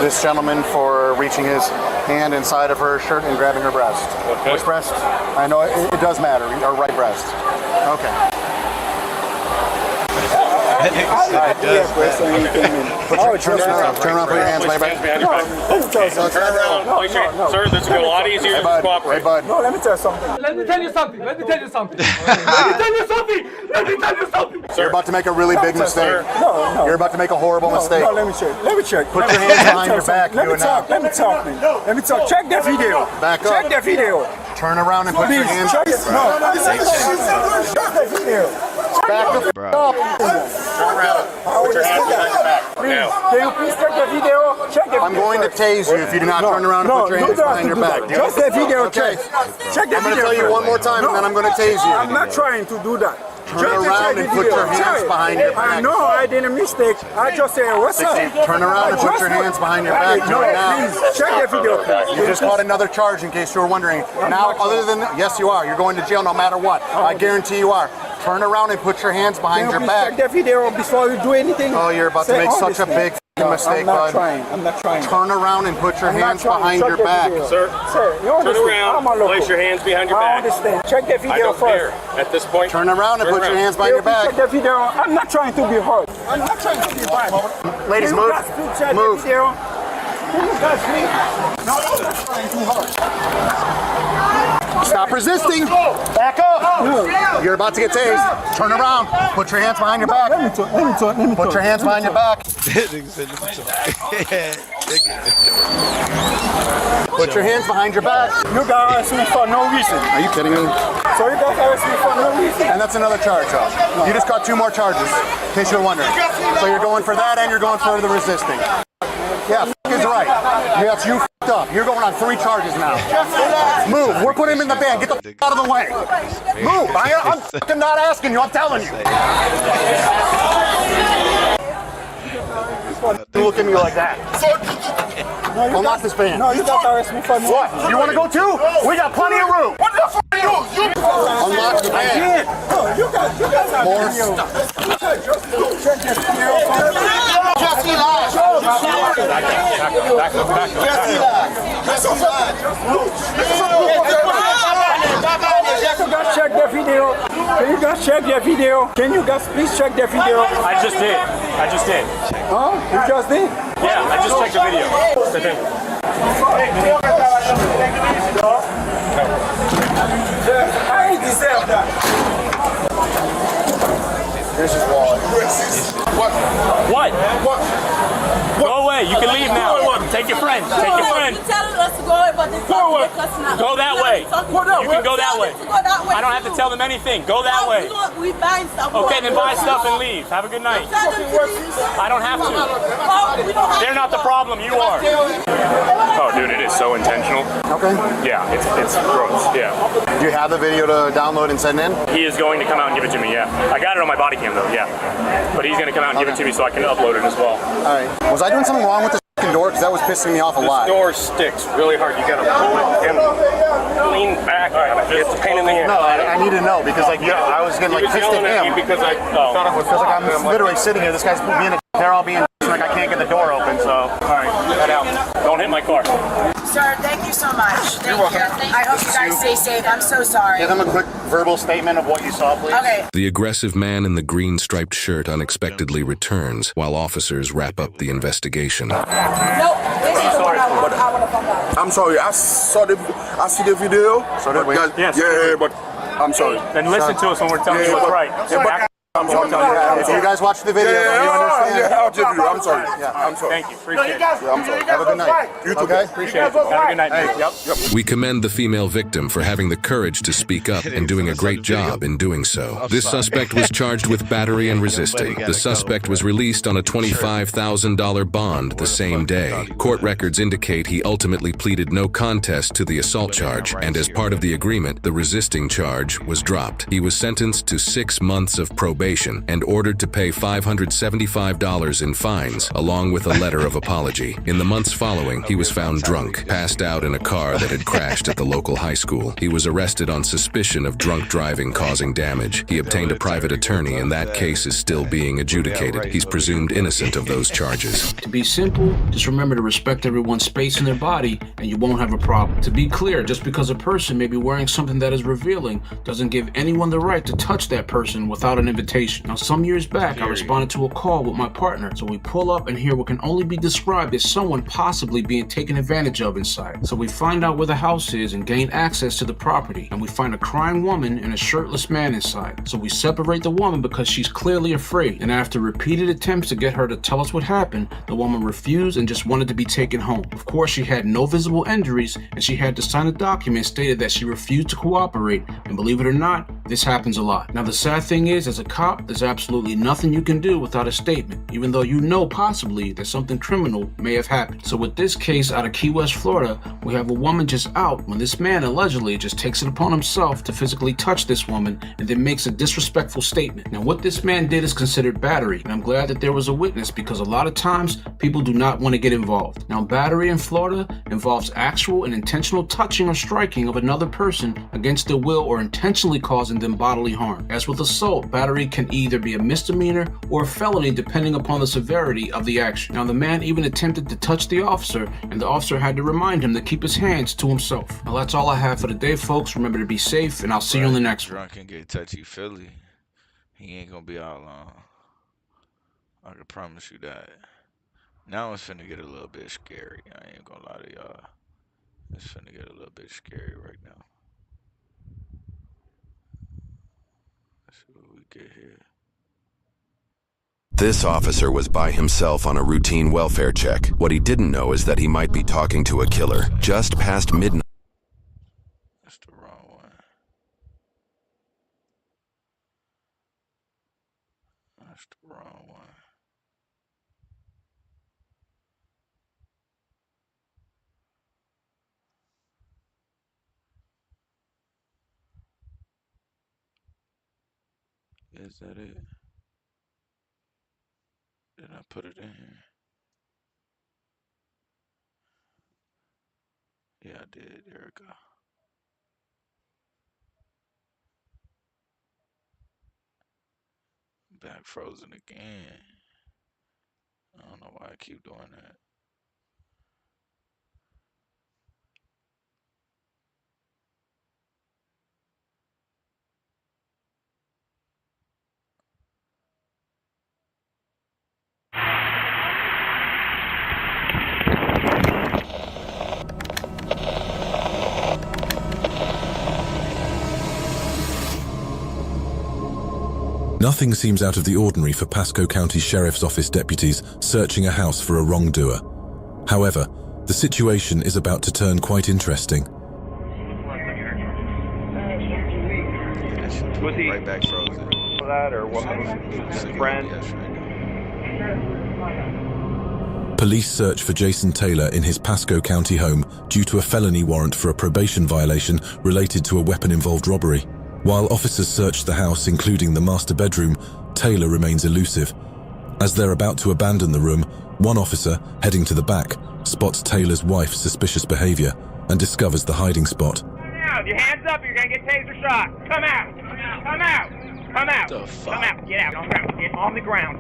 this gentleman for reaching his hand inside of her shirt and grabbing her breast. Okay. Which breast? I know it does matter. Her right breast. Okay. Turn around, put your hands behind your back. Turn around. Sir, this will go a lot easier if you cooperate. Hey, bud. No, let me tell you something. Let me tell you something. Let me tell you something. You're about to make a really big mistake. No. You're about to make a horrible mistake. No, let me check. Let me check. Put your hands behind your back. Let me talk. Let me talk. Let me talk. Check the video. Back up. Check the video. Turn around and put your hands. Check it. No. Check the video. Back the Bro. up. Turn around. Put your hands behind your back. Please, can you please check the video? Check the video. I'm going to tase you if you do not turn around and put your hands behind your back. Just the video, Okay. check the video. I'm going to tell you one more time, and then I'm going to tase you. I'm not trying to do that. Turn around and put your hands behind your back. I know I did a mistake. I just said, what's up? Turn around and put your hands behind your back. No, Right now. please, check the video. You just caught another charge, in case you were wondering. Now, other than yes, you are. You're going to jail no matter what. I guarantee you are. Turn around and put your hands behind your back. Check the video before you do anything. Oh, you're about to make such a big making a mistake, bud. I'm not trying. Turn around and put your hands behind your back. Sir, you understand? turn around, place your hands behind your back. I understand. Check the video I don't first. care. At this point, Turn around and put your hands behind your back. Check the video. I'm not trying to be hurt. I'm not trying to be bad. Ladies, Can you move. guys please check Move. the video? Can you guys please? No, I'm not trying to hurt. Stop resisting. Back up. You're about to get tased. Turn around. Put your hands behind your back. Let me talk. Put your hands behind your back. Put your hands behind your back. You guys arrest me for no reason. Are you kidding me? So you guys arrest me for no reason. And that's another charge, though. You just got 2 more charges, in case you're wondering. So you're going for that and you're going for the resisting. Yeah, is right. Yes, you f***ed up. You're going on 3 charges now. Move. We're putting him in the van. Get the f*** out of the way. Move. I'm f***ing not asking you. I'm telling you. Don't look at me like that. Unlock this van. No, you guys arrest me for no What? reason. You want to go too? We got plenty of room. What the f*** you? Unlock the van. No, you guys are More video. stuff. Check this video. Jesse lied. Jesse lied. Jesse lied. You guys check the video. Can you guys check the video? Can you guys please check the video? I just did. Huh? You just did? Yeah, I just checked the video. I ain't deserve that. This is wall. What? Go away. You can leave now. Take your friend. Take your friend. You're telling us to go away, but they're talking to us now. Go that way. You can go that way. I don't have to tell them anything. Go that way. We buying stuff. Okay, then buy stuff and leave. Have a good night. I don't have to. They're not the problem. You are. Oh, dude, it is so intentional. Okay. Yeah, it's gross. Yeah. Do you have the video to download and send in? He is going to come out and give it to me. Yeah. I got it on my body cam though. Yeah. But he's going to come out and give it to me so I can upload it as well. All right. Was I doing something wrong with this f***ing door? Because that was pissing me off a lot. This door sticks really hard. You got to pull it and lean back. It's a pain in the ass. No, I need to know because like I was getting like pissed at him because I thought it was because like I'm literally sitting here. This guy's being a they're all being like I can't get the door open. So all right, head out. Don't hit my car. Sir, thank you so much. Thank you. I hope you guys stay safe. I'm so sorry. Give them a quick verbal statement of what you saw, please. Okay. The aggressive man in the green striped shirt unexpectedly returns while officers wrap up the investigation. No, this is the one I want to find out. I'm sorry. I see the video. So did we? Yes. Yeah, but I'm sorry. Then listen to us when we're telling you what's right. I'm sorry. If you guys watch the video, you understand. Yeah, I'll just do it. I'm sorry. Yeah, I'm sorry. Thank you. Appreciate it. Yeah, I'm sorry. Have a good night. You too. Okay? Appreciate it. Have a good night. Hey. Yep. We commend the female victim for having the courage to speak up and doing a great job in doing so. This suspect was charged with battery and resisting. The suspect was released on a $25,000 bond the same day. Court records indicate he ultimately pleaded no contest to the assault charge, and as part of the agreement, the resisting charge was dropped. He was sentenced to 6 months of probation and ordered to pay $575 in fines, along with a letter of apology. In the months following, he was found drunk, passed out in a car that had crashed at the local high school. He was arrested on suspicion of drunk driving causing damage. He obtained a private attorney, and that case is still being adjudicated. He's presumed innocent of those charges. To be simple, just remember to respect everyone's space in their body, and you won't have a problem. To be clear, just because a person may be wearing something that is revealing doesn't give anyone the right to touch that person without an invitation. Now, some years back, I responded to a call with my partner, so we pull up and hear what can only be described as someone possibly being taken advantage of inside. So we find out where the house is and gain access to the property, and we find a crying woman and a shirtless man inside. So we separate the woman because she's clearly afraid, and after repeated attempts to get her to tell us what happened, the woman refused and just wanted to be taken home. Of course, she had no visible injuries, and she had to sign a document stated that she refused to cooperate, and believe it or not, this happens a lot. Now, the sad thing is, as a cop, there's absolutely nothing you can do without a statement, even though you know possibly that something criminal may have happened. So with this case out of Key West, Florida, we have a woman just out when this man allegedly just takes it upon himself to physically touch this woman and then makes a disrespectful statement. Now, what this man did is considered battery, and I'm glad that there was a witness because a lot of times people do not want to get involved. Now, battery in Florida involves actual and intentional touching or striking of another person against their will or intentionally causing them bodily harm. As with assault, battery can either be a misdemeanor or a felony depending upon the severity of the action. Now, the man even attempted to touch the officer, and the officer had to remind him to keep his hands to himself. Now, that's all I have for today, folks. Remember to be safe, and I'll see you on the next one. Drunk and get touchy-feely. He ain't gonna be out long. I can promise you that. Now it's finna get a little bit scary. I ain't gonna lie to y'all. It's finna get a little bit scary right now. Let's see what we get here. This officer was by himself on a routine welfare check. What he didn't know is that he might be talking to a killer just past midnight. That's the wrong one. That's the wrong one. Is that it? Did I put it in here? Yeah, I did. There we go. Back frozen again. I don't know why I keep doing that. Nothing seems out of the ordinary for Pasco County Sheriff's Office deputies searching a house for a wrongdoer. However, the situation is about to turn quite interesting. Was he right back frozen? That or what? Friend? Police search for Jason Taylor in his Pasco County home due to a felony warrant for a probation violation related to a weapon-involved robbery. While officers search the house, including the master bedroom, Taylor remains elusive. As they're about to abandon the room, one officer, heading to the back, spots Taylor's wife's suspicious behavior and discovers the hiding spot. Now, with your hands up, you're gonna get taser shot. Come out! Come out! Come out! Come out! Get out! Get on the ground!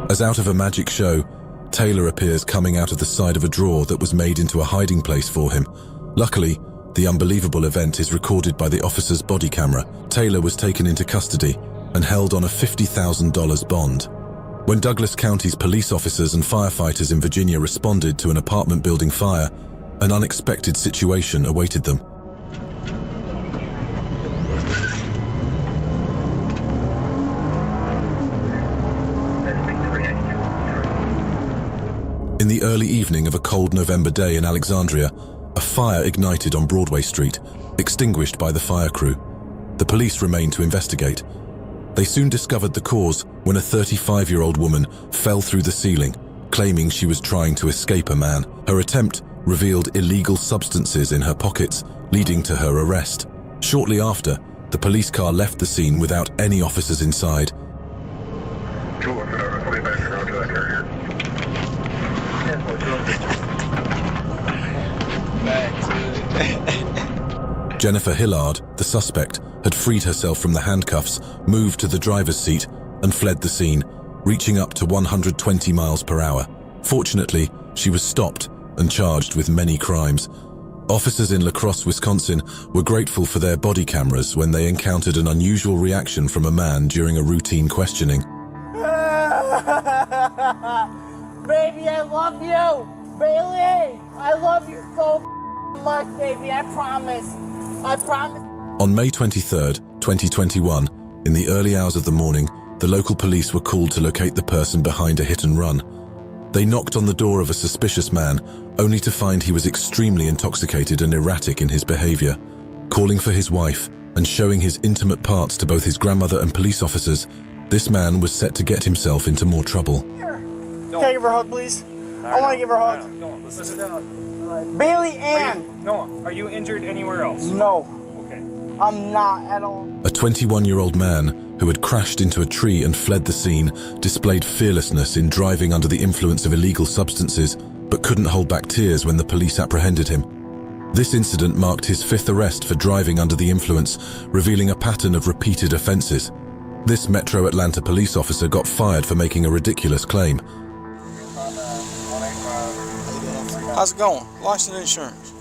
As out of a magic show, Taylor appears coming out of the side of a drawer that was made into a hiding place for him. Luckily, the unbelievable event is recorded by the officer's body camera. Taylor was taken into custody and held on a $50,000 bond. When Douglas County's police officers and firefighters in Virginia responded to an apartment building fire, an unexpected situation awaited them. In the early evening of a cold November day in Alexandria, a fire ignited on Broadway Street, extinguished by the fire crew. The police remained to investigate. They soon discovered the cause when a 35-year-old woman fell through the ceiling, claiming she was trying to escape a man. Her attempt revealed illegal substances in her pockets, leading to her arrest. Shortly after, the police car left the scene without any officers inside. Jennifer Hillard, the suspect, had freed herself from the handcuffs, moved to the driver's seat, and fled the scene, reaching up to 120 miles per hour. Fortunately, she was stopped and charged with many crimes. Officers in La Crosse, Wisconsin, were grateful for their body cameras when they encountered an unusual reaction from a man during a routine questioning. Baby, I love you! Bailey, I love you so much, baby, I promise. I promise. On May 23, 2021, in the early hours of the morning, the local police were called to locate the person behind a hit and run. They knocked on the door of a suspicious man, only to find he was extremely intoxicated and erratic in his behavior. Calling for his wife and showing his intimate parts to both his grandmother and police officers, this man was set to get himself into more trouble. Can I give her a hug, please? I want to give her a hug. Bailey Ann! Are you injured anywhere else? No. Okay. I'm not at all. A 21-year-old man who had crashed into a tree and fled the scene displayed fearlessness in driving under the influence of illegal substances, but couldn't hold back tears when the police apprehended him. This incident marked his 5th arrest for driving under the influence, revealing a pattern of repeated offenses. This Metro Atlanta police officer got fired for making a ridiculous claim. How's it going? License and insurance.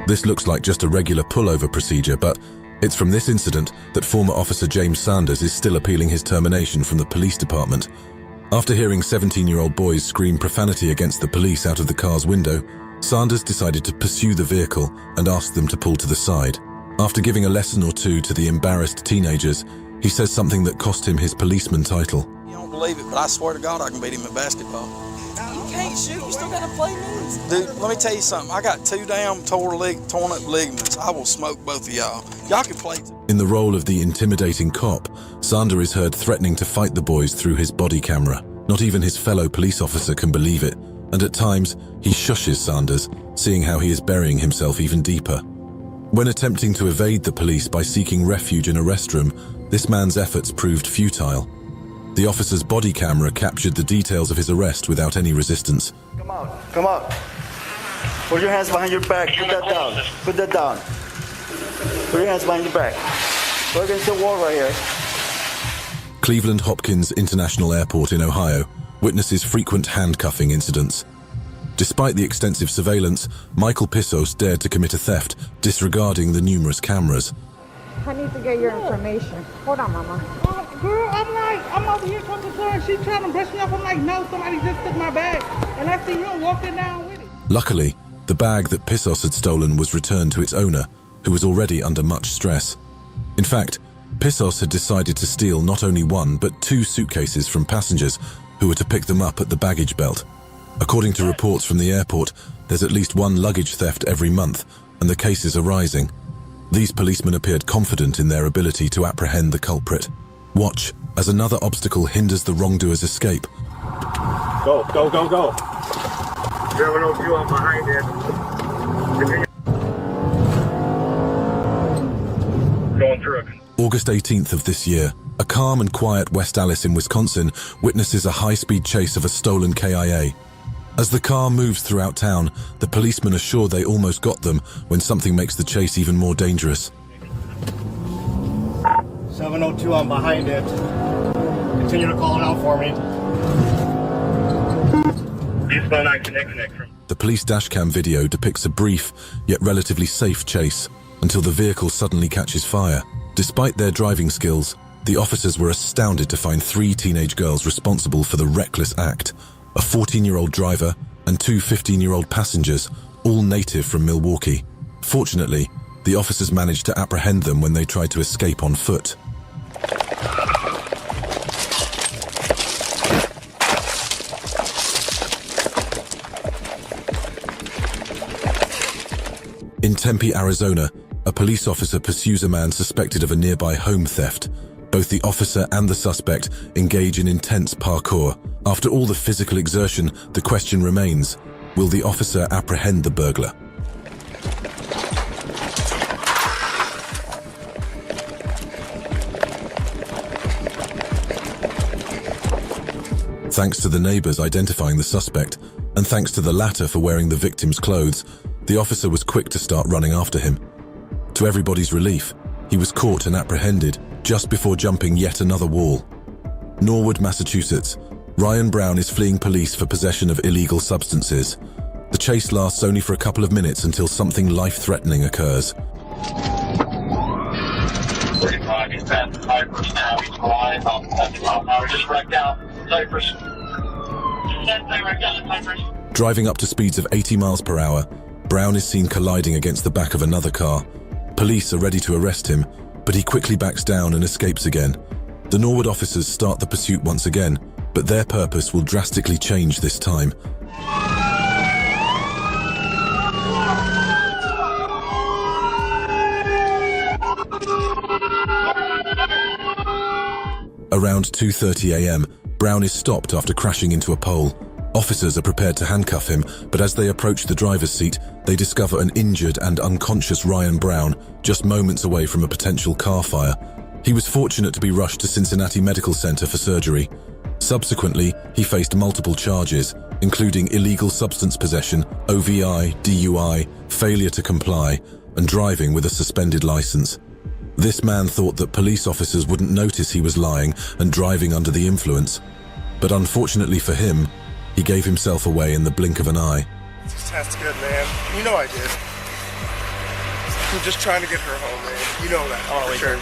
This looks like just a regular pullover procedure, but it's from this incident that former Officer James Sanders is still appealing his termination from the police department. After hearing 17-year-old boys scream profanity against the police out of the car's window, Sanders decided to pursue the vehicle and asked them to pull to the side. After giving a lesson or two to the embarrassed teenagers, he says something that cost him his policeman title. You don't believe it, but I swear to God I can beat him at basketball. You can't shoot, you still gotta play moves. Dude, let me tell you something. I got 2 damn torn up ligaments. I will smoke both of y'all. Y'all can play too. In the role of the intimidating cop, Sander is heard threatening to fight the boys through his body camera. Not even his fellow police officer can believe it, and at times, he shushes Sanders, seeing how he is burying himself even deeper. When attempting to evade the police by seeking refuge in a restroom, this man's efforts proved futile. The officer's body camera captured the details of his arrest without any resistance. Come out, come out. Put your hands behind your back, put that down, put that down. Put your hands behind your back. Go against the wall right here. Cleveland Hopkins International Airport in Ohio witnesses frequent handcuffing incidents. Despite the extensive surveillance, Michael Pissos dared to commit a theft, disregarding the numerous cameras. I need to get your information. Hold on, Mama. Girl, I'm over here talking to her and she's trying to brush me off. I'm like, no, somebody just took my bag. And I see him walking down with it. Luckily, the bag that Pissos had stolen was returned to its owner, who was already under much stress. In fact, Pissos had decided to steal not only 1 but 2 suitcases from passengers who were to pick them up at the baggage belt. According to reports from the airport, there's at least 1 luggage theft every month, and the cases are rising. These policemen appeared confident in their ability to apprehend the culprit. Watch as another obstacle hinders the wrongdoer's escape. Go, go, go, go. Driver, no view, I'm behind it. Going through it. August 18th of this year, a calm and quiet West Allis in Wisconsin witnesses a high-speed chase of a stolen KIA. As the car moves throughout town, the policemen are sure they almost got them when something makes the chase even more dangerous. 702, I'm behind it. Continue to call it out for me. The police dashcam video depicts a brief, yet relatively safe chase, until the vehicle suddenly catches fire. Despite their driving skills, the officers were astounded to find 3 teenage girls responsible for the reckless act. A 14-year-old driver and 2 15-year-old passengers, all native from Milwaukee. Fortunately, the officers managed to apprehend them when they tried to escape on foot. In Tempe, Arizona, a police officer pursues a man suspected of a nearby home theft. Both the officer and the suspect engage in intense parkour. After all the physical exertion, the question remains, will the officer apprehend the burglar? Thanks to the neighbors identifying the suspect, and thanks to the latter for wearing the victim's clothes, the officer was quick to start running after him. To everybody's relief, he was caught and apprehended just before jumping yet another wall. Norwood, Massachusetts. Ryan Brown is fleeing police for possession of illegal substances. The chase lasts only for a couple of minutes until something life-threatening occurs. Driving up to speeds of 80 miles per hour, Brown is seen colliding against the back of another car. Police are ready to arrest him, but he quickly backs down and escapes again. The Norwood officers start the pursuit once again, but their purpose will drastically change this time. Around 2:30 a.m., Brown is stopped after crashing into a pole. Officers are prepared to handcuff him, but as they approach the driver's seat, they discover an injured and unconscious Ryan Brown just moments away from a potential car fire. He was fortunate to be rushed to Cincinnati Medical Center for surgery. Subsequently, he faced multiple charges, including illegal substance possession, OVI, DUI, failure to comply, and driving with a suspended license. This man thought that police officers wouldn't notice he was lying and driving under the influence, but unfortunately for him, he gave himself away in the blink of an eye. That's good, man. You know I did. I'm just trying to get her home, man. You know that. Oh, sure.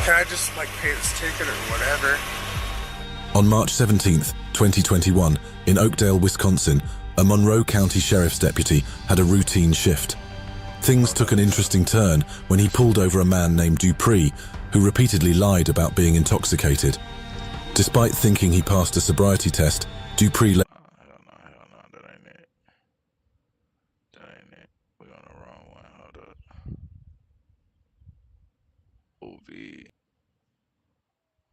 Can I just, like, pay this ticket or whatever? On March 17th, 2021, in Oakdale, Wisconsin, a Monroe County Sheriff's deputy had a routine shift. Things took an interesting turn when he pulled over a man named Dupree, who repeatedly lied about being intoxicated. Despite thinking he passed a sobriety test, Dupree Hell no, that ain't it. That ain't it. We're on the wrong one. Hold up. OV.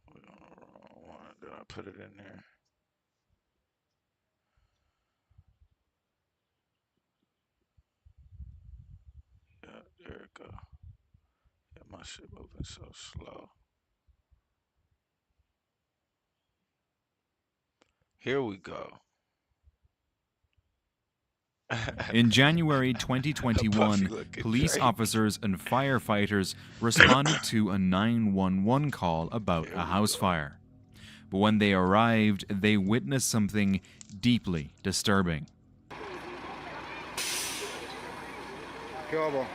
We're on the wrong one. Did I put it in there? Yeah, there it go. Yeah, my shit moving so slow. Here we go. In January 2021, police officers and firefighters responded to a 911 call about a house fire. But when they arrived, they witnessed something deeply disturbing. ¿Qué hubo?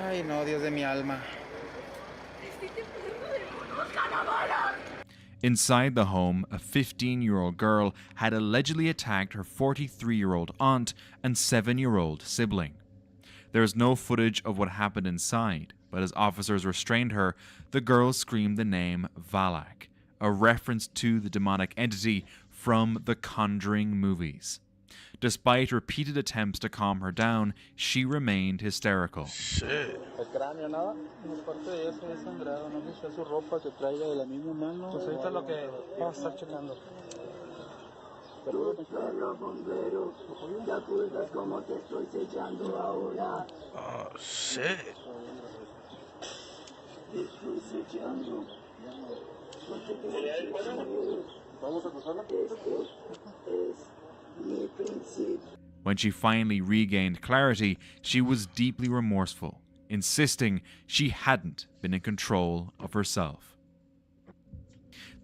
Ay, no, Dios de mi alma. Inside the home, a 15-year-old girl had allegedly attacked her 43-year-old aunt and 7-year-old sibling. There is no footage of what happened inside, but as officers restrained her, the girl screamed the name Valak, a reference to the demonic entity from the Conjuring movies. Despite repeated attempts to calm her down, she remained hysterical. Shit. Oh, shit. When she finally regained clarity, she was deeply remorseful, insisting she hadn't been in control of herself.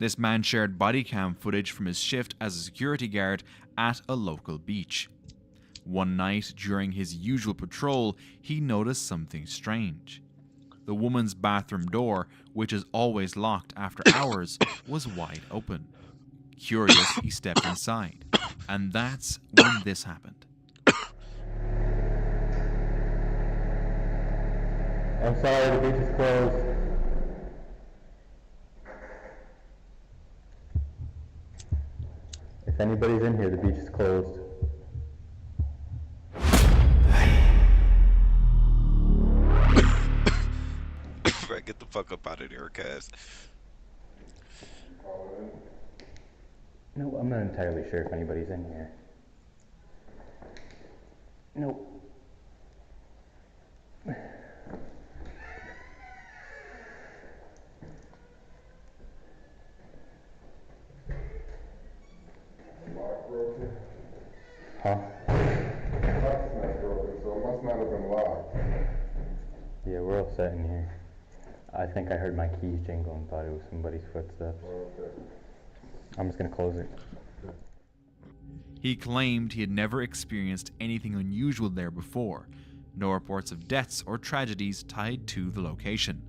This man shared body cam footage from his shift as a security guard at a local beach. One night during his usual patrol, he noticed something strange. The woman's bathroom door, which is always locked after hours, was wide open. Curious, he stepped inside, and that's when this happened. I'm sorry, the beach is closed. If anybody's in here, the beach is closed. Get the fuck up out of there, Cass. No, I'm not entirely sure if anybody's in here. No. Huh? So it must not have been locked. Yeah, we're all set in here. I think I heard my keys jingle and thought it was somebody's footsteps. Okay. I'm just gonna close it. He claimed he had never experienced anything unusual there before, no reports of deaths or tragedies tied to the location.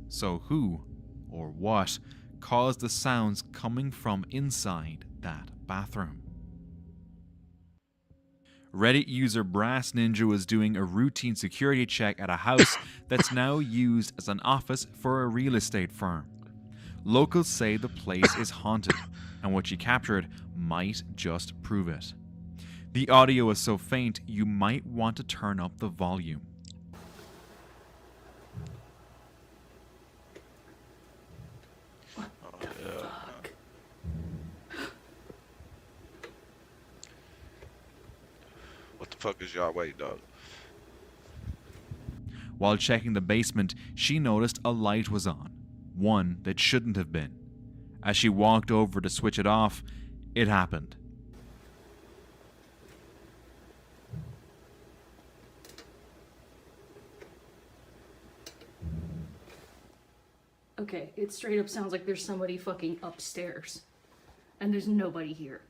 So who, or what, caused the sounds coming from inside that bathroom? Reddit user Brass Ninja was doing a routine security check at a house that's now used as an office for a real estate firm. Locals say the place is haunted, and what she captured might just prove it. The audio is so faint you might want to turn up the volume. What the fuck is y'all waiting, dog? While checking the basement, she noticed a light was on, one that shouldn't have been. As she walked over to switch it off, it happened. Okay, it straight up sounds like there's somebody fucking upstairs. And there's nobody here.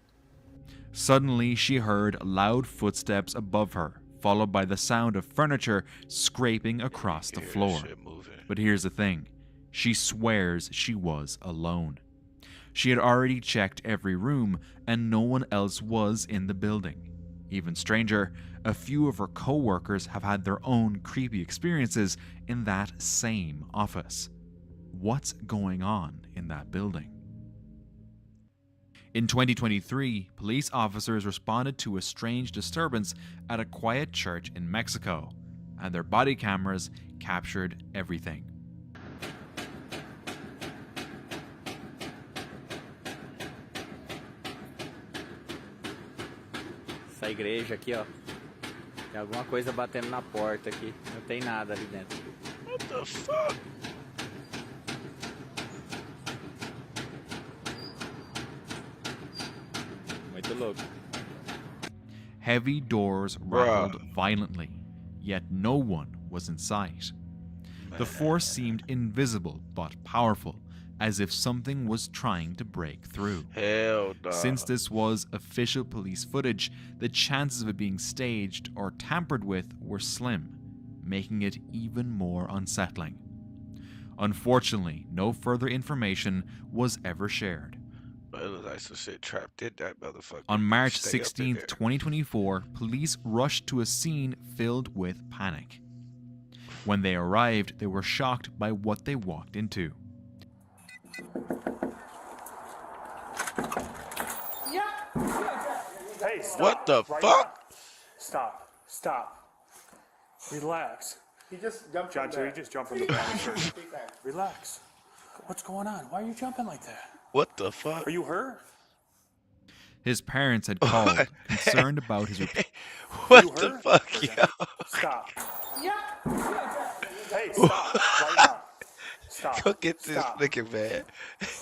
Suddenly, she heard loud footsteps above her, followed by the sound of furniture scraping across the floor. But here's the thing. She swears she was alone. She had already checked every room, and no one else was in the building. Even stranger, a few of her co-workers have had their own creepy experiences in that same office. What's going on in that building? In 2023, police officers responded to a strange disturbance at a quiet church in Mexico, and their body cameras captured everything. Essa igreja aqui, ó. Tem alguma coisa batendo na porta aqui. Não tem nada ali dentro. What the fuck? Muito louco. Heavy doors rattled violently, yet no one was in sight. The force seemed invisible but powerful, as if something was trying to break through. Hell no. Since this was official police footage, the chances of it being staged or tampered with were slim, making it even more unsettling. Unfortunately, no further information was ever shared. It looks like some shit Trap did that motherfucker. On March Stay up in 16th, there. 2024, police rushed to a scene filled with panic. When they arrived, they were shocked by what they walked into. Hey, stop. What the Right fuck? now. Stop. Stop. Relax. He just jumped John, from so you there. just jump from the banister. Relax. What's going on? Why are you jumping like that? What the fuck? Are you hurt? His parents had called, concerned about his What the fuck, yo? Stop. Hey, stop. Right now. Stop. Go get this Stop. nigga, man.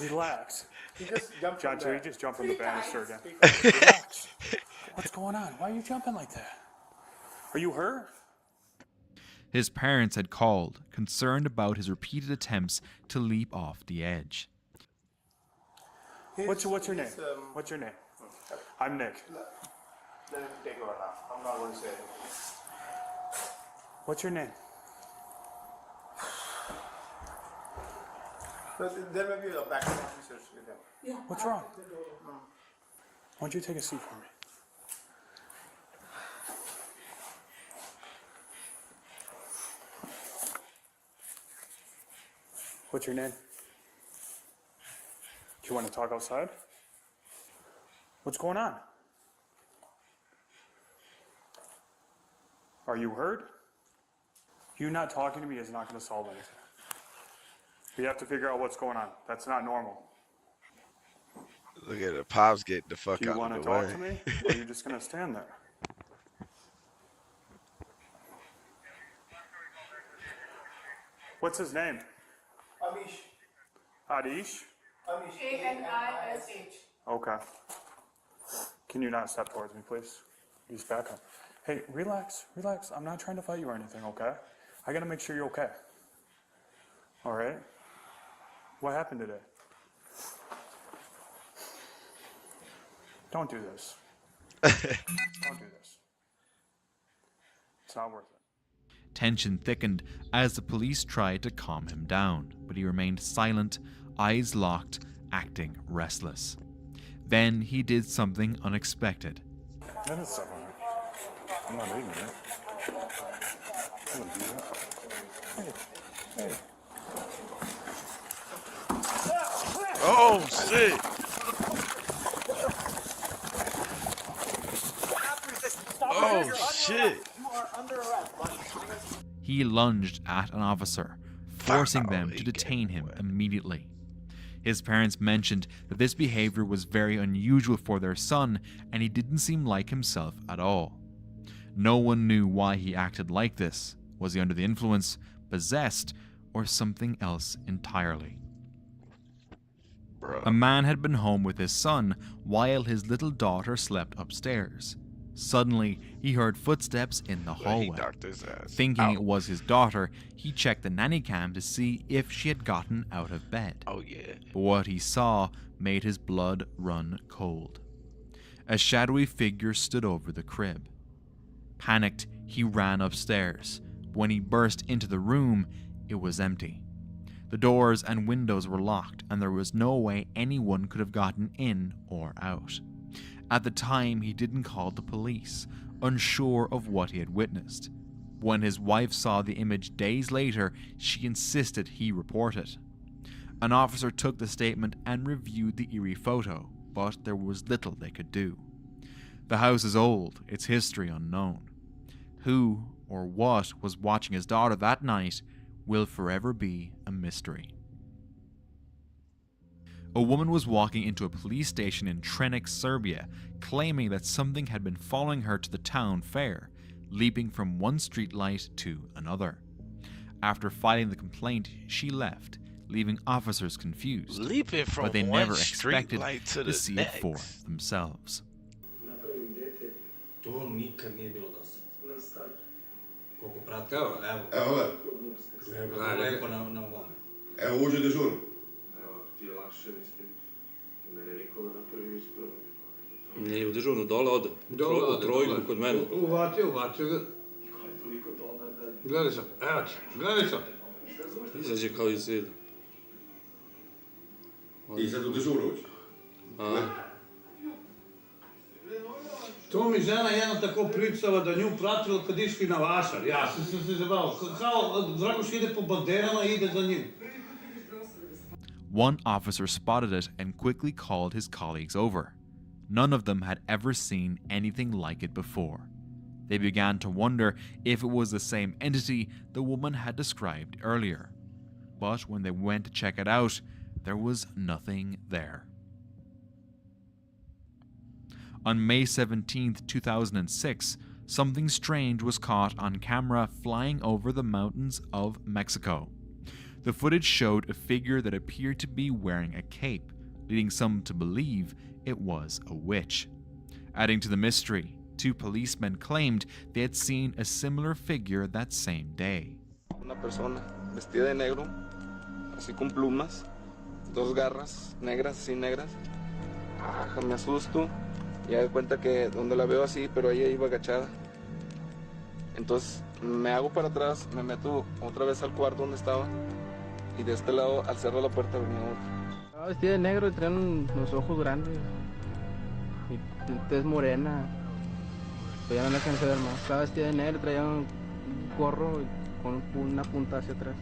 Relax. He just jumped John, from so there. you just jump from the banister again. Relax. What's going on? Why are you jumping like that? Are you hurt? His parents had called, concerned about his repeated attempts to leap off the edge. What's your name? What's your name? I'm Nick. Let him take over now. I'm not going to say it. What's your name? But there may be a backup officers with them. What's wrong? Why don't you take a seat for me? What's your name? Do you want to talk outside? What's going on? Are you hurt? You not talking to me is not going to solve anything. We have to figure out what's going on. That's not normal. Look at the pops getting the fuck Do you out want of to the talk way. to me? Or are you just going to stand there? What's his name? Amish. Adish? Amish. A-N-I-S-H. Okay. Can you not step towards me, please? He's back up. Hey, relax, relax. I'm not trying to fight you or anything, okay? I gotta make sure you're okay. All right? What happened today? Don't do this. Don't do this. It's not worth it. Tension thickened as the police tried to calm him down, but he remained silent, eyes locked, acting restless. Then he did something unexpected. That is something. I'm not eating it. I'm gonna do that. Hey, hey. Oh, shit. Oh, shit. He lunged at an officer, forcing them to detain him immediately. His parents mentioned that this behavior was very unusual for their son, and he didn't seem like himself at all. No one knew why he acted like this, Was he under the influence, possessed, or something else entirely? A man had been home with his son while his little daughter slept upstairs. Suddenly, he heard footsteps in the hallway. Thinking it was his daughter, he checked the nanny cam to see if she had gotten out of bed. Oh yeah. But what he saw made his blood run cold. A shadowy figure stood over the crib. Panicked, he ran upstairs. When he burst into the room, it was empty. The doors and windows were locked, and there was no way anyone could have gotten in or out. At the time, he didn't call the police, unsure of what he had witnessed. When his wife saw the image days later, she insisted he report it. An officer took the statement and reviewed the eerie photo, but there was little they could do. The house is old, its history unknown. Who or what was watching his daughter that night will forever be a mystery. A woman was walking into a police station in Trenik, Serbia, claiming that something had been following her to the town fair, leaping from one street light to another. After filing the complaint, she left, leaving officers confused, Leaping from but they one never street expected light to to the see next. it for themselves. To nikad nije bilo do sada. Koliko pratim? Evo ga. Lepo na ovome. Evo uđe dežur. Evo, ti je lakše, mislim. Mene Nikola napravio ispravo. Nije u dežurnu, dole ode. U trojku kod mene. Uvatio ga. Gledaj sad, evo ti, gledaj sad. Izađe kao iz zida. I sad u dežuru uđe. To mi žena jedna tako pričala da nju pratila kad išli na vašar. Ja sam se zabavao. Kao Dragoš ide po banderama i ide za njim. One officer spotted it and quickly called his colleagues over. None of them had ever seen anything like it before. They began to wonder if it was the same entity the woman had described earlier. But when they went to check it out, there was nothing there. On May 17, 2006, something strange was caught on camera flying over the mountains of Mexico. The footage showed a figure that appeared to be wearing a cape, leading some to believe it was a witch. Adding to the mystery, two policemen claimed they had seen a similar figure that same day. Una persona vestida de negro, así con plumas, dos garras negras, así negras. Me asusto. Y me doy cuenta que donde la veo así, pero ella iba agachada. Entonces me hago para atrás, me meto otra vez al cuarto donde estaba. Y de este lado, al cerrar la puerta, venía otro. Estaba vestida de negro y traía los ojos grandes. Y tez morena. Pero ya no la alcancé a ver más. Estaba vestida de negro, traía un gorro con una punta hacia atrás.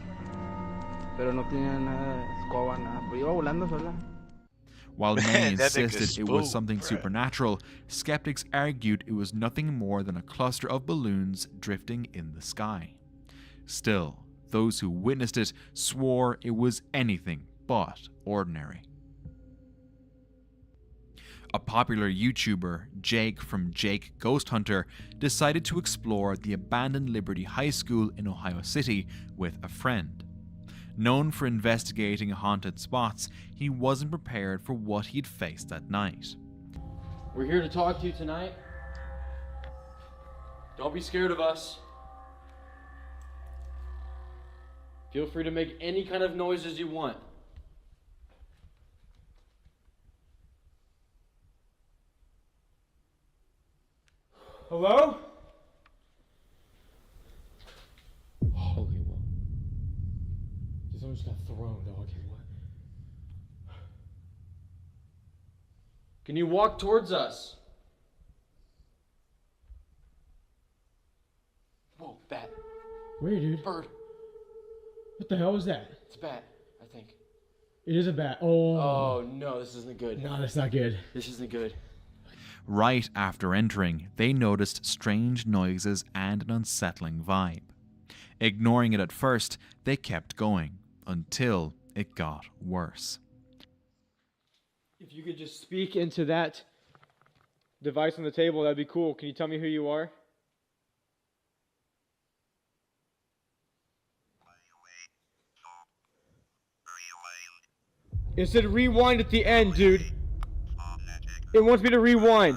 Pero no tenía nada de escoba, nada. Pero iba volando sola. While many insisted it was something supernatural, skeptics argued it was nothing more than a cluster of balloons drifting in the sky. Still, those who witnessed it swore it was anything but ordinary. A popular YouTuber, Jake from Jake Ghost Hunter, decided to explore the abandoned Liberty High School in Ohio City with a friend. Known for investigating haunted spots, he wasn't prepared for what he'd faced that night. We're here to talk to you tonight. Don't be scared of us. Feel free to make any kind of noises you want. Hello? Holy well. Someone just got thrown, dog. What? Can you walk towards us? Whoa, bat. Where, dude? Bird. What the hell was that? It's a bat, I think. It is a bat. Oh. Oh, no, this isn't good. No, that's not good. This isn't good. Right after entering, they noticed strange noises and an unsettling vibe. Ignoring it at first, they kept going until it got worse. If you could just speak into that device on the table, that'd be cool. Can you tell me who you are? It said rewind at the end, dude. It wants me to rewind.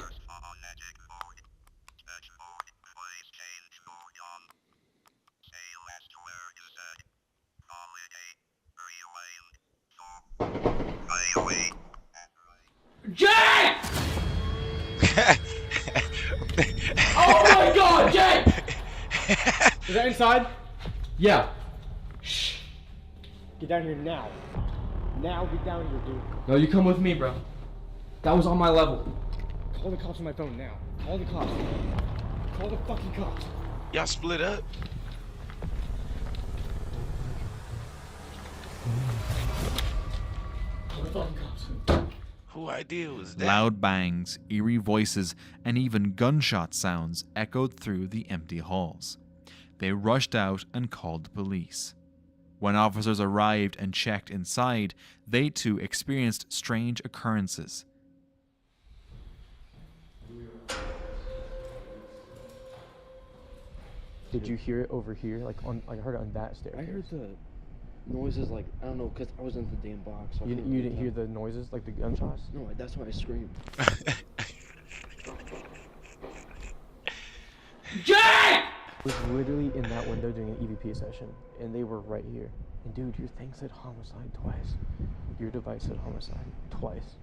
Jay! Oh my god, Jay! Is that inside? Yeah. Shh. Get down here now. Now get down here, dude. No, you come with me, bro. That was on my level. Call the cops on my phone now. Call the cops. Call the fucking cops. Y'all split up? Call the fucking cops. Who idea was that? Loud bangs, eerie voices, and even gunshot sounds echoed through the empty halls. They rushed out and called the police. When officers arrived and checked inside, they too experienced strange occurrences. Did you hear it over here? Like I heard it on that staircase. I heard the noises, like, I don't know, because I was in the damn box. So You didn't hear the noises, like the gunshots? No, that's why I screamed. Jay! I was literally in that window doing an EVP session, and they were right here. And dude, your thing said homicide twice. Your device said homicide twice.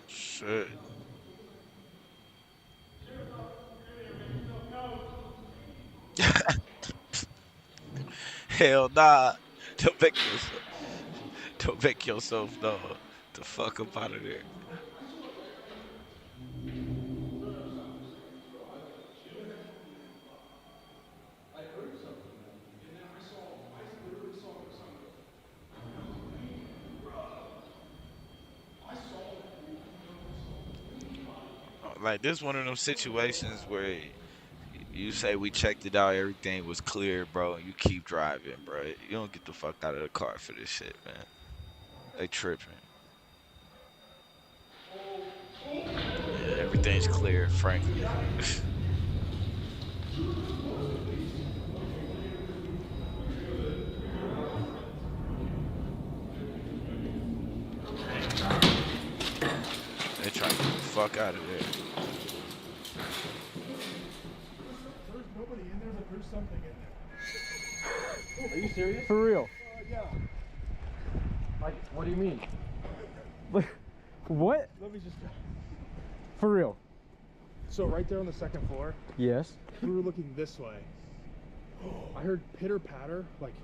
Shit. Hell nah. Don't make yourself know. The fuck up out of there. Like, this one of those situations where you say we checked it out, everything was clear, bro, and you keep driving, bro. You don't get the fuck out of the car for this shit, man. They tripping. Yeah, everything's clear, frankly. They trying to get the fuck out of there. There's nobody in there, but there's something in there. Are you serious? For real? Yeah. Like, what do you mean? Like, what? Let me just. For real? So right there on the second floor. Yes. We were looking this way. I heard pitter patter, like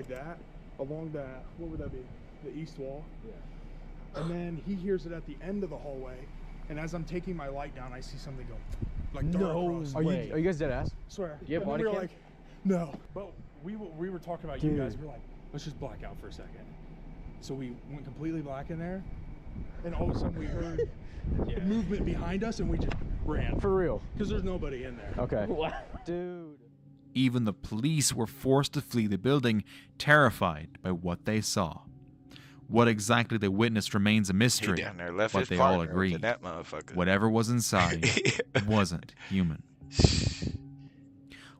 that, along that. What would that be? The east wall. Yeah. And then he hears it at the end of the hallway, and as I'm taking my light down, I see something go, like dart across. Are you guys dead ass? Swear. Do you have And body we were cam? like, no. But we were talking about you guys. We were like, let's just black out for a second. So we went completely black in there, and all of a sudden we heard movement behind us, and we just ran. For real? Because there's nobody in there. Okay. Dude. Even the police were forced to flee the building, terrified by what they saw. What exactly they witnessed remains a mystery, He down there left but his they all partner agree to that motherfucker. whatever was inside wasn't human.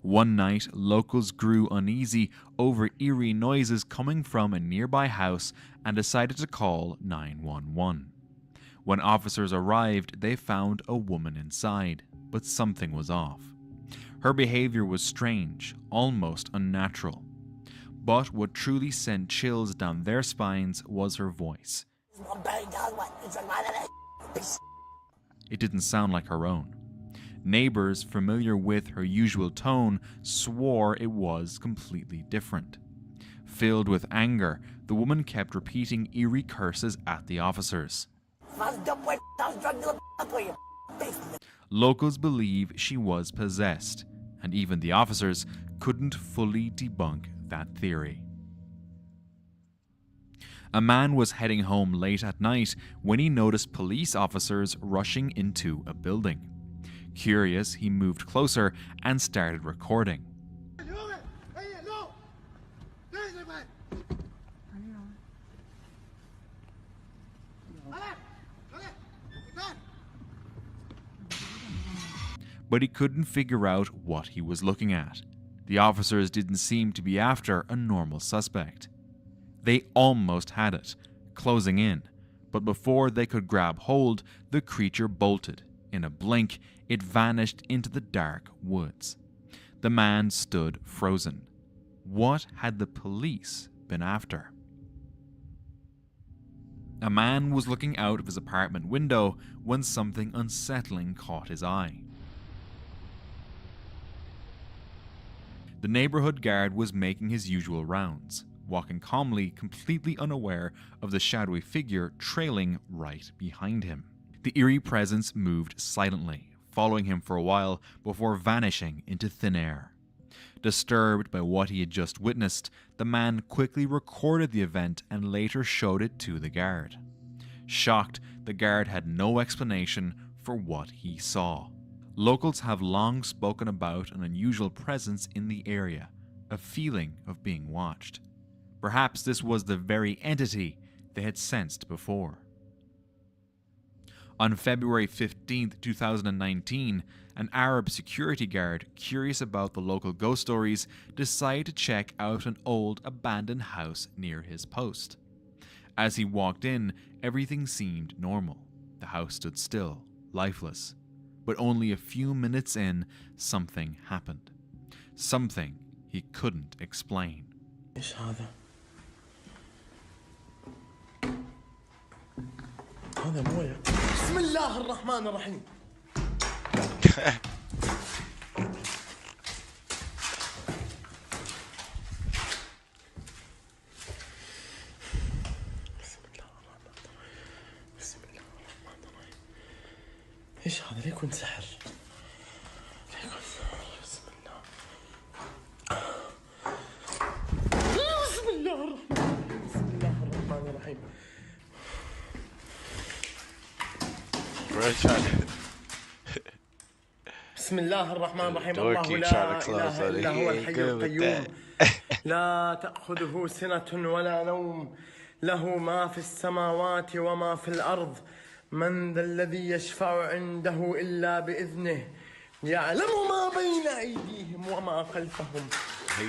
One night, locals grew uneasy over eerie noises coming from a nearby house and decided to call 911. When officers arrived, they found a woman inside, but something was off. Her behavior was strange, almost unnatural. But what truly sent chills down their spines was her voice. It didn't sound like her own. Neighbors, familiar with her usual tone, swore it was completely different. Filled with anger, the woman kept repeating eerie curses at the officers. Locals believe she was possessed, and even the officers couldn't fully debunk that theory. A man was heading home late at night when he noticed police officers rushing into a building. Curious, he moved closer and started recording. But he couldn't figure out what he was looking at. The officers didn't seem to be after a normal suspect. They almost had it, closing in, but before they could grab hold, the creature bolted. In a blink, it vanished into the dark woods. The man stood frozen. What had the police been after? A man was looking out of his apartment window when something unsettling caught his eye. The neighborhood guard was making his usual rounds, walking calmly, completely unaware of the shadowy figure trailing right behind him. The eerie presence moved silently, following him for a while before vanishing into thin air. Disturbed by what he had just witnessed, the man quickly recorded the event and later showed it to the guard. Shocked, the guard had no explanation for what he saw. Locals have long spoken about an unusual presence in the area, a feeling of being watched. Perhaps this was the very entity they had sensed before. On February 15, 2019, an Arab security guard, curious about the local ghost stories, decided to check out an old abandoned house near his post. As he walked in, everything seemed normal. The house stood still, lifeless. But only a few minutes in, something happened. Something he couldn't explain. ايش هذا؟ هذا مويه. بسم الله الرحمن الرحيم. ايش هذا؟ ليكون سحر. ليكون سحر. بسم الله. بسم الله الرحمن. بسم الله الرحمن الرحيم. بسم الله الرحمن الرحيم. الله لا إله إلا هو الحي القيوم لا تأخذه سنة ولا نوم له ما في السماوات وما في الأرض من ذا الذي يشفع عنده إلا بإذنه يعلم ما بين أيديهم وما خلفهم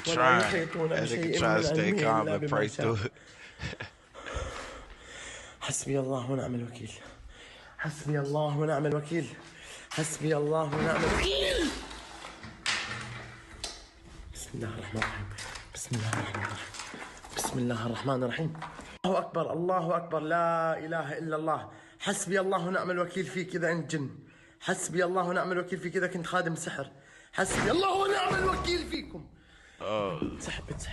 ولا يحيطون بشيء من علمه إلا بما شاء. حسبي الله ونعم الوكيل. حسبي الله ونعم الوكيل. حسبي الله ونعم الوكيل. بسم الله الرحمن الرحيم. بسم الله الرحمن الرحيم. بسم الله الرحمن الرحيم. الله أكبر الله أكبر لا إله إلا الله. حسبي الله ونعم الوكيل فيك إذا أنت جن. حسبي الله ونعم الوكيل فيك إذا كنت خادم سحر. حسبي الله ونعم الوكيل فيكم. سحبت.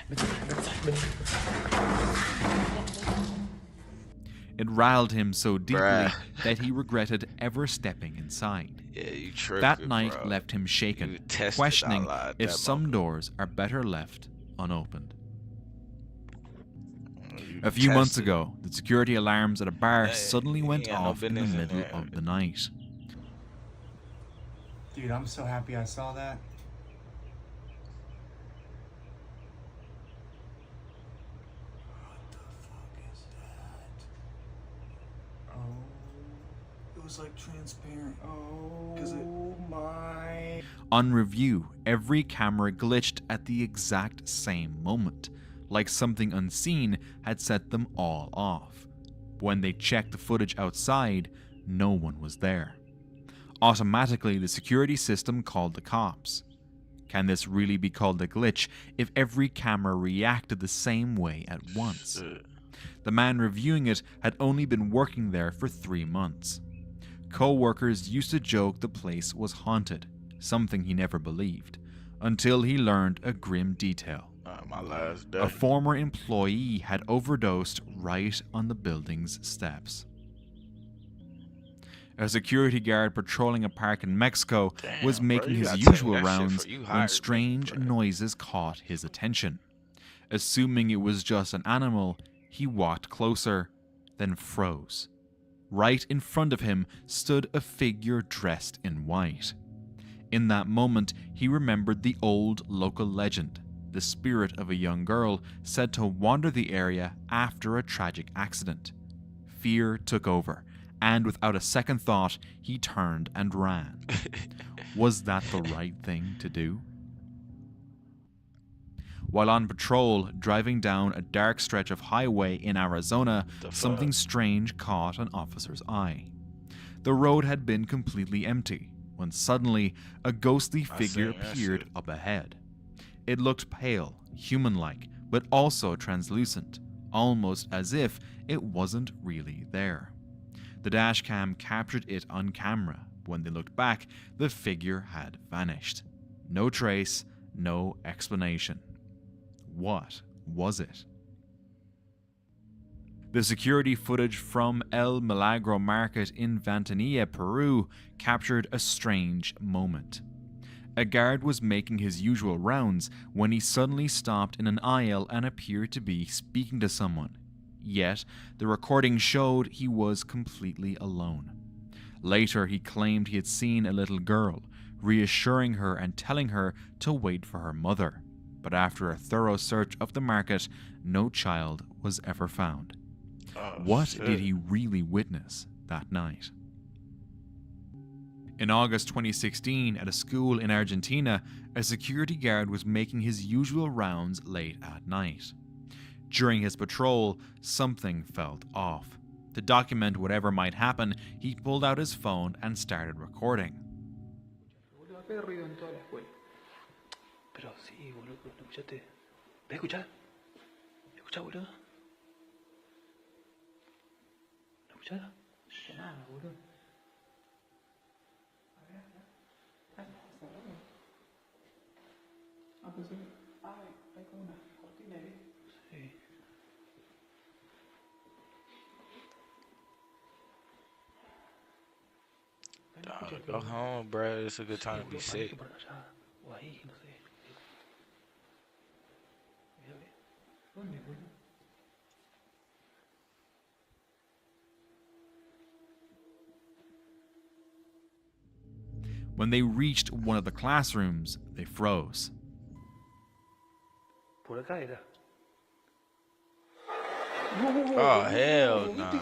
It riled him so deeply that he regretted ever stepping inside. That night left him shaken, questioning if some doors are better left unopened. A few months ago, the security alarms at a bar suddenly went off in the middle of the night. Dude, I'm so happy I saw that. Like transparent. Oh my. On review, every camera glitched at the exact same moment, like something unseen had set them all off. When they checked the footage outside, no one was there. Automatically, the security system called the cops. Can this really be called a glitch if every camera reacted the same way at once? The man reviewing it had only been working there for 3 months. Co-workers used to joke the place was haunted, something he never believed, until he learned a grim detail. My last day. A former employee had overdosed right on the building's steps. A security guard patrolling a park in Mexico was making his usual rounds when strange noises caught his attention. Assuming it was just an animal, He walked closer, then froze. Right in front of him stood a figure dressed in white. In that moment, he remembered the old local legend, the spirit of a young girl said to wander the area after a tragic accident. Fear took over, and without a second thought, he turned and ran. Was that the right thing to do? While on patrol, driving down a dark stretch of highway in Arizona, something strange caught an officer's eye. The road had been completely empty, when suddenly a ghostly figure appeared up ahead. It looked pale, human-like, but also translucent, almost as if it wasn't really there. The dashcam captured it on camera. When they looked back, the figure had vanished. No trace, no explanation. What was it? The security footage from El Milagro Market in Ventanilla, Peru, captured a strange moment. A guard was making his usual rounds when he suddenly stopped in an aisle and appeared to be speaking to someone. Yet, the recording showed he was completely alone. Later, he claimed he had seen a little girl, reassuring her and telling her to wait for her mother. But after a thorough search of the market, no child was ever found. What did he really witness that night? In August 2016, at a school in Argentina, a security guard was making his usual rounds late at night. During his patrol, something felt off. To document whatever might happen, he pulled out his phone and started recording. Go home, bro. It's a good time to be sick. When they reached one of the classrooms, they froze. Oh, hell no.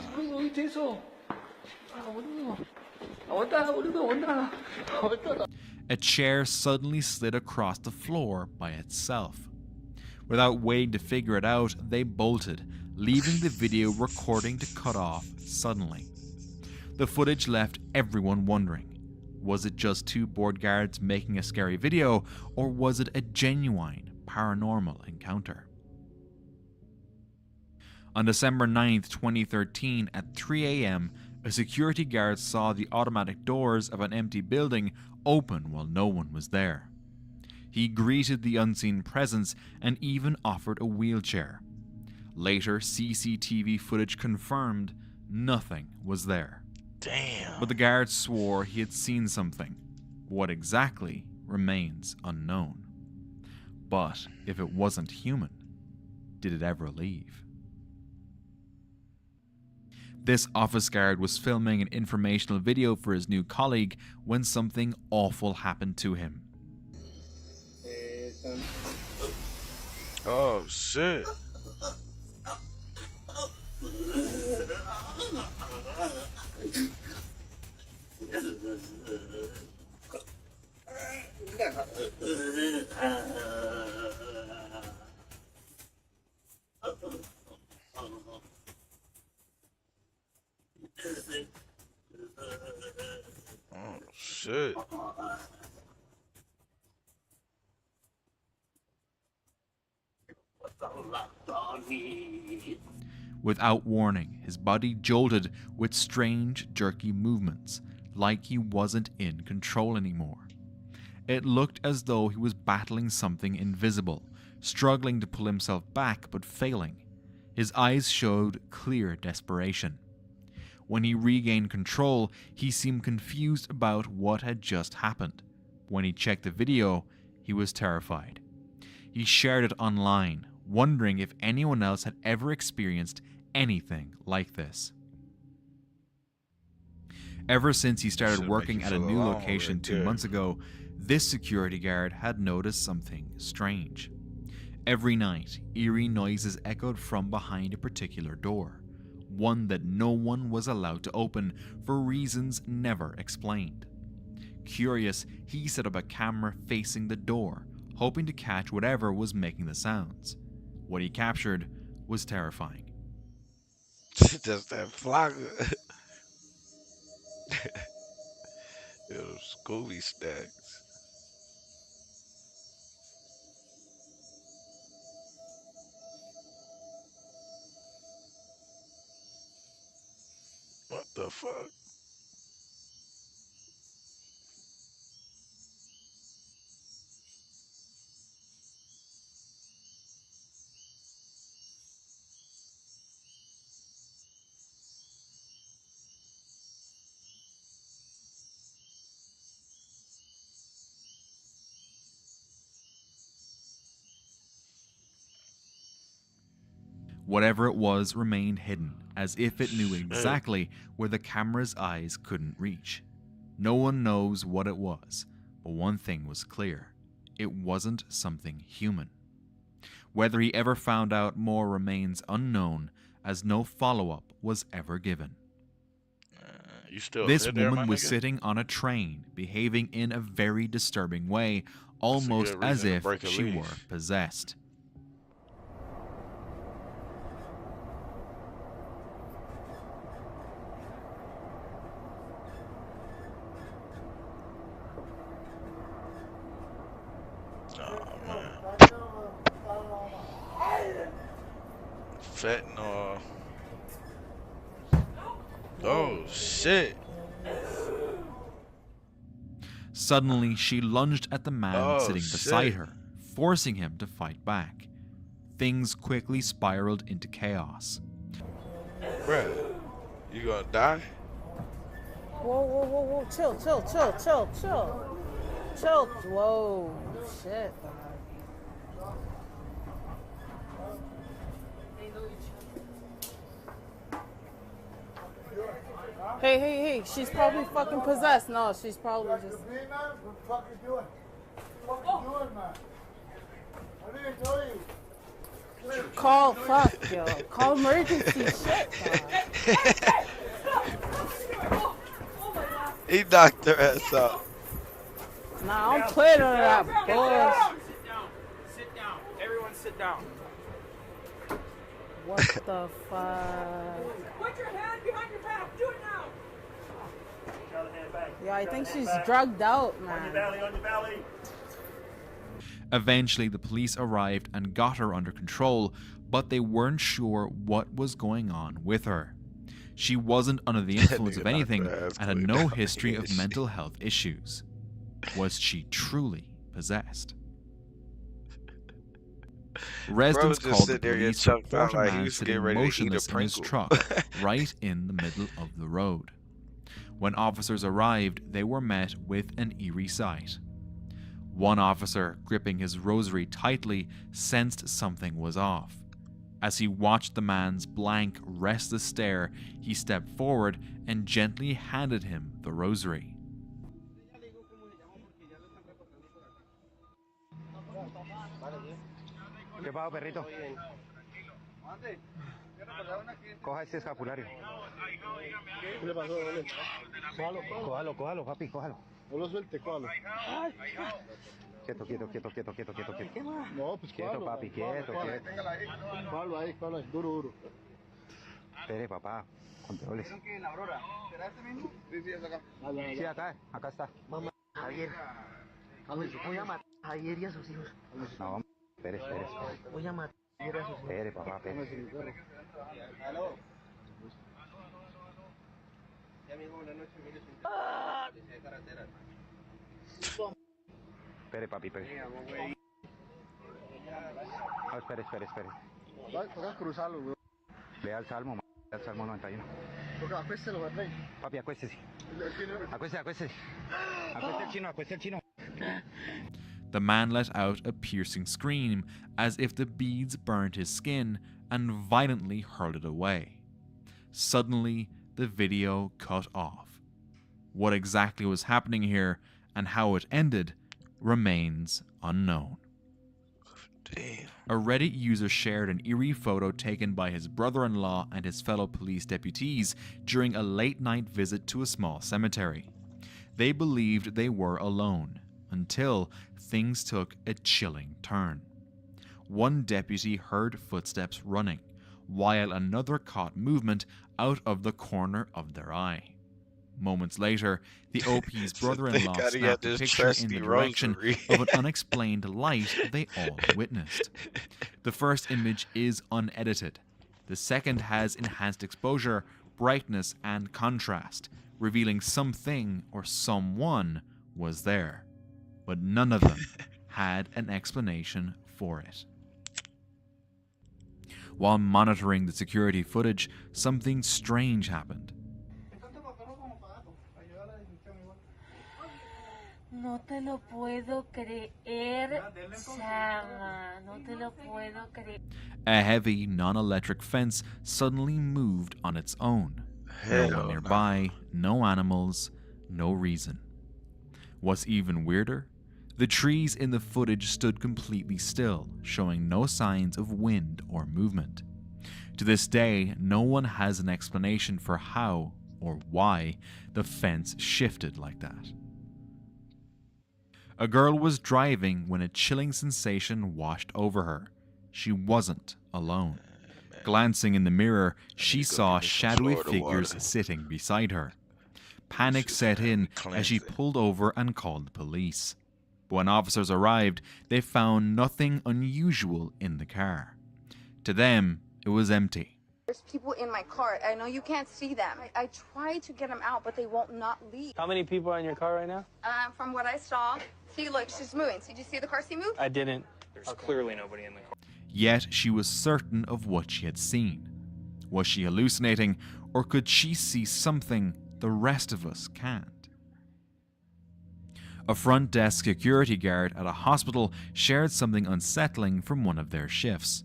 A chair suddenly slid across the floor by itself. Without waiting to figure it out, they bolted, leaving the video recording to cut off suddenly. The footage left everyone wondering. Was it just two bored guards making a scary video, or was it a genuine paranormal encounter? On December 9th, 2013, at 3 a.m., a security guard saw the automatic doors of an empty building open while no one was there. He greeted the unseen presence and even offered a wheelchair. Later, CCTV footage confirmed nothing was there. Damn. But the guard swore he had seen something. What exactly remains unknown. But if it wasn't human, did it ever leave? This office guard was filming an informational video for his new colleague when something awful happened to him. Oh, shit. Oh, shit. Without warning, his body jolted with strange, jerky movements, like he wasn't in control anymore. It looked as though he was battling something invisible, struggling to pull himself back but failing. His eyes showed clear desperation. When he regained control, he seemed confused about what had just happened. When he checked the video, he was terrified. He shared it online, wondering if anyone else had ever experienced anything like this. Ever since he started working at a new location 2 months ago, this security guard had noticed something strange. Every night, eerie noises echoed from behind a particular door, one that no one was allowed to open for reasons never explained. Curious, he set up a camera facing the door, hoping to catch whatever was making the sounds. What he captured was terrifying. Just that flogger. Those Scooby stacks. What the fuck? Whatever it was remained hidden, as if it knew exactly where the camera's eyes couldn't reach. No one knows what it was, but one thing was clear. It wasn't something human. Whether he ever found out more remains unknown, as no follow-up was ever given. This woman was sitting on a train, behaving in a very disturbing way, almost as if she were possessed. Fentanyl. Oh shit. Suddenly, she lunged at the man sitting beside her, forcing him to fight back. Things quickly spiraled into chaos. Bruh, you gonna die? Whoa, whoa, whoa, whoa, chill, chill, chill, chill, chill. Chill, whoa, shit. Hey, hey, hey, she's probably fucking possessed. No, she's probably just... What the fuck you doing? What the fuck you doing, man? I didn't tell you. Call, fuck, yo. Call emergency shit, man. He knocked her ass out. Nah, I'm playing on that bullshit. Sit down. Sit down. Everyone sit down. What the fuck? Put your hand behind your back. Do it now. Yeah, I think she's drugged out, man. On your belly, on your belly. Eventually, the police arrived and got her under control, but they weren't sure what was going on with her. She wasn't under the influence of anything and had no history of mental health issues. Was she truly possessed? Residents called the police to report a man sitting motionless in his truck right in the middle of the road. When officers arrived, they were met with an eerie sight. One officer, gripping his rosary tightly, sensed something was off. As he watched the man's blank, restless stare, he stepped forward and gently handed him the rosary. ¿Qué pasa, perrito? Coja ese escapulario. ¿Qué le pasó, Ole? Cójalo, papi, cójalo. No lo suelte, cójalo. Quieto. ¿Qué más? No, pues quieto, papi, quieto. Cójalo ahí, duro. Espere, papá, controles. ¿En la Aurora? ¿Será este mismo? Sí, es acá. Sí, acá está. Mamá, Javier. Voy a matar a Javier y a sus hijos. No, espere. Voy a matar a Javier y a sus hijos. Espere, papá, espere. Aló. Ya, amigo, buenas noches. Mire, de carretera. Espere, papi, espere. No, espere. Toca cruzarlo, güey. Ve al Salmo 91. Toca, acuéstelo, güey. Papi, acuéstese. Acuéstese el chino. The man let out a piercing scream as if the beads burned his skin and violently hurled it away. Suddenly, the video cut off. What exactly was happening here and how it ended remains unknown. Damn. A Reddit user shared an eerie photo taken by his brother-in-law and his fellow police deputies during a late-night visit to a small cemetery. They believed they were alone, until things took a chilling turn. One deputy heard footsteps running, while another caught movement out of the corner of their eye. Moments later, the OP's brother-in-law snapped a picture in the direction of an unexplained light they all witnessed. The first image is unedited. The second has enhanced exposure, brightness, and contrast, revealing something or someone was there. But none of them had an explanation for it. While monitoring the security footage, something strange happened. No te lo puedo creer, chava. No te lo puedo creer. A heavy, non-electric fence suddenly moved on its own. No one nearby, no animals, no reason. What's even weirder? The trees in the footage stood completely still, showing no signs of wind or movement. To this day, no one has an explanation for how or why the fence shifted like that. A girl was driving when a chilling sensation washed over her. She wasn't alone. Glancing in the mirror, she saw shadowy figures sitting beside her. Panic set in as she pulled over and called the police. When officers arrived, they found nothing unusual in the car. To them, it was empty. There's people in my car. I know you can't see them. I tried to get them out, but they won't not leave. How many people are in your car right now? From what I saw, see, look, she's moving. Did you see the car seat move? I didn't. There's clearly nobody in the car. Yet she was certain of what she had seen. Was she hallucinating, or could she see something the rest of us can't? A front desk security guard at a hospital shared something unsettling from one of their shifts.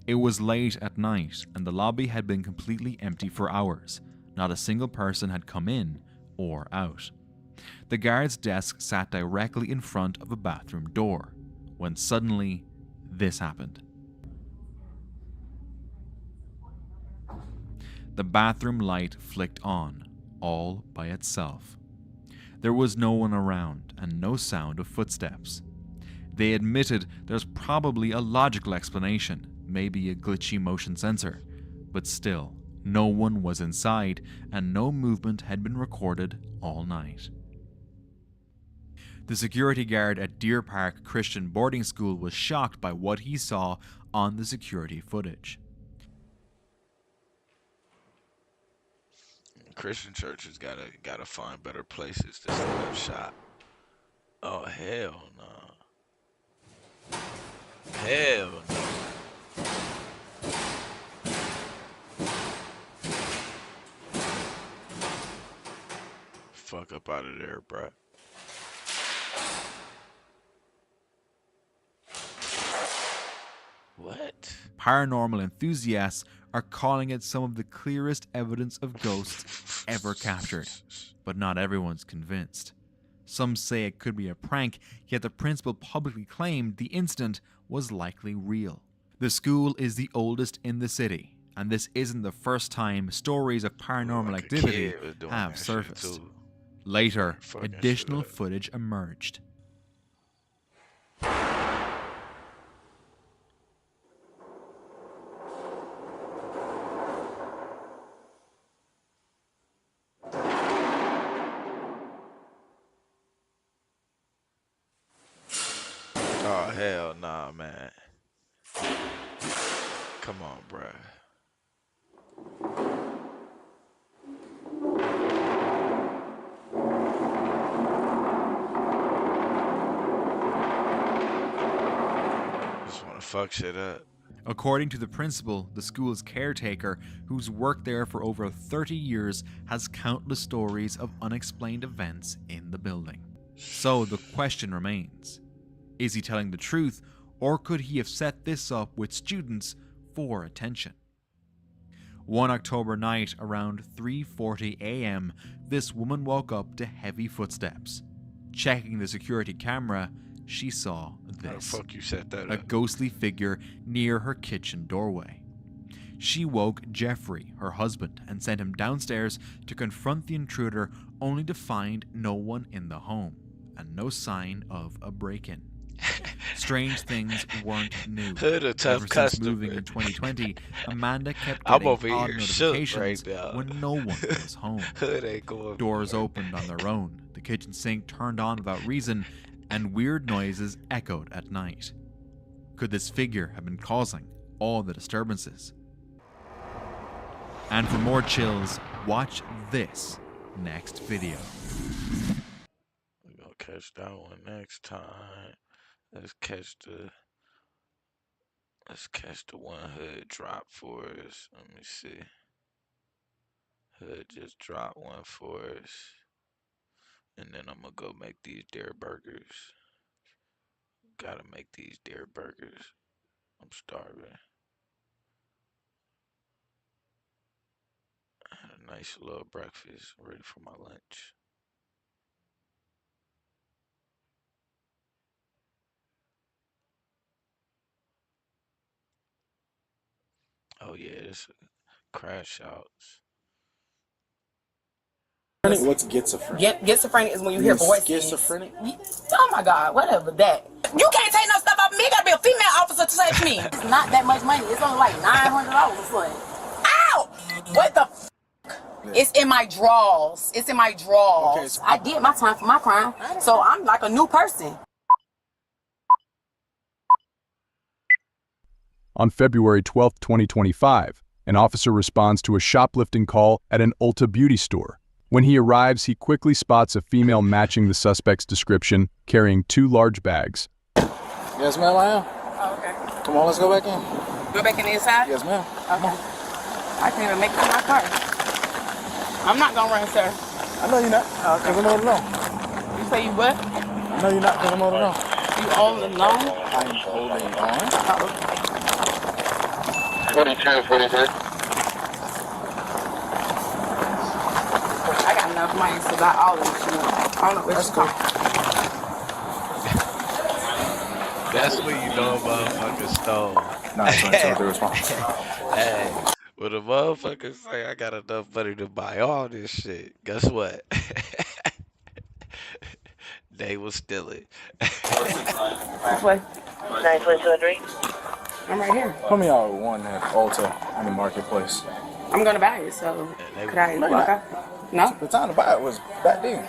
It was late at night, and the lobby had been completely empty for hours. Not a single person had come in or out. The guard's desk sat directly in front of a bathroom door, when suddenly this happened. The bathroom light flicked on, all by itself. There was no one around and no sound of footsteps. They admitted there's probably a logical explanation, maybe a glitchy motion sensor, but still, no one was inside and no movement had been recorded all night. The security guard at Deer Park Christian Boarding School was shocked by what he saw on the security footage. Christian churches gotta find better places to set up shop. Oh hell no. Hell no. Fuck up out of there, bruh. What? Paranormal enthusiasts are calling it some of the clearest evidence of ghosts ever captured, but not everyone's convinced. Some say it could be a prank, yet the principal publicly claimed the incident was likely real. The school is the oldest in the city, and this isn't the first time stories of paranormal activity have surfaced. Later, additional footage emerged. Oh hell nah, man. Come on, bruh. Just wanna fuck shit up. According to the principal, the school's caretaker, who's worked there for over 30 years, has countless stories of unexplained events in the building. So the question remains, Is he telling the truth, or could he have set this up with students for attention? One October night around 3:40 a.m., this woman woke up to heavy footsteps. Checking the security camera, she saw this. How the fuck you set that a up? ghostly figure near her kitchen doorway. She woke Jeffrey, her husband, and sent him downstairs to confront the intruder, only to find no one in the home and no sign of a break-in. Strange things weren't new. Hood a tough Ever since customer. moving in 2020, Amanda kept I'm getting over odd here shook notifications right now. when no one was home. Hood ain't going Doors opened on their own, the kitchen sink turned on without reason, and weird noises echoed at night. Could this figure have been causing all the disturbances? And for more chills, watch this next video. We're gonna catch that one next time. Let's catch the one Hood drop for us. Let me see. Hood just dropped one for us. And then I'm gonna go make these dare burgers. Gotta make these dare burgers. I'm starving. I had a nice little breakfast ready for my lunch. Oh yeah, this crash outs. What's schizophrenic? Schizophrenic is when you hear voices. Schizophrenic? Oh my God, whatever that. You can't take no stuff off me. You gotta be a female officer to touch me. It's not that much money. It's only like $900 for it. Ow! What the f? It's in my drawers. It's in my drawers. Okay, so- I did my time for my crime, so I'm like a new person. On February 12, 2025, an officer responds to a shoplifting call at an Ulta beauty store. When he arrives, he quickly spots a female matching the suspect's description, carrying 2 large bags. Yes, ma'am, I am. Oh, okay. Come on, let's go back in. Go back in the inside? Yes, ma'am. Okay. I can't even make it to my car. I'm not gonna run, sir. I know you're not. Because I'm on the loan. You say you what? I know you're not because I'm on the loan. You on the loan? I'm holding on. 42, 43. I got enough money to buy all of this shit. I don't know where she's going. That's when you know a motherfucker stole. Nah, it's not the response. Hey, when a motherfucker say I got enough money to buy all this shit, guess what? They will steal it. Which way? 92203. I'm right here. Put me out with one at Ulta in the marketplace. I'm gonna buy it, so could I No, you're walk not. out? No? The time to buy it was back then.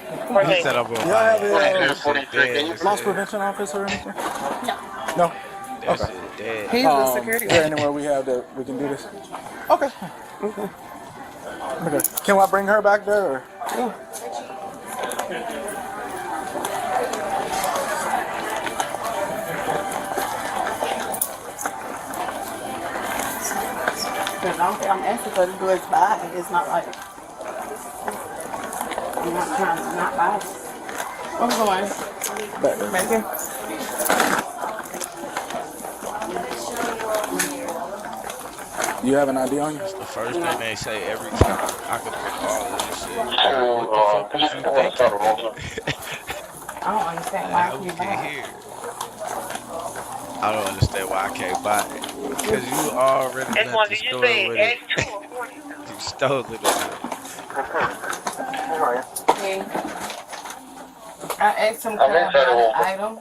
He said I'm gonna Y'all buy have it. a 43. loss prevention office or anything? No. That Okay. shit dead. He's the security Is there guard. anywhere we have that we can do this? Okay. Okay. Can I bring her back there? Or? Yeah. I'm asking for the goods buy. It's not like I'm not trying to not buy it. What's going? Back there. Back here. You have an ID on you? The first thing they say every time, I can pick all of this shit. What the fuck was you thinking? I don't understand why I How we can't buy get it. here? I don't understand why I can't buy it. Because you already left the store with it. You stole it. Okay. I asked him can I buy the items.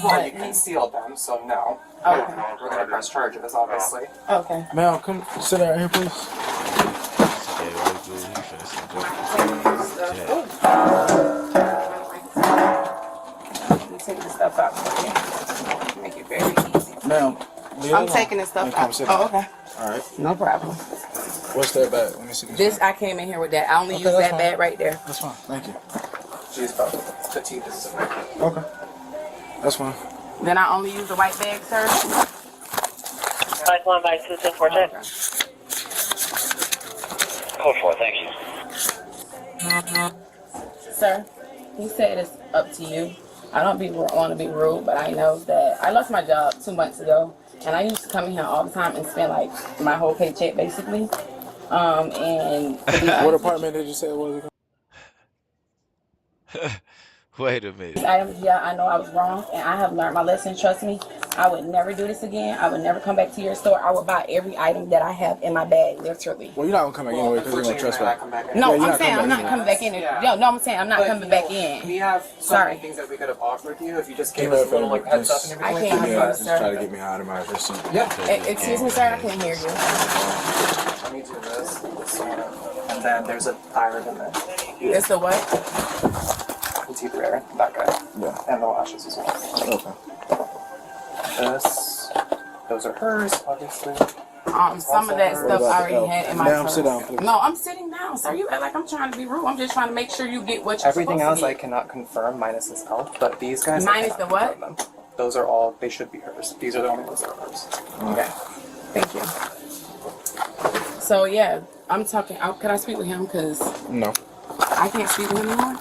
Well, you can steal them, so no. Okay. We're gonna press charges, obviously. Okay. Ma'am, come sit down here, please. Take the stuff out. Okay. Make it very easy. Ma'am, I'm taking the stuff out. Oh, okay. All right. No problem. What's that bag? Let me see This I came in here with that. I only Okay, use that's that fine. bag right there. That's fine. Thank you. She's about 15 pieces of makeup. Okay. That's fine. Then I only use the white bag, sir. 51 by 2242. Code 4, thank you. Sir, he said it's up to you. I don't want to be rude, but I know that I lost my job 2 months ago, and I used to come in here all the time and spend like my whole paycheck basically. And what apartment did you say it was? Wait a minute. These items, yeah, I know I was wrong, and I have learned my lesson. Trust me, I would never do this again. I would never come back to your store. I would buy every item that I have in my bag, literally. Well, you're not gonna come back anyway because you're gonna trespass. No, I'm saying I'm not coming back in. No, I'm saying I'm not coming back in. We have so many things that we could have offered you if you just gave us a little like heads up and everything. I can't hear you, Just try to get me out of my receipt. Excuse me, sir, I can't hear you. Let me do this one, and then there's a thyroid in there. It's the what? The teeth rare, that guy. Yeah. And the lashes as well. Okay. Those are hers, obviously. Some of that stuff I already had in my purse. Sit down, please. No, I'm sitting down, sir. You act like I'm trying to be rude. I'm just trying to make sure you get what you're Everything else supposed I cannot confirm minus his health, but these guys. Minus the what? Those are all. They should be hers. These are the only ones that are hers. Okay. Thank you. So yeah, I'm talking. Can I speak with him? Cause no, I can't speak with him anymore.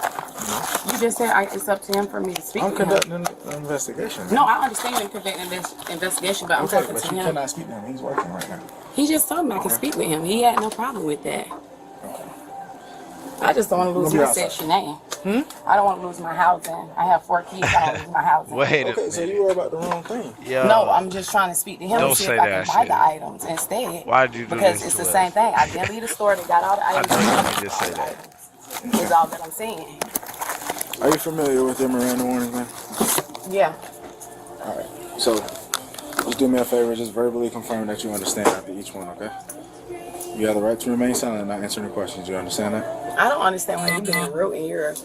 You just said it's up to him for me to speak I'm with him. conducting an investigation. No, I understand you're conducting this investigation, but I'm Okay, talking but to you him. cannot speak to him. He's working right now. He just told me I can speak with him. He had no problem with that. I just don't want to lose my Section A. I don't want to lose my housing. I have 4 kids. I don't lose my housing. Wait a Okay, so you worry about the wrong thing. Yo. No, I'm just trying to speak to him Don't and see say if I that can buy shit. the items instead. Why'd you do Because this it's to the us? same thing. I didn't leave the store. They got all the I items. know you just say that. Is all that I'm saying. Are you familiar with your Miranda warnings, man? Yeah. All right. So, just do me a favor. Just verbally confirm that you understand after each one, okay? You have the right to remain silent and not answer any questions. You understand that? I don't understand why you being rude and you're a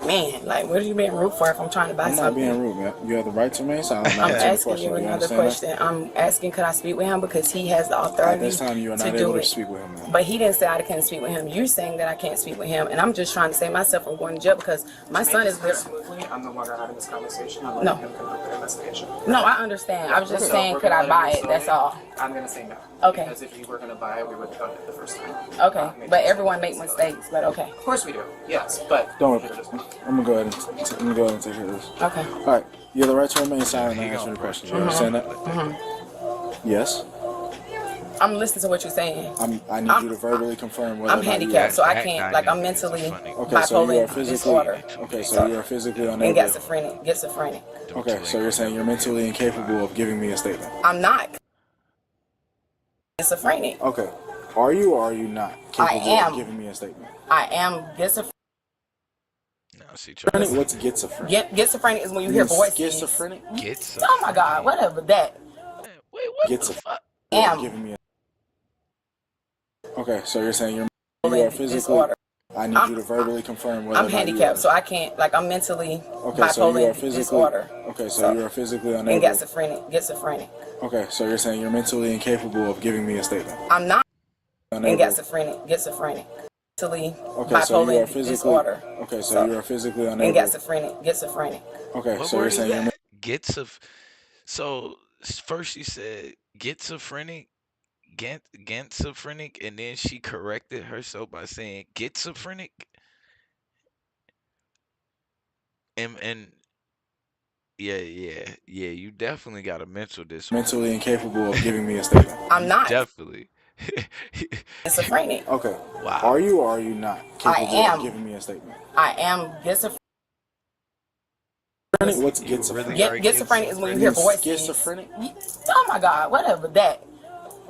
man. Like, what are you being rude for if I'm trying to buy I'm not something? being rude, man. You have the right to remain silent and not I'm answer any asking questions. you You another understand question. I'm asking, could I speak with him because he has the that? At authority this time, you are to not do able to it. speak with him, man. But he didn't say I can't speak with him. You're saying that I can't speak with him, and I'm just trying to save myself from going to jail because my son is there. Smoothly, I'm no longer having this conversation. I'm No. letting him conduct the investigation. No, I understand. I was just So saying, we're could gonna I let buy you it? sell That's all. I'm gonna say no. Okay. Because if you were gonna buy it, we would have done it the first time. Okay, but everyone make mistakes. But okay. Of course we do. Yes, but Don't worry. I'm gonna go ahead and take care of this. Okay. All right. You have the right to remain silent and not answer any questions. You understand that? Yes. I'm listening to what you're saying. I need you to verbally confirm whether I'm or not you handicapped, so I that can't. guy Like I'm is mentally Okay, so you are bipolar physically disorder. okay. So you are physically And unable. schizophrenic. Okay, so you're saying you're mentally incapable of giving me a statement. I'm not schizophrenic. Okay, are you or are you not capable am. of giving me a statement? I am schizophrenic. Now, see, What's schizophrenic? Schizophrenic is when you hear voices. Schizophrenic? Oh my God! Whatever that. Schizophrenic. Am. Giving me a... Okay, so you're saying you are physically. Disorder. I need you to verbally confirm whether I'm or not handicapped, you so I can't. Like I'm mentally Okay, so you are bipolar physically. disorder. Okay, so you are physically And unable. schizophrenic. Okay, so you're saying you're mentally incapable of giving me a statement. I'm not. And Unable. schizophrenic. Mentally Okay, so you are bipolar physically. disorder. Okay, so you are physically And unable. schizophrenic. Okay, What so word you're is saying you're. that? So first you said schizophrenic, schizophrenic, and then she corrected herself by saying schizophrenic. And yeah, you definitely got a mental disorder. Mentally incapable of giving me a statement. I'm not. Definitely. Schizophrenic. Okay. Wow. Are you or are you not capable am. of giving me a statement? I am schizophrenic. What's schizophrenic? Schizophrenic is when you hear voices. Schizophrenic? Oh my God! Whatever that.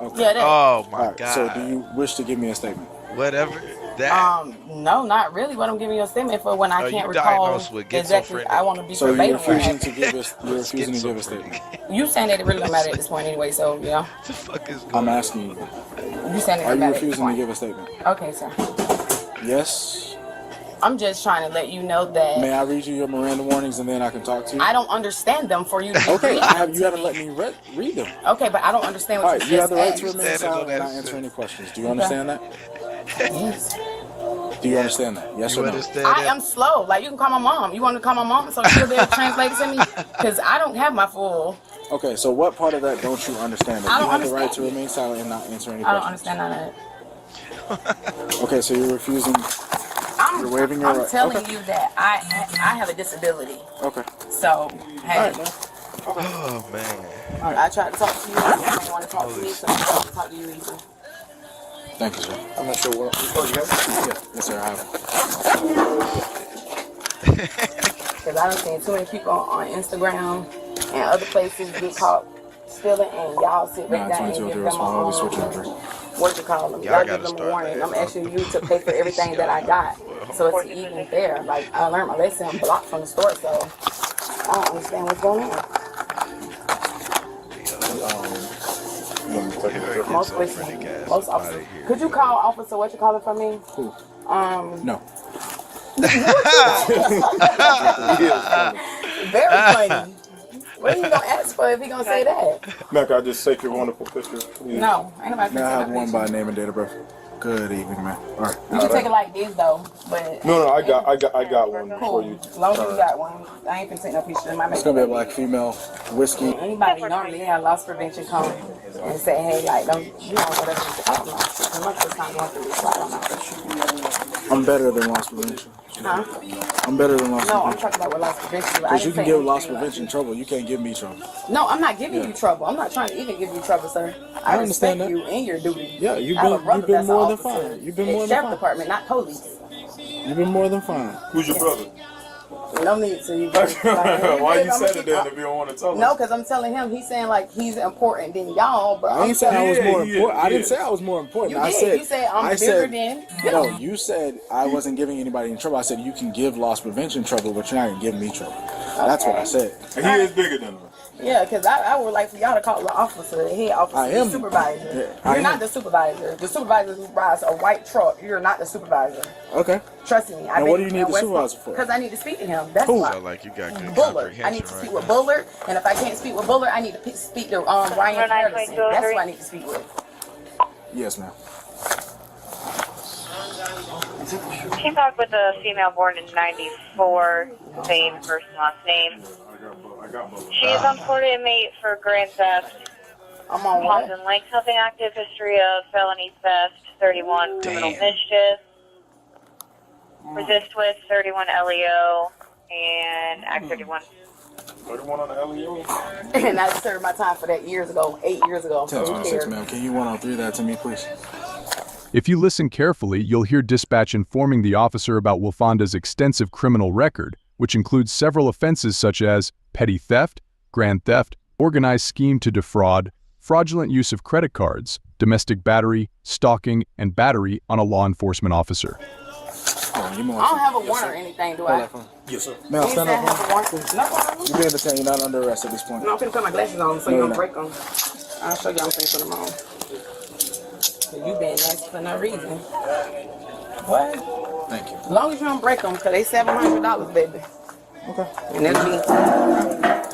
Okay. Yeah, that. Oh my Alright, God. so do you wish to give me a statement? Whatever that. No, not really. What I'm giving you a statement for when I Oh, can't you recall diagnosed with exactly. schizophrenic. I want to be So you're verbatim. refusing to give us. You're refusing to give a statement. You saying that it really don't matter at this point anyway. So you know. the fuck is I'm asking you. You saying it Are don't you matter at this refusing to point. give a statement? Okay, sir. Yes. I'm just trying to let you know that May I read you your Miranda warnings and then I can talk to you? I don't understand them for you to Okay, read. you haven't let me read them. Okay, but I don't understand All what right, you you have just the right to asked. remain silent and not answer any questions. Do you understand that? Yes. Do you understand that? Yes You or no? understand I that? am slow. Like you can call my mom. You want to call my mom so she'll be able to translate it to me? Because I don't have my full. Okay, so what part of that don't you understand? That I you don't have the right understand to it. remain silent and not answer any I don't questions. understand none of that. Okay, so you're refusing. I'm You're waiving your I'm right. telling Okay. you that I have a disability. Okay. So, hey. Oh man. I tried to talk to you. You didn't want to talk to me, so I'm going to talk to you either. Thank you, sir. I'm not sure what. Oh, you have it? Yeah. Yes, sir. I have it. Because I done seen too many people on Instagram and other places get caught stealing, and y'all sit right down and give them what you call them. Y'all give them a warning. I'm asking you to pay for everything that I got, so it's even fair. Like, I learned my lesson. I'm blocked from the store, so I don't understand what's going on. Most officers. Could you call Officer what you calling from me? Who? No. Very funny. What are you gonna ask for if he gonna say that? Mac, I just take your wonderful picture. Please. No, ain't nobody. Now I have one by name and date of birth. Good evening, man. All right. You can take it like this though, but No, I got one for cool. you. As long as you got one, I ain't gonna take no picture of my. It's gonna be a black female whiskey. Anybody normally have loss prevention come and say, hey, like, don't you know whatever. I don't know. Most of the time going through this, so I don't know. I'm better than loss prevention. Huh? I'm better than loss No, I'm prevention. talking about what loss prevention. Because you can give loss prevention trouble. You can't give me trouble. No, I'm not giving you trouble. I'm not trying to even give you trouble, sir. I understand respect that. you and your duty. Yeah, you've I have a brother been that's more an than officer. fine. You've been more It's than sheriff fine. department, not police. You've been more than fine. Who's your brother? No need to. You Why you said it then if you don't want to tell us? No, because I'm telling him, he's saying like he's important than y'all. But I didn't say I was more important. I didn't say I was more important. You I did. said You said I'm bigger than. No, you said I wasn't giving anybody in trouble. I said you can give loss prevention trouble, but you're not gonna give me trouble. That's what I said. And he is bigger than her. Yeah, because I would like for y'all to call the officer, the head officer, I am. the supervisor. I You're am. not the supervisor. The supervisor who rides a white truck. You're not the supervisor. Okay. Trust me. Now, what do you need the supervisor for? Because I need to speak to him. That's Who? why. So like you got good Bullard. comprehension I need to speak right with Bullard, and if I can't speak with Bullard, I need to speak to Ryan Patterson. That's who I need to speak with. Yes, ma'am. Came back with a female born in '94, same first and last name. She is on Florida inmate for grand theft. I'm on what? Ponton Lake, something active history of felony theft, 31 criminal mischief, resist with 31 LEO, and Act 31. 31 on the LEO. And I served my time for that years ago, 8 years ago. So who 1026, cares? ma'am. Can you 103 that to me, please? If you listen carefully, you'll hear dispatch informing the officer about Wilfonda's extensive criminal record, which includes several offenses such as petty theft, grand theft, organized scheme to defraud, fraudulent use of credit cards, domestic battery, stalking, and battery on a law enforcement officer. I don't have a warrant or anything, do I? Yes, sir. Ma'am, stand I up. have a warrant. No, You're being detained. You're not under arrest at this point. no, I'm finna put my glasses on so No, you you're don't not. break them. I'll show you I'm finna put them on. So you being nasty for no reason. What? Thank you. As long as you don't break them, because they $700, baby. Okay. And that'll be.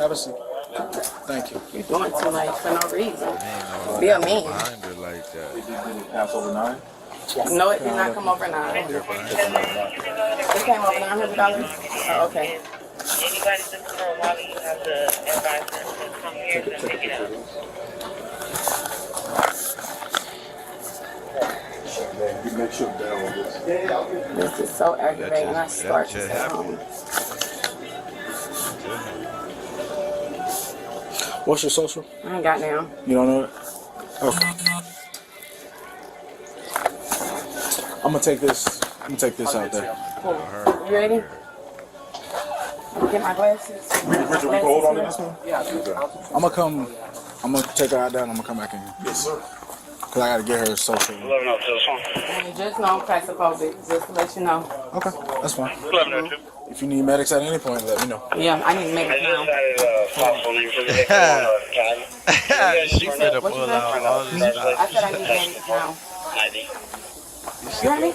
Have a seat. Thank you. You're doing too much for no reason. Be a man. behind her like that. Did it pass over 9? No, it did not come over 9. It came over $900. Oh, okay. Anybody in the criminal lobby, you have to advise them to come here to pick it up. You make sure down with this. This is so aggravating. I start to just say, happened. What's your social? I ain't got now. You don't know it? Okay. I'm gonna take this out there. Cool. You ready? I'm gonna get my glasses. Richard, we can hold on to this one? Yeah. I'm gonna take her out there and I'm gonna come back in here. Yes, sir. Cause I gotta get her social. 1102, this one. And just know I'm claustrophobic, just to let you know. Okay, that's fine. 1102. If you need medics at any point, let me know. Yeah, I need to make it now. She finna pull out all this I said I need medics now. You heard me?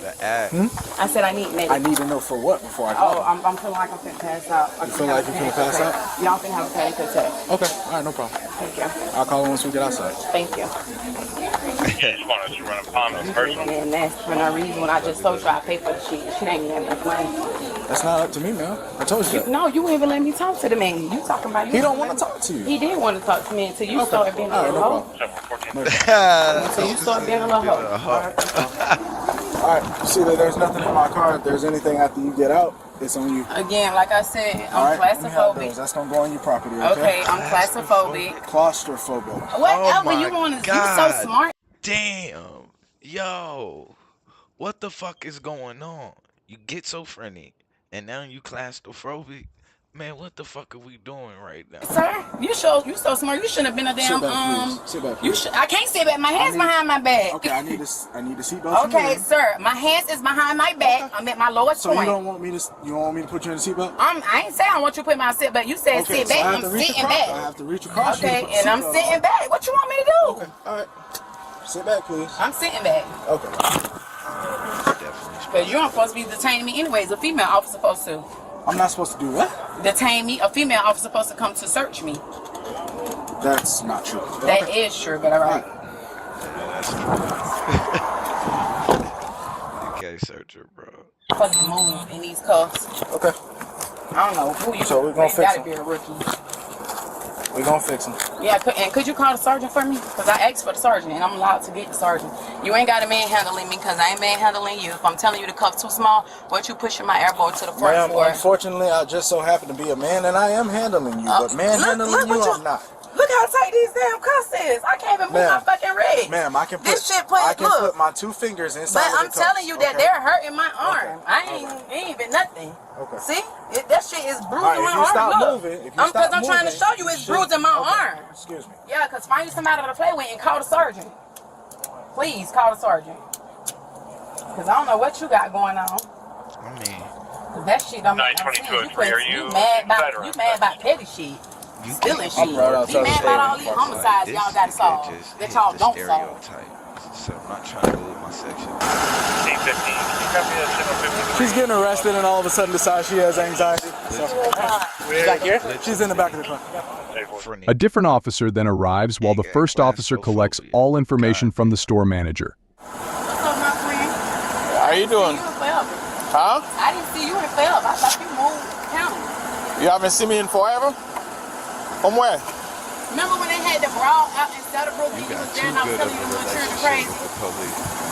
I said I need medics. I need to know for what before I call. Oh, I'm feeling like I'm finna pass out. You feel like you're finna pass out? Y'all finna have a panic attack. Okay, alright, no problem. Thank you. I'll call her once we get outside. Thank you. Just wanted to run upon this person. And that's for no reason. When I just told you I pay for the shit, she ain't even enough money. That's not up to me, man. I told you that. No, you ain't even let me talk to the man. You talking about you. He don't want to talk to you. He did want to talk to me until you started being a Alright, little no hoe. problem. Until you started being a little hoe. All right, see that there's nothing in my car. If there's anything after you get out, it's on you. Again, like I said, All I'm right, let me have claustrophobic. those. That's gonna go on your property. Okay, Okay, I'm claustrophobic. Claustrophobic. Whatever you want to, you so smart. Damn. Yo. What the fuck is going on? You get so friendly, and now you claustrophobic. Man, what the fuck are we doing right now? Sir, you so smart. You shouldn't have been a damn Sit back, please. Sit back, You please. should. I can't sit back. My hands behind my back. Okay, I need the seatbelt. Okay, sir. My hands is behind my back. I'm at my lowest So point. you don't want me to put you in the seatbelt? I ain't saying I want you to put my seatbelt. You said Okay, sit so I back. have I'm to reach sitting across. back. I have to reach across. you to Okay, put the and I'm seatbelt sitting on. back. What you want me to do? Okay, all right. Sit back, please. I'm sitting back. Okay. Because you aren't supposed to be detaining me anyways. A female officer supposed to. I'm not supposed to do what? Detain me. A female officer supposed to come to search me. That's not true. That is true, but all right. You can't search her, bro. Fucking move in these cuffs. Okay. I don't know who you. So we're gonna but fix gotta him. be a rookie. We're gonna fix him. Yeah, and could you call the sergeant for me? Because I asked for the sergeant, and I'm allowed to get the sergeant. You ain't got a manhandling me, because I ain't manhandling you. If I'm telling you the cuff's too small, what you pushing my elbow to the front Ma'am, for? unfortunately, I just so happen to be a man, and I am handling you. But manhandling you, I'm not. Look how tight these damn cuffs is. I can't even move my fucking rig. Ma'am, I can put This shit put, I can look. put my 2 fingers inside. But of the I'm telling cuffs, you that okay? they're hurting my arm. It ain't even nothing. Okay. See? That shit is bruising Alright, if my you arm. stop Look. moving, if you Because stop I'm trying to moving, show you it's bruising my arm. Excuse me. Yeah, because find you somebody to play with and call the sergeant. Please call the sergeant. Because I don't know what you got going on. I mean, 'Cause that shit don't make no sense. You mad about petty shit. Stealing shit. Be mad about all these homicides y'all got to solve. That y'all don't solve. So I'm not trying to lose my section. She's getting arrested, and all of a sudden decides she has anxiety. She's back here. She's in the back of the car. A different officer then arrives while the first officer collects all information from the store manager. How you doing? Huh? I didn't see you in forever. I thought you moved county. You haven't seen me in forever? From where? Remember when they had the brawl out in Southbrook? You was there and I was telling you the little children crazy.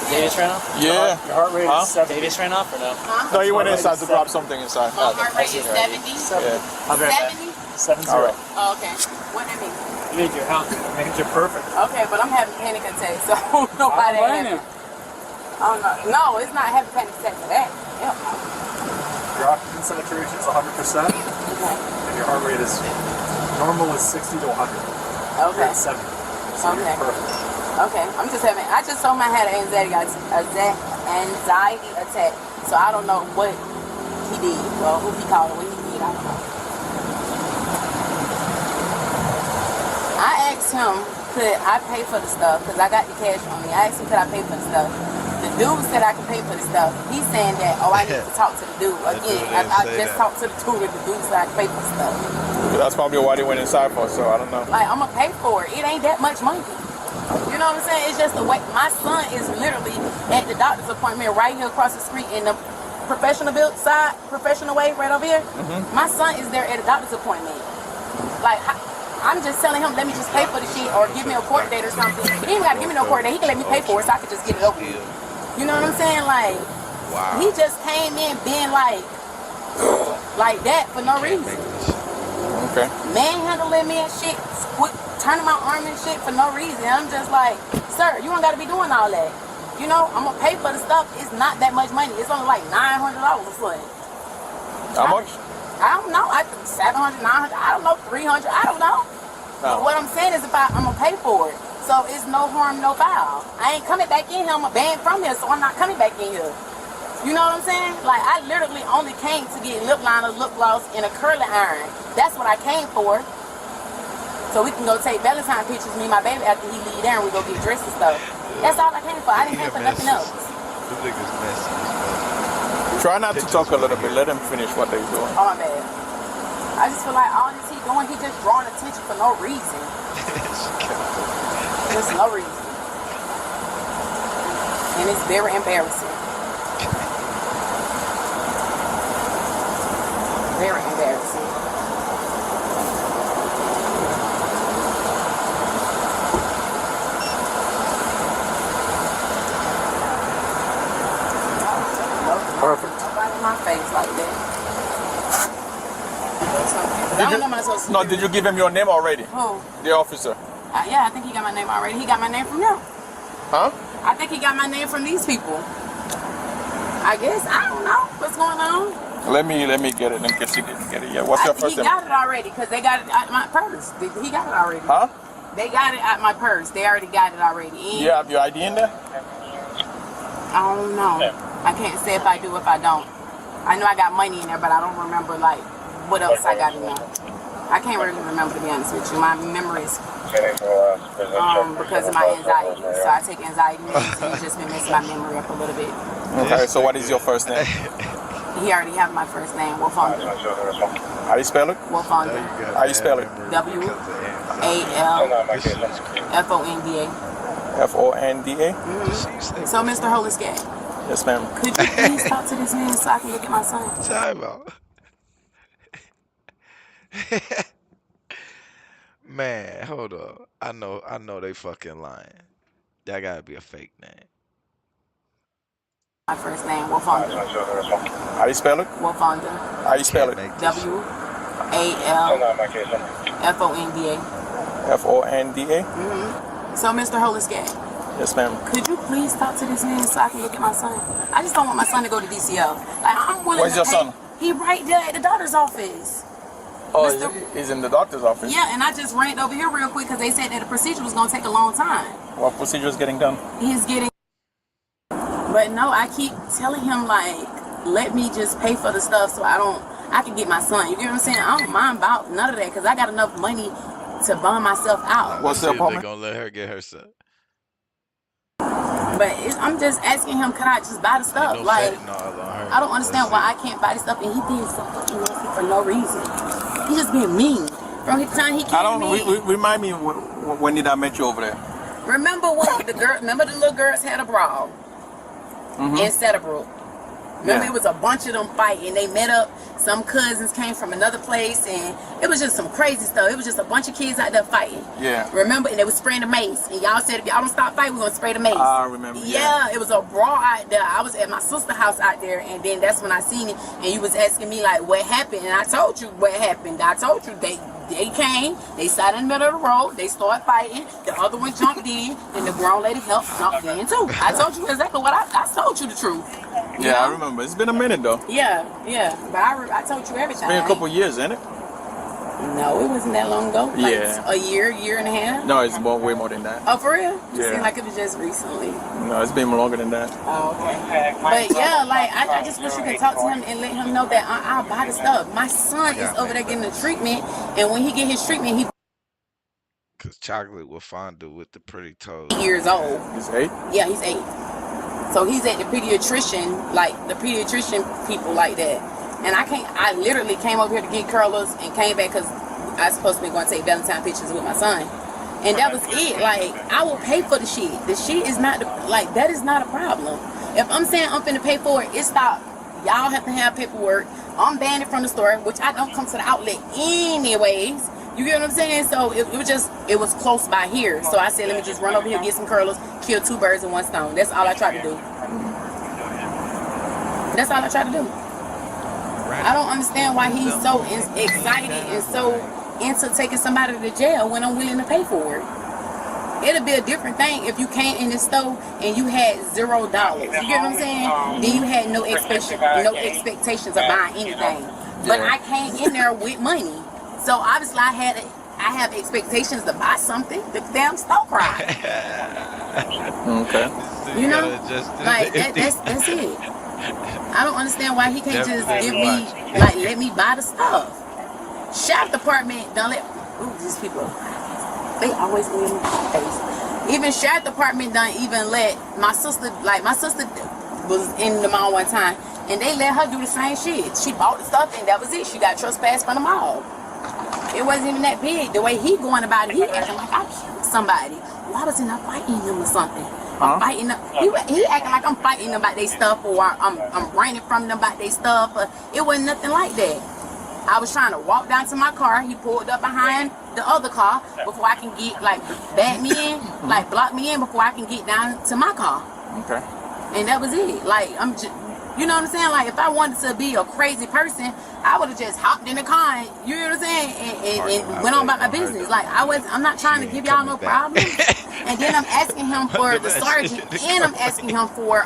Davis ran off? Yeah. Your heart rate Huh? is 70. Davis ran off or no? No, you went inside to grab something inside. My heart rate is 70. Yeah. I'll be right back. 70? 70. All right. Oh, okay. What that mean? You need your health. Making you perfect. Okay, but I'm having panic attacks, so I don't know why that happened. I don't know. No, it's not having panic attacks for that. Hell no. Your oxygen saturation is 100%. Okay. And your heart rate is normal is 60 to 100. Okay. You're at 70. So Okay. you're perfect. Okay, I just told him I had an anxiety attack, so I don't know what he did, or who he called, or what he did, I don't know. I asked him, could I pay for the stuff, because I got the cash on me. I asked him, could I pay for the stuff? The dude said I could pay for the stuff. He's saying that, I need to talk to the dude. Again, I just talked to the dude, and the dude said I could pay for the stuff. That's probably why they went inside for, so I don't know. Like, I'm going to pay for it. It ain't that much money. You know what I'm saying? It's just the way my son is literally at the doctor's appointment right here across the street in the professional way right over here. My son is there at a doctor's appointment. Like, I'm just telling him, let me just pay for the shit or give me a court date or something. He ain't got to give me no court date. He can let me pay for it so I can just get it over with. You know what I'm saying? Like, he just came in being like that for no reason. Okay. Manhandling me and shit, turning my arm and shit for no reason. I'm just like, sir, you don't got to be doing all that. You know, I'm going to pay for the stuff. It's not that much money. It's only like $900 for it. How much? I don't know. 700, 900, I don't know, 300, I don't know. But what I'm saying is I'm going to pay for it. So it's no harm, no foul. I ain't coming back in here. I'm banned from here, so I'm not coming back in here. You know what I'm saying? Like, I literally only came to get lip liner, lip gloss, and a curling iron. That's what I came for. So we can go take Valentine pictures, me and my baby, after he leave there, and we go get dressed and stuff. That's all I came for. I didn't came for nothing else. Try not to talk a little bit. Let them finish what they're doing. Oh, my bad. I just feel like all this he doing, he just drawing attention for no reason. Just no reason. And it's very embarrassing. Very embarrassing. I don't know my social No, security. did you give him your name already? Who? The officer. Yeah, I think he got my name already. He got my name from them. Huh? I think he got my name from these people. I guess. I don't know what's going on. Let me get it in case you didn't get it yet. What's your first He name? got it already because they got it out my purse. He got it already. Huh? They got it out my purse. They already got it already. You have your ID in there? I don't know. I can't say if I do, if I don't. I know I got money in there, but I don't remember like what else I got in there. I can't really remember, to be honest with you. My memory is because of my anxiety. So I take anxiety meds and it's just been messing my memory up a little bit. Okay, so what is your first name? He already have my first name, Wolfonda. How you spell it? Wolfonda. How you spell it? W-A-L-F-O-N-D-A. F-O-N-D-A? So, Mr. Holiscat, Yes, ma'am. could you please talk to this man so I can look at my son? Time out. Man, hold up. I know they fucking lying. That gotta be a fake name. My first name, Wolfonda. How you spell it? Wolfonda. How you spell it? W-A-L-F-O-N-D-A. F-O-N-D-A? So, Mr. Holiscat, Yes, ma'am. could you please talk to this man so I can look at my son? I just don't want my son to go to DCL. Like, I'm willing Where's to your pay. son? He right there at the doctor's office. Oh, he's in the doctor's office? Yeah, and I just ran over here real quick because they said that the procedure was going to take a long time. What procedure is getting done? He's getting... But no, I keep telling him, like, let me just pay for the stuff so I can get my son. You get what I'm saying? I don't mind about none of that because I got enough money to bum myself out. What's the They're apartment? gonna let her get her son. But I'm just asking him, could I just buy the stuff? Like, I don't understand why I can't buy the stuff, and he being so fucking nasty for no reason. He just being mean. From the time he came I don't to know. me. Remind me when did I meet you over there? Remember when the little girls had a brawl in Settlebrook? Remember, it was a bunch of them fighting. They met up. Some cousins came from another place, and it was just some crazy stuff. It was just a bunch of kids out there fighting. Yeah. Remember, and they was spraying the mace. And y'all said, if y'all don't stop fighting, we're gonna spray the mace. I remember. Yeah, it was a brawl out there. I was at my sister's house out there, and then that's when I seen it. And you was asking me like, what happened? And I told you what happened. I told you they came, they sat in the middle of the road, they started fighting, the other one jumped in, and the grown lady helped jump in too. I told you exactly what I told you the truth. You Yeah, know? I remember. It's been a minute though. Yeah, but I told you everything. It's been a couple years, ain't it? No, it wasn't that long ago. Like Yeah. a year and a half. No, it's way more than that. Oh, for real? It Yeah. seemed like it was just recently. No, it's been longer than that. Oh, okay. But yeah, like I just wish you could talk to him and let him know that I'll buy the stuff. My son is over there getting the treatment, and when he get his treatment, he Cause chocolate will fondue with the pretty toes. 8 years old. He's 8? Yeah, he's 8. So he's at the pediatrician, like the pediatrician people like that. And I literally came over here to get curlers and came back because I was supposed to be going to take Valentine pictures with my son. And that was it. Like, I will pay for the shit. The shit is not, that is not a problem. If I'm saying I'm finna pay for it, it stop. Y'all have to have paperwork. I'm banned from the store, which I don't come to the outlet anyways. You get what I'm saying? So it was close by here. So I said, let me just run over here, get some curlers, kill 2 birds with 1 stone. That's all I try to do. That's all I try to do. I don't understand why he's so excited and so into taking somebody to jail when I'm willing to pay for it. It'll be a different thing if you came in the store and you had $0. You get what I'm saying? Then you had no expectations of buying anything. But I came in there with money. So obviously I have expectations to buy something. The damn store cried. Okay. You know? Like that's it. I don't understand why he can't just give me, like, let me buy the stuff. Sheriff department don't let, these people, they always leave me in my face. Even sheriff department don't even let my sister was in the mall one time, and they let her do the same shit. She bought the stuff, and that was it. She got trespassed from the mall. It wasn't even that big. The way he going about it, he acting like I killed somebody. Why was he not fighting them or something? I'm fighting them. He acting like I'm fighting them about their stuff, or I'm running from them about their stuff. It wasn't nothing like that. I was trying to walk down to my car. He pulled up behind the other car before I can get, like, back me in, like, block me in before I can get down to my car. Okay. And that was it. Like, You know what I'm saying? Like, if I wanted to be a crazy person, I would have just hopped in the car and, you know what I'm saying, and went on about my business. Like, I'm not trying to give y'all no problems. And then I'm asking him for the sergeant, and I'm asking him for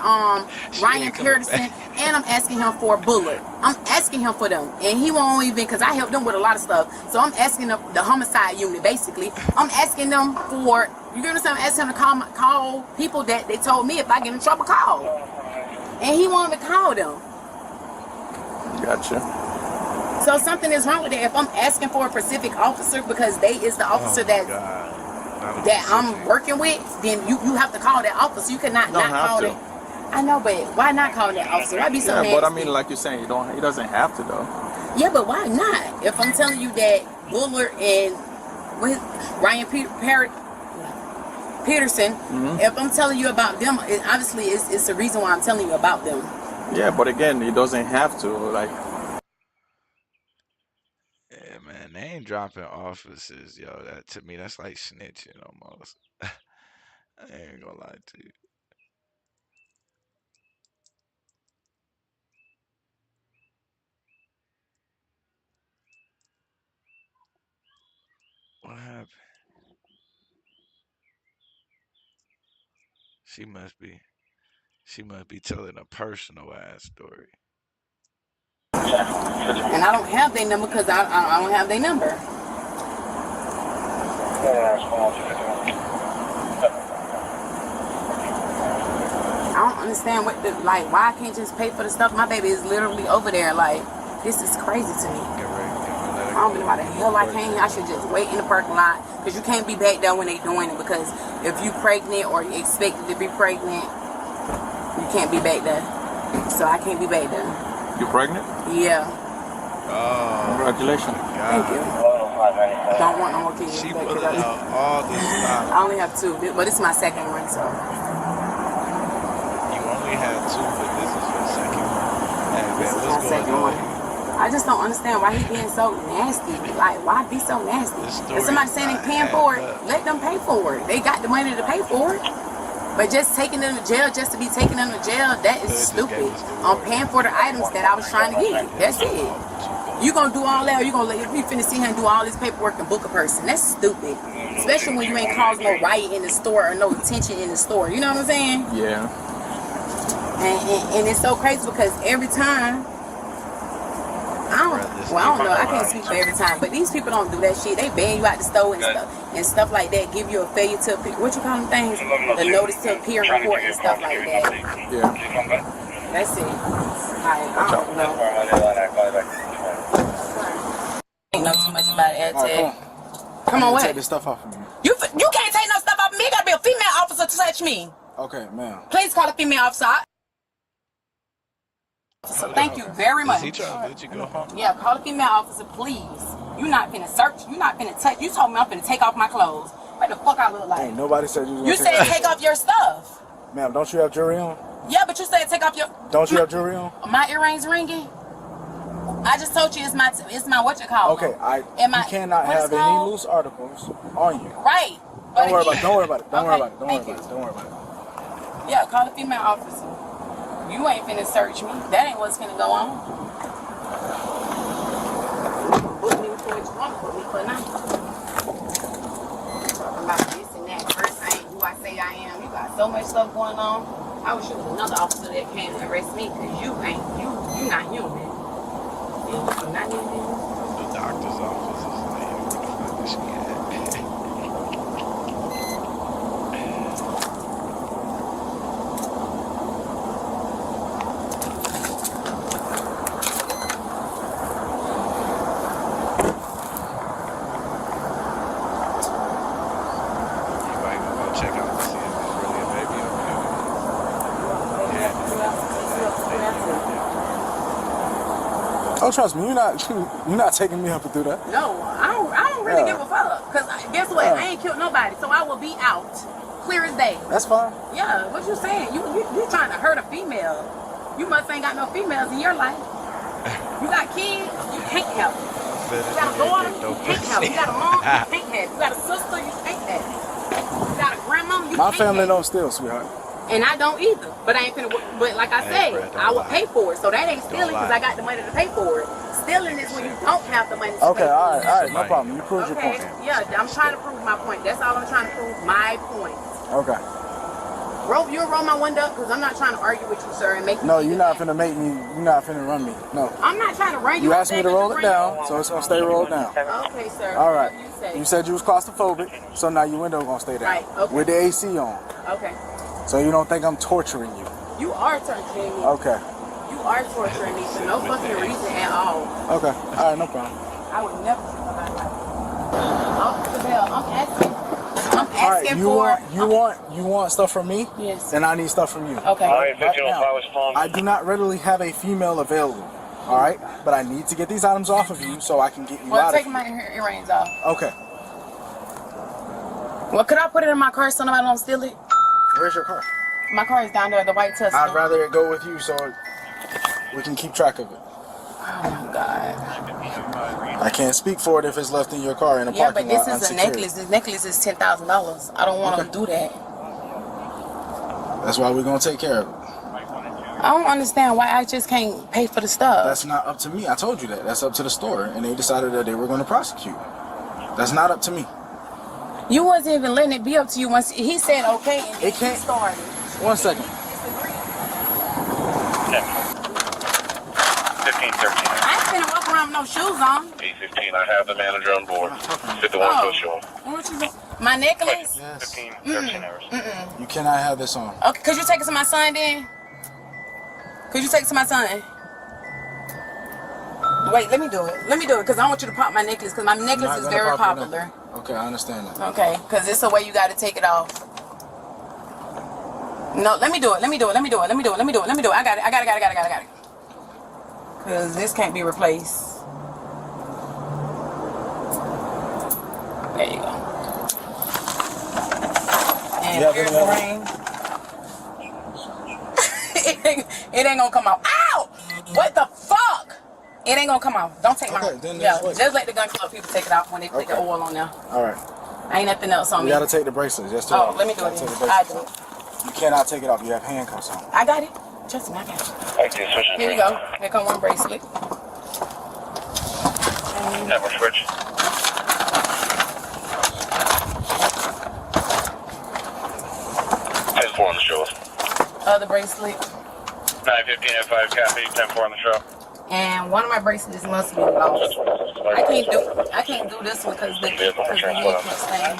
Ryan Peterson, and I'm asking him for Bullard. I'm asking him for them, and he won't even, because I helped them with a lot of stuff. So I'm asking them, the homicide unit, basically. I'm asking them for, you know what I'm saying? I'm asking him to call people that they told me if I get in trouble, call. And he won't even call them. Gotcha. So something is wrong with that. If I'm asking for a specific officer because they is the officer that I'm working with, then you have to call that officer. You cannot not call it. I know, but why not call that officer? Why be so nasty? But I mean, like you're saying, he doesn't have to though. Yeah, but why not? If I'm telling you that Bullard and Ryan Peterson, if I'm telling you about them, obviously it's the reason why I'm telling you about them. Yeah, but again, he doesn't have to. Like, Yeah, man, name dropping officers, yo. That to me, that's like snitching almost. I ain't gonna lie to you. What happened? She must be telling a personal ass story. And I don't have their number because I don't have their number. I don't understand why I can't just pay for the stuff. My baby is literally over there. Like, this is crazy to me. I don't know why the hell I came here. I should just wait in the parking lot because you can't be back there when they doing it, because if you pregnant or you expected to be pregnant, you can't be back there. So I can't be back there. You pregnant? Yeah. Oh, congratulations. Thank you. Don't want no more kids. She put out all this stuff. I only have 2, but this is my second one, so. You only had 2, but this is your second one. Hey, man, what's going on? I just don't understand why he being so nasty. Like, why be so nasty? If somebody's saying they paying for it, let them pay for it. They got the money to pay for it. But just taking them to jail just to be taking them to jail, that is stupid. I'm paying for the items that I was trying to get. That's it. You gonna do all that, or you gonna let me finna sit here and do all this paperwork and book a person? That's stupid. Especially when you ain't caused no riot in the store or no attention in the store. You know what I'm saying? Yeah. And it's so crazy because every time, I don't know, I can't speak for every time, but these people don't do that shit. They ban you out the store and stuff like that, give you a failure to appear, what you call them things? The notice to appear in court and stuff like that. Yeah. That's it. I don't know. I ain't know too much about it. Right, come on, what? Take this stuff off of me. You can't take no stuff off of me. You gotta be a female officer to touch me. Okay, ma'am. Please call a female officer. So thank you very much. Is he trying to let you go home? Yeah, call a female officer, please. You're not finna search. You're not finna touch. You told me I'm finna take off my clothes. What the fuck I look like? Ain't nobody said you. You said take off your stuff. Ma'am, don't you have jewelry on? Yeah, but you said take off your. Don't you have jewelry on? My earrings ringing. I just told you it's my what you call. Okay, you cannot have any loose articles on you. Right. Don't worry about it. Don't worry about it. Don't worry about it. Don't worry about it. Yeah, call a female officer. You ain't finna search me. That ain't what's finna go on. Put me for what you want to put me for now. Talking about this and that. First, I ain't who I say I am. You got so much stuff going on. I wish it was another officer that came to arrest me, because you not human. You're not human. The doctor's office is like, where the fuck is she at? Oh, trust me, you're not taking me up to do that. No, I don't really give a fuck. Cause guess what? I ain't killed nobody, so I will be out, clear as day. That's fine. Yeah, what you saying? You trying to hurt a female? You must ain't got no females in your life. You got kids, you can't help. You got a daughter, you can't help. You got a mom, you can't help. You got a sister, you can't help. You got a grandma, you My can't family help. don't steal, sweetheart. And I don't either. But I ain't finna. But like I said, I will pay for it. So that ain't stealing because I got the money to pay for it. Stealing is when you don't have the money to pay for it. All right, no problem. You proved your point. Yeah, I'm trying to prove my point. That's all I'm trying to prove. My point. Okay. You'll roll my window up because I'm not trying to argue with you, sir, and make. No, you're not finna make me. You're not finna run me. No. I'm not trying to run you. You asked me to roll it down, so it's gonna stay rolled down. Okay, sir. All right. You said you was claustrophobic, so now your window gonna stay down. Right. Okay. With the AC on. Okay. So you don't think I'm torturing you? You are torturing me. Okay. You are torturing me for no fucking reason at all. Okay. All right, no problem. I would never do something like that. Officer Bell, I'm asking. All right, you want stuff from me? Yes. Then I need stuff from you. Okay. Right now, I do not readily have a female available. All right, but I need to get these items off of you so I can get you Well, out take of my earrings off. Okay. Well, could I put it in my car so nobody don't steal it? Where's your car? My car is down there, the white Tesla. I'd rather it go with you so we can keep track of it. Oh my God. I can't speak for it if it's left in your car in a Yeah, parking but lot. this is a unsecured. necklace. This necklace is $10,000. I don't want to do that. That's why we're gonna take care of it. I don't understand why I just can't pay for the stuff. That's not up to me. I told you that. That's up to the store, and they decided that they were going to prosecute. That's not up to me. You wasn't even letting it be up to you once he said okay and it can't. Started. 1 second. 1513. I ain't finna walk around with no shoes on. 815. I have the manager on board. 51 push on. What you doing? My necklace? Yes. 13 hours. You cannot have this on. Okay, could you take it to my son then? Could you take it to my son? Wait, let me do it. Let me do it because I want you to pop my necklace because my necklace is very popular. Okay, I understand that. Okay, because it's a way you got to take it off. No, let me do it. Let me do it. Let me do it. Let me do it. Let me do it. Let me do it. I got it. I got it. Got it. Got it. Got it. Got it. Because this can't be replaced. There you go. And here's the ring. It ain't gonna come out. Ow! What the fuck? It ain't gonna come out. Don't take my ring. Yeah, just let the gun club people take it out when they put the oil on there. All right. Ain't nothing else on me. You gotta take the bracelet. Just oh, let me do it. I do it. You cannot take it off. You have handcuffs on. I got it. Trust me, I got it. Here you go. Here come one bracelet. Network switch. Ten 4 on the show. Other bracelet. 915 at 5 copy. 10-4 on the show. And one of my bracelets must be lost. I can't do this one because the head can't stand.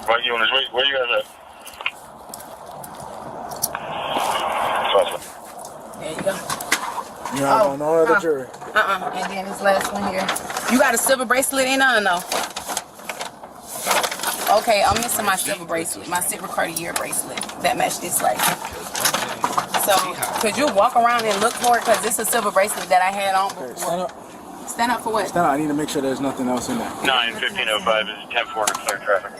Right, you where you guys at? There you go. You have no other jury. And then this last one here. You got a silver bracelet in or no? Okay, I'm missing my silver bracelet, my silver Cartier bracelet that matched this right here. So, could you walk around and look for it? Because this is a silver bracelet that I had on before. Stand up. Stand up for what? Stand up. I need to make sure there's nothing else in there. 91505 is 10-4 to clear traffic.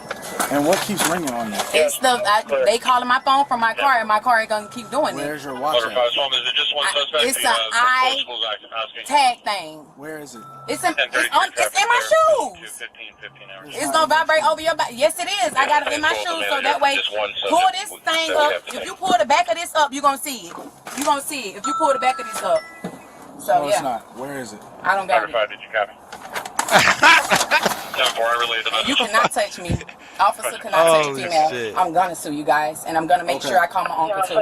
And what keeps ringing on you? It's they calling my phone from my car, and my car ain't gonna keep doing it. Where's your watch? Is it just one suspect? It's an eye tag thing. Where is it? It's in my shoes. It's gonna vibrate over your back. Yes, it is. I got it in my shoes, so that way, pull this thing up. If you pull the back of this up, you're gonna see it. You're gonna see it if you pull the back of this up. So no, yeah. it's not. Where is it? I don't got it. Did you copy? 10-4, I relayed the message. You cannot touch me. Officer cannot touch female. Shit. I'm gonna sue you guys, and I'm gonna make sure I call my uncle too.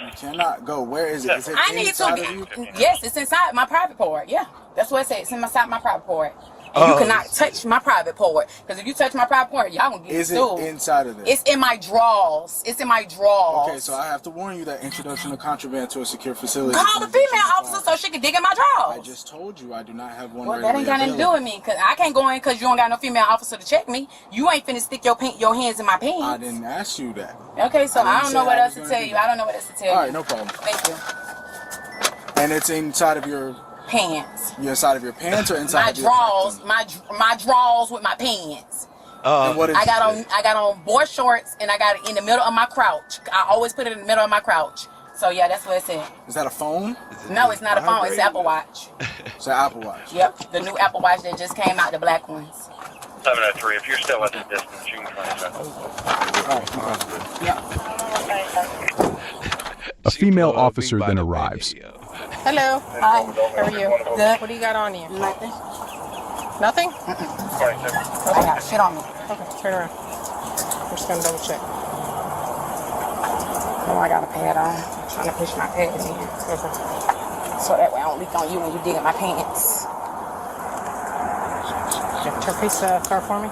You cannot go. Where is it? Is it I need to. Yes, it's inside my private part. Yeah, that's what it says. It's inside my private part. And you cannot touch my private part. Because if you touch my private part, y'all gonna get sued. Is it inside of this? It's in my drawers. It's in my drawers. Okay, so I have to warn you that introduction of contraband to a secure facility. Call the female officer so she can dig in my drawers. I just told you I do not have one. Well, that ain't got nothing to do with me. Because I can't go in because you don't got no female officer to check me. You ain't finna stick your hands in my pants. I didn't ask you that. Okay, so I don't know what else to tell you. I don't know what else to tell you. All right, no problem. Thank you. And it's inside of your pants. Your inside of your pants or inside my of your drawers? My drawers with my pants. And what is I got on board shorts and I got it in the middle of my crouch. I always put it in the middle of my crouch. So yeah, that's what it said. Is that a phone? No, it's not a phone. It's an Apple Watch. It's an Apple Watch. Yep, the new Apple Watch that just came out, the black ones. 703, if you're still at the distance, you can try A female officer then arrives. Hello. Hi. How are you? Good. What do you got on you? Nothing. Nothing? I got shit on me. Okay, turn around. I'm just gonna double check. Oh, I got a pad on. I'm trying to push my pads in. Okay. So that way I don't leak on you when you dig in my pants. Turn face the car for me.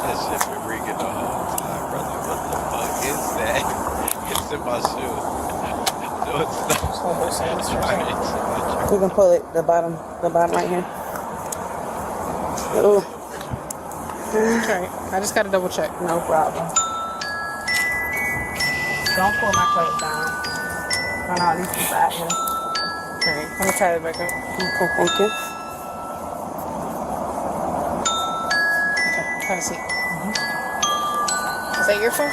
That shit been ringing the whole time, brother. What the fuck is that? It's in my shoe. No, it's not. You can pull it, the bottom right here. Ooh. Okay, I just gotta double check. No problem. Don't pull my clothes down. Run all these people out here. Alright, let me try it back up. Okay, thank you. Okay, try to see. Is that your phone?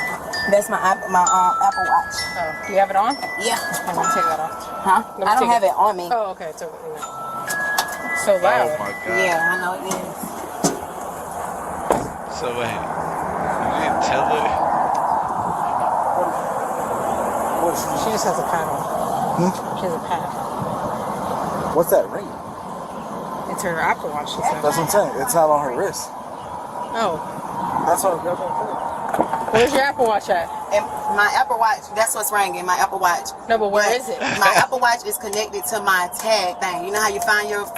That's my Apple Watch. Oh, do you have it on? Yeah. Let me take that off. Huh? I don't have it on me. Oh, okay. So loud. Oh my god. Yeah, I know it is. So wait, you didn't tell her? She just has a pad on. She has a pad. What's that ring? It's her Apple Watch. She said. That's what I'm saying. It's not on her wrist. Oh. That's what I'm saying. Where's your Apple Watch at? And my Apple Watch, that's what's ringing, my Apple Watch. No, but where is it? My Apple Watch is connected to my tag thing. You know how you find your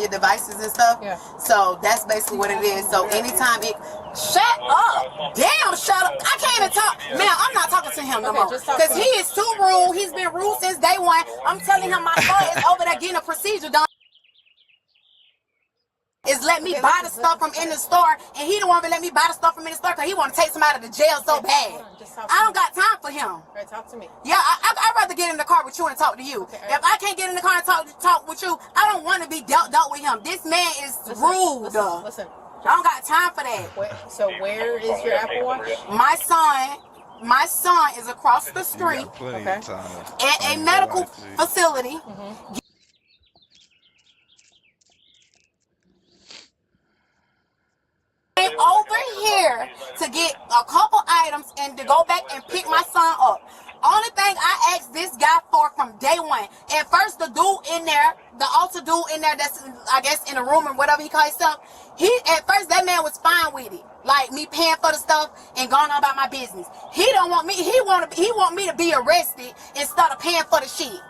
devices and stuff? Yeah. So that's basically what it is. So anytime it... Shut up! Damn, shut up! I can't even talk. Man, I'm not talking to him no more. Because he is too rude. He's been rude since day one. I'm telling him my son is over there getting a procedure done. Is let me buy the stuff from in the store, and he don't want to let me buy the stuff from in the store because he want to take somebody to jail so bad. I don't got time for him. All right, talk to me. Yeah, I'd rather get in the car with you and talk to you. If I can't get in the car and talk with you, I don't want to be dealt with him. This man is rude. Listen. I don't got time for that. So where is your Apple Watch? My son is across the street at a medical facility. Came over here to get a couple items and to go back and pick my son up. Only thing I asked this guy for from day one. At first, the dude in there, the altar dude in there that's, I guess, in the room or whatever he calls himself, at first, that man was fine with it. Like, me paying for the stuff and going on about my business. He don't want me, he want me to be arrested instead of paying for the shit.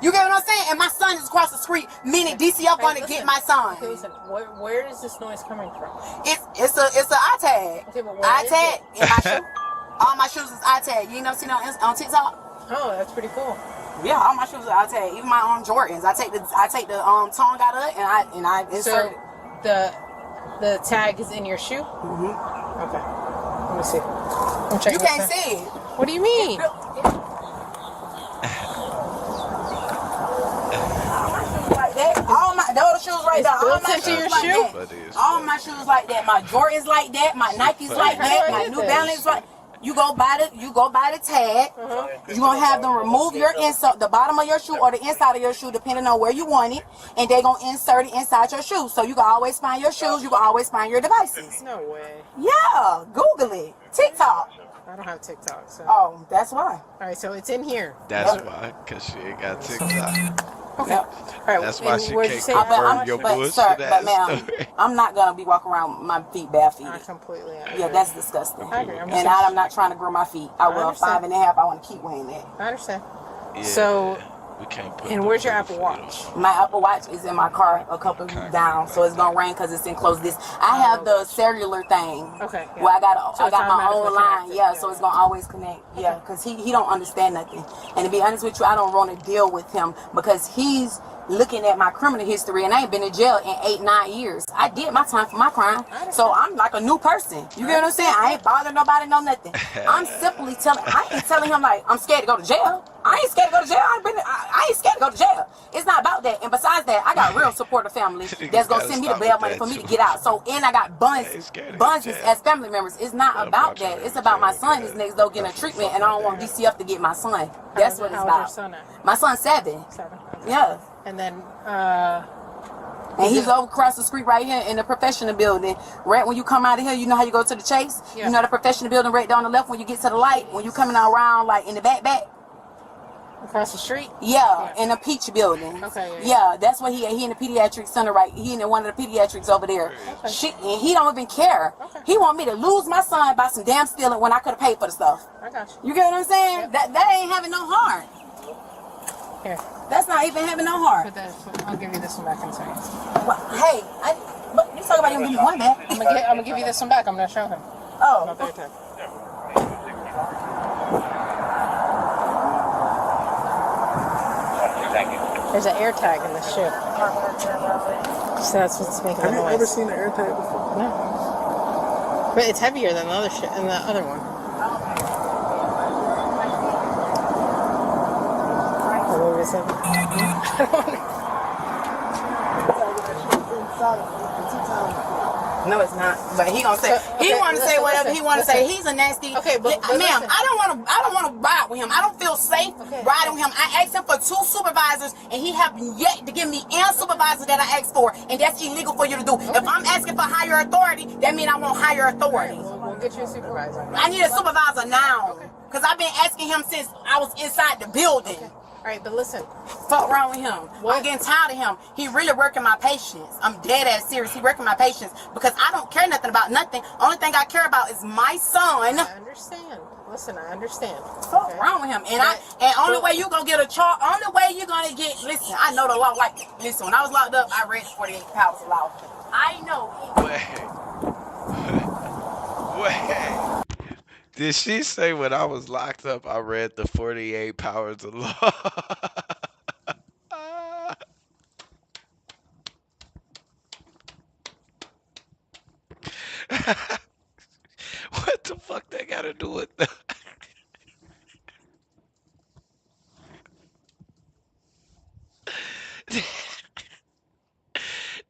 You get what I'm saying? And my son is across the street, meaning DCF going to get my son. Okay, listen, where is this noise coming from? It's an iTag. Okay, but iTag in my shoe. All my shoes is iTag. You never seen on TikTok? Oh, that's pretty cool. Yeah, all my shoes are iTag. Even my own Jordans. I take the tongue out of it and I insert it. So the tag is in your shoe? Mm-hmm. Okay. Let me see. You can't see it. What do you mean? All my those shoes right there. All my Into shoes your like shoe? that. All my shoes like that. My Jordans like that. My Nikes like that. My New Balance like. You go buy the tag. You're gonna have them remove your insert, the bottom of your shoe or the inside of your shoe, depending on where you want it, and they're gonna insert it inside your shoe. So you can always find your shoes. You can always find your devices. No way. Yeah, Google it. TikTok. I don't have TikTok, so. Oh, that's why. All right, so it's in here. That's why, because she ain't got TikTok. Okay. All right. That's why she can't confirm your but bullshit sir, ass but ma'am, story. I'm not gonna be walking around my feet barefooted. I completely understand. Yeah, that's disgusting. I agree. And I'm not trying to grow my feet. I wear 5.5. I want to keep wearing that. I understand. Yeah, So, we can't put and where's your Apple Watch? My Apple Watch is in my car a couple down, so it's gonna ring because it's enclosed. I have the cellular thing. Okay. Yeah. Where I got my automatically own line. connected. Yeah, so it's gonna always connect. Yeah, because he don't understand nothing. And to be honest with you, I don't want to deal with him because he's looking at my criminal history, and I ain't been in jail in 8-9 years. I did my time for my crime, so I'm like a new person. You get what I'm saying? I ain't bothering nobody, no nothing. I'm simply telling him like I'm scared to go to jail. I ain't scared to go to jail. I ain't scared to go to jail. It's not about that. And besides that, I got real supportive family that's gonna send me the bail money for me to get out. So and I got buns as family members. It's not about that. It's about my son is next door getting a treatment, and I don't want DCF to get my son. That's what it's How old is your about. son at? My son's 7. 7. Yeah. And then, and he's over across the street right here in the professional building. Right when you come out of here, you know how you go to the Chase? Yeah. You know the professional building right down the left when you get to the light, when you coming around like in the back. Across the street? Yeah, in the Peach building. Okay. Yeah, that's what he in the pediatric center, right? He in one of the pediatrics over there. Okay. And he don't even care. Okay. He want me to lose my son by some damn stealing when I could have paid for the stuff. I got you. You get what I'm saying? Yep. That ain't having no heart. Here. That's not even having no heart. I'll give you this one back in a second. Well, hey, but you talk about you gonna give me one back. I'm gonna give you this one back. I'm gonna show him. Oh. Not their time. There's an air tag in this shoe. So that's what's making the noise. Have you ever seen an air tag before? No. But it's heavier than the other shit and the other one. What is it? No, it's not. But he gonna say he want to say whatever he want to say. He's a nasty. Okay, but ma'am, I don't want to ride with him. I don't feel safe riding with him. I asked him for 2 supervisors, and he haven't yet to give me any supervisor that I asked for, and that's illegal for you to do. If I'm asking for higher authority, that means I want higher authority. We'll get you a supervisor. I need a supervisor now, because I've been asking him since I was inside the building. All right, but listen. Fuck wrong with him. I'm getting tired of him. He really working my patience. I'm dead ass serious. He working my patience because I don't care nothing about nothing. Only thing I care about is my son. I understand. Listen, I understand. Fuck wrong with him. And only way you gonna get a charge, only way you gonna get, listen, I know the law. Like, listen, when I was locked up, I read 48 Powers of Law. I know. Wait. Did she say when I was locked up, I read the 48 Powers of Law? What the fuck they gotta do with that?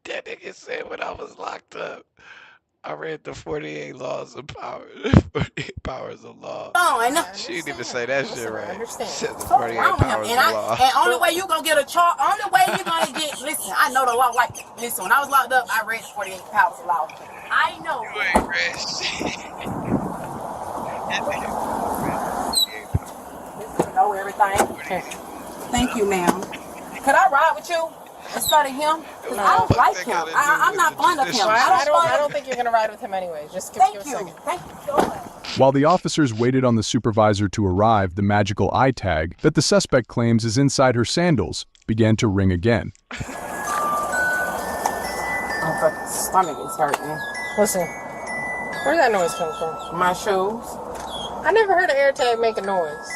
That nigga said when I was locked up, I read the 48 laws of power, 48 powers of law. She didn't even say that shit right. She said the 48 powers of law. And only way you gonna get a charge, only way you gonna get, listen, I know the law. Like, listen, when I was locked up, I read 48 Powers of Law. I know. You ain't read shit. You know everything. Thank you, ma'am. Could I ride with you instead of him? Because I don't like him. I'm not fond of him. I don't think you're gonna ride with him anyways. Just give me a second. Thank you so much. While the officers waited on the supervisor to arrive, the magical eye tag that the suspect claims is inside her sandals began to ring again. My fucking stomach is hurting. Listen, where'd that noise come from? My shoes. I never heard an air tag make a noise.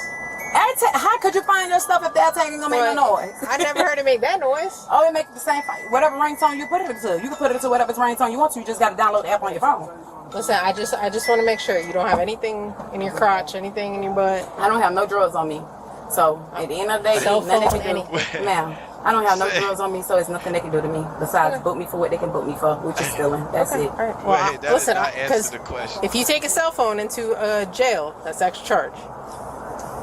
How could you find your stuff if the air tag ain't gonna make no noise? I never heard it make that noise. Oh, it make the same. Whatever ringtone you put it to, you can put it to whatever ringtone you want to. You just gotta download the app on your phone. Listen, I just want to make sure you don't have anything in your crotch, anything in your butt. I don't have no drugs on me. So at the end of the day, Cell nothing phone, they can do. Ma'am, I don't have no drugs on me, so it's nothing they can do to me besides book me for what they can book me for, which is stealing. That's it. All right. Well, listen, because if you take a cell phone into a jail, that's extra charge.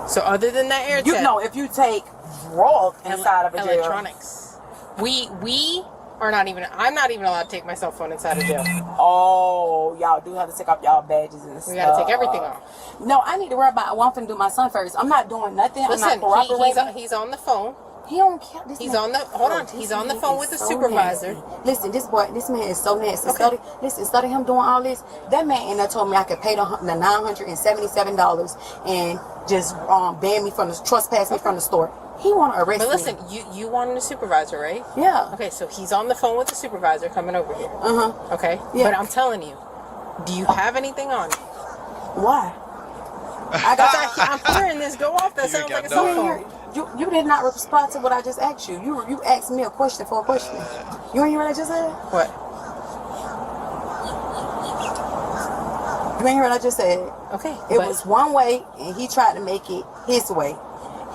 So other than that air tag, you know, if you take drugs inside of a jail, electronics, we are not even. I'm not even allowed to take my cell phone inside of jail. Oh, y'all do have to take off y'all badges and stuff. We gotta take everything off. No, I need to worry about. I'm finna do my son first. I'm not doing nothing. Listen, I'm not cooperating. he's on the phone. He don't care. He's on the He's on the phone with the supervisor. Listen, this man is so nasty. Instead of him doing all this, that man and told me I could pay the $977 and just ban me from the trespass me from the store. He want to arrest me. But listen, you wanted a supervisor, right? Yeah. Okay, so he's on the phone with the supervisor coming over here. Okay. Yeah. But I'm telling you, do you have anything on? Why? I'm hearing this go off. That sounds like a cell phone. You did not respond to what I just asked you. You asked me a question for a question. You ain't hear what I just said? What? You ain't hear what I just said? Okay. It was one way, and he tried to make it his way.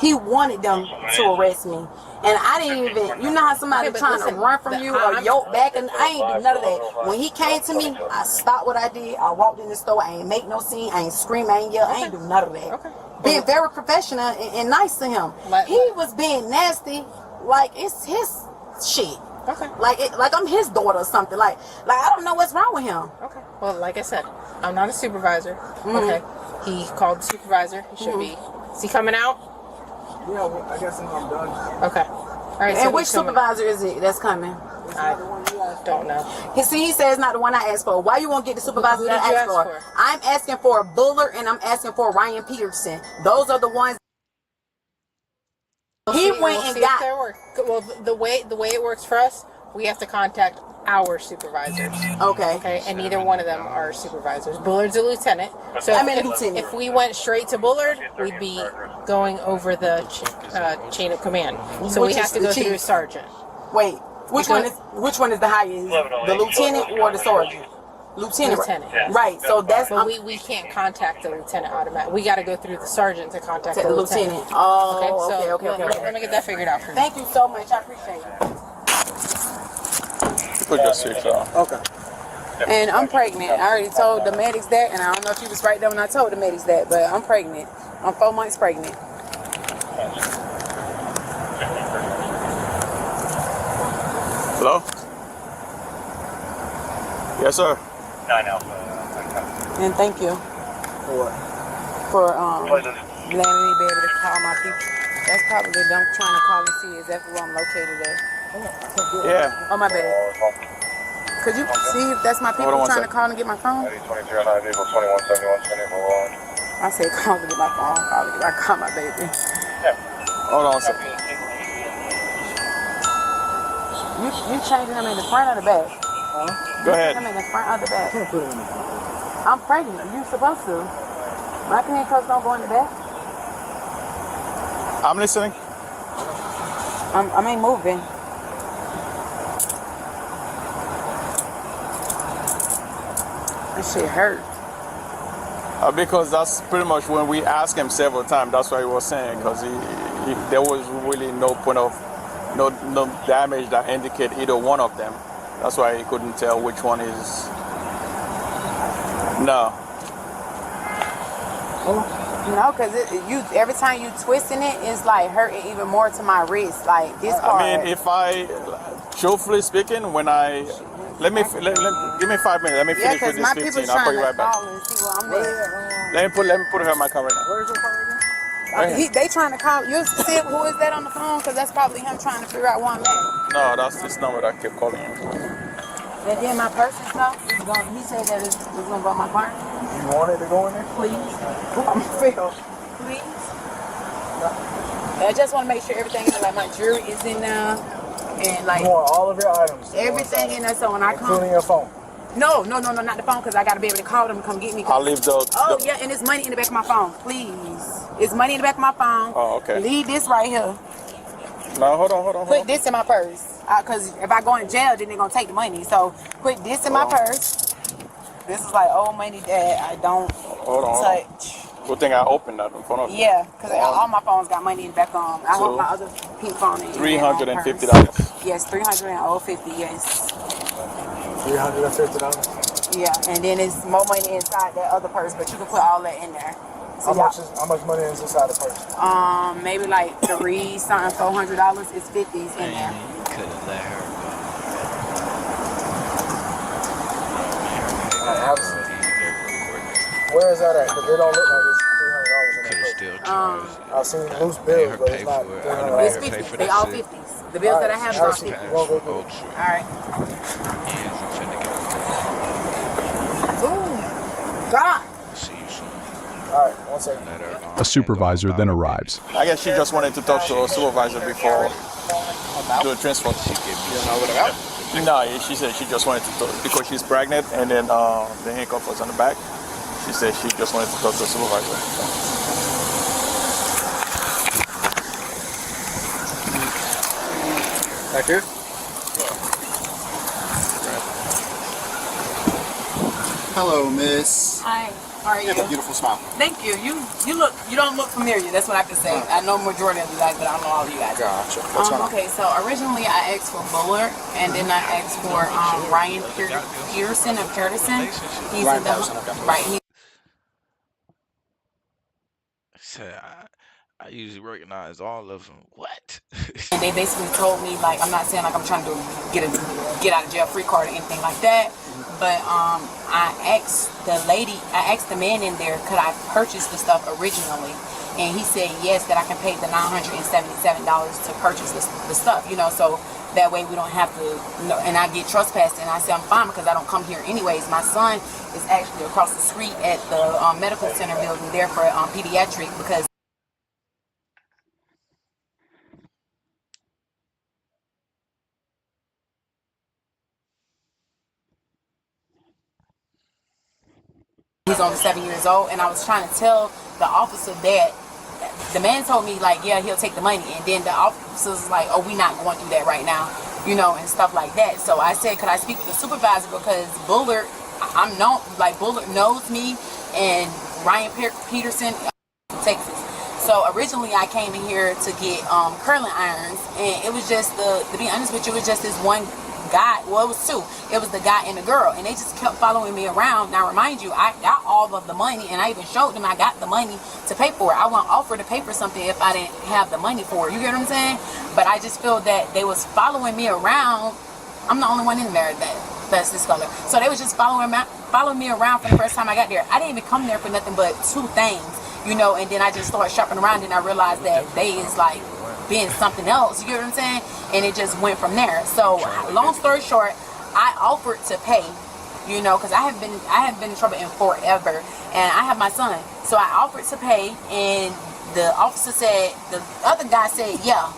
He wanted them to arrest me. And I didn't even, you know how somebody trying to run from you or yoke back, and I ain't do none of that. When he came to me, I stopped what I did. I walked in the store. I ain't make no scene. I ain't scream. I ain't yell. I ain't do none of that. Being very professional and nice to him. He was being nasty like it's his shit. Okay. Like I'm his daughter or something. Like I don't know what's wrong with him. Okay. Well, like I said, I'm not a supervisor. Okay. He called the supervisor. He should be. Is he coming out? Yeah, well, I guess I'm done. Okay. All right. And which supervisor is it that's coming? I don't know. He says it's not the one I asked for. Why you won't get the supervisor that I asked for? I'm asking for Bullard and I'm asking for Ryan Peterson. Those are the ones. He went and got. Well, the way it works for us, we have to contact our supervisors. Okay. Okay, and neither one of them are supervisors. Bullard's a lieutenant. So I'm a lieutenant. If we went straight to Bullard, we'd be going over the chain of command. So we have to go through a sergeant. Wait, which one is the highest? The lieutenant or the sergeant? Lieutenant. Right. So that's. But we can't contact the lieutenant automatically. We got to go through the sergeant to contact the lieutenant. Oh. Okay. Let me get that figured out for you. Thank you so much. I appreciate it. Put your 6 on. Okay. And I'm pregnant. I already told the medics that, and I don't know if you was right there when I told the medics that, but I'm pregnant. I'm 4 months pregnant. Hello? Yes, sir. 9 Alpha. And thank you. For what? For letting me be able to call my people. That's probably them trying to call and see exactly where I'm located at. Yeah. Oh, my bad. Could you see if that's my people trying to call and get my phone? 2309, vehicle 2171, I said call to get my phone. Call to get my call my baby. Hold on a second. You changing them in the front or the back? Go ahead. I'm in the front or the back. I'm pregnant. You supposed to. My handcuffs don't go in the back. I'm listening. I ain't moving. That shit hurt. Because that's pretty much when we asked him several times. That's what he was saying. Because there was really no point of no damage that indicate either one of them. That's why he couldn't tell which one is. No. No, because every time you twisting it, it's like hurting even more to my wrist. Like this part. I mean, if I, truthfully speaking, give me 5 minutes. Let me finish with this 15. I'll call you right back. Let me put her in my car right now. Where's your car again? They trying to call. You see who is that on the phone? Because that's probably him trying to figure out where I'm at. No, that's this number that kept calling you. And then my purse and stuff. He said that it's going to go in my car. You want it to go in there? Please. I'm feel. Please. I just want to make sure everything, like my jewelry is in there. And like. You want all of your items. Everything in there. So when I come. Including your phone. No, not the phone, because I got to be able to call them and come get me. I'll leave the. Oh, yeah, and it's money in the back of my phone. Please. It's money in the back of my phone. Oh, okay. Leave this right here. No, hold on. Put this in my purse. Because if I go in jail, then they're going to take the money. So put this in my purse. This is like old money that I don't touch. Good thing I opened that in front of you. Yeah, because all my phones got money in the back of them. I hope my other pink phone is $350. Yes, $350, yes. $350? Yeah, and then it's more money inside that other purse, but you can put all that in there. So how much money is inside the purse? Maybe like $400. It's 50s in there. Could have let her Where is that at? Because it don't look like it's $300 in the purse. I've seen loose bills, but it's not $300. It's 50s. They all 50s. The bills that I have are all 50s. All right. Ooh, God. Alright, 1 second. A supervisor then arrives. I guess she just wanted to talk to a supervisor before doing transfer. No, she said she just wanted to talk because she's pregnant and then the handcuff was on the back. She said she just wanted to talk to a supervisor. Back here? Hello, miss. Hi. How are you? You have a beautiful smile. Thank you. You don't look familiar. That's what I can say. I know majority of you guys, but I don't know all of you guys. Gotcha. What's going on? Okay, so originally I asked for Bullard, and then I asked for Ryan Peterson of Peterson. He's Ryan Peterson, okay. Right. I usually recognize all of them. What? And they basically told me, like, I'm not saying like I'm trying to get out of jail free card or anything like that, but I asked the man in there, could I purchase the stuff originally? And he said yes, that I can pay the $977 to purchase the stuff, you know, so that way we don't have to, and I get trespassed, and I say I'm fine because I don't come here anyways. My son is actually across the street at the medical center building there for pediatric, because he's only 7 years old. And I was trying to tell the officer that the man told me, like, yeah, he'll take the money, and then the officer's like, oh, we not going through that right now, you know, and stuff like that. So I said, could I speak to the supervisor, because Bullard, I'm known, like, Bullard knows me, and Ryan Peterson, Texas. So originally I came in here to get curling irons, and it was just to be honest with you, it was just this one guy. Well, it was two. It was the guy and the girl, and they just kept following me around. Now, remind you, I got all of the money, and I even showed them I got the money to pay for it. I won't offer to pay for something if I didn't have the money for it. You get what I'm saying? But I just feel that they was following me around. I'm the only one in there that's this color. So they was just following me around from the first time I got there. I didn't even come there for nothing but two things, you know, and then I just started shopping around, and I realized that they is like being something else, you get what I'm saying? And it just went from there. So long story short, I offered to pay, you know, because I have been in trouble in forever, and I have my son. So I offered to pay, and the officer said, the other guy said yeah,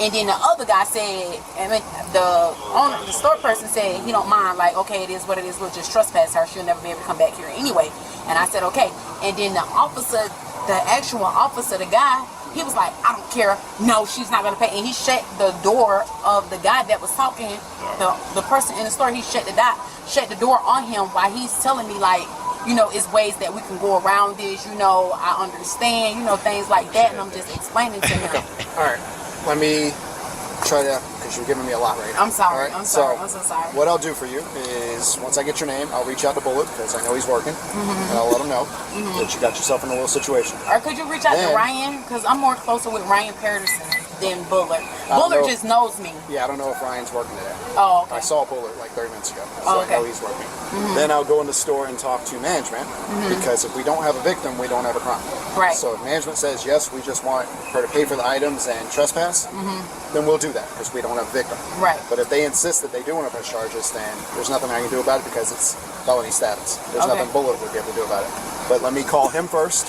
and then the other guy said, I mean, the store person said he don't mind, like, okay, it is what it is, we'll just trespass her, she'll never be able to come back here anyway. And I said okay. And then the actual officer, the guy, he was like, I don't care, no, she's not gonna pay. And he shut the door of the guy that was talking, the person in the store. He shut the door on him while he's telling me, like, you know, it's ways that we can go around this, you know, I understand, you know, things like that. And I'm just explaining to him. Okay. All right, let me try that, because you're giving me a lot right now. I'm sorry. Right? I'm sorry. I'm so sorry. What I'll do for you is, once I get your name, I'll reach out to Bullet, because I know he's working, and I'll let him know that you got yourself in a little situation. Or could you reach out to Ryan? Because I'm more closer with Ryan Peterson than Bullard. Bullard just knows me. Yeah, I don't know if Ryan's working today. Oh, okay. I saw Bullard like 30 minutes ago, so I know he's working. Then I'll go in the store and talk to management, because if we don't have a victim, we don't have a crime. Right. So if management says, yes, we just want her to pay for the items and trespass, then we'll do that, because we don't have a victim. Right. But if they insist that they do want to press charges, then there's nothing I can do about it, because it's felony status. There's nothing Bullard would be able to do about it. But let me call him first,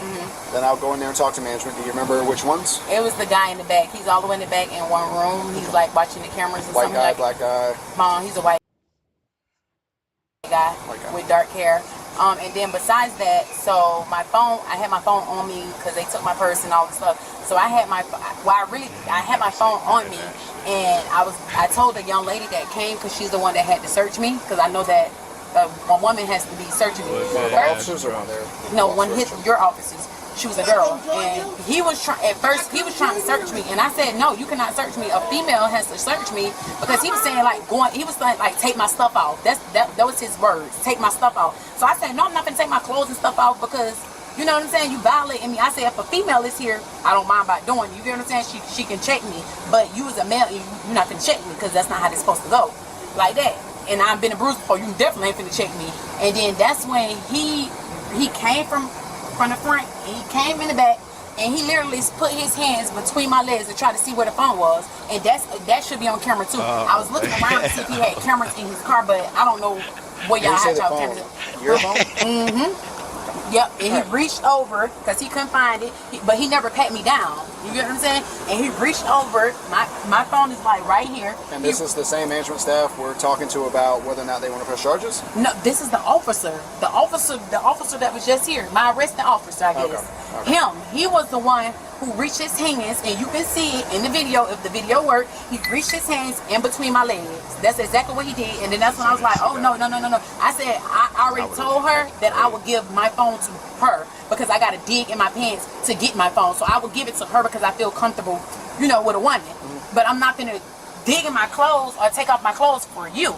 then I'll go in there and talk to management. Do you remember which ones? It was the guy in the back. He's all the way in the back in one room. He's like watching the cameras and White guy, like black guy? Mom, he's a white guy with dark hair. And then besides that, so my phone, I had my phone on me because they took my purse and all this stuff. So I had my, I had my phone on me, and I told the young lady that came, because she's the one that had to search me, because I know that a woman has to be searching me. One of our officers or one there? No, your officers. She was a girl, and he was at first he was trying to search me, and I said, no, you cannot search me. A female has to search me, because he was saying he was like take my stuff off. That was his words, take my stuff off. So I said, no, I'm not gonna take my clothes and stuff off, because you know what I'm saying, you violating me. I said, if a female is here, I don't mind about doing it. You get what I'm saying? She can check me, but you as a male, you're not gonna check me, because that's not how it's supposed to go, like that. And I've been a bruiser before. You definitely ain't finna check me. And then that's when he came from the front, and he came in the back, and he literally put his hands between my legs to try to see where the phone was. And that should be on camera too. I was looking around to see if he had cameras in his car, but I don't know where y'all had y'all cameras. Your phone? Yep, and he reached over, because he couldn't find it, but he never pat me down. You get what I'm saying? And he reached over, my phone is like right here. And this is the same management staff we're talking to about whether or not they want to press charges? No, this is the officer. The officer that was just here. My arresting officer, I guess. Okay. He was the one who reached his hands, and you can see it in the video, if the video worked, he reached his hands in between my legs. That's exactly what he did. And then that's when I was like, oh, no. I said, I already told her that I would give my phone to her, because I got to dig in my pants to get my phone. So I would give it to her because I feel comfortable, you know, with a woman. But I'm not going to dig in my clothes or take off my clothes for you.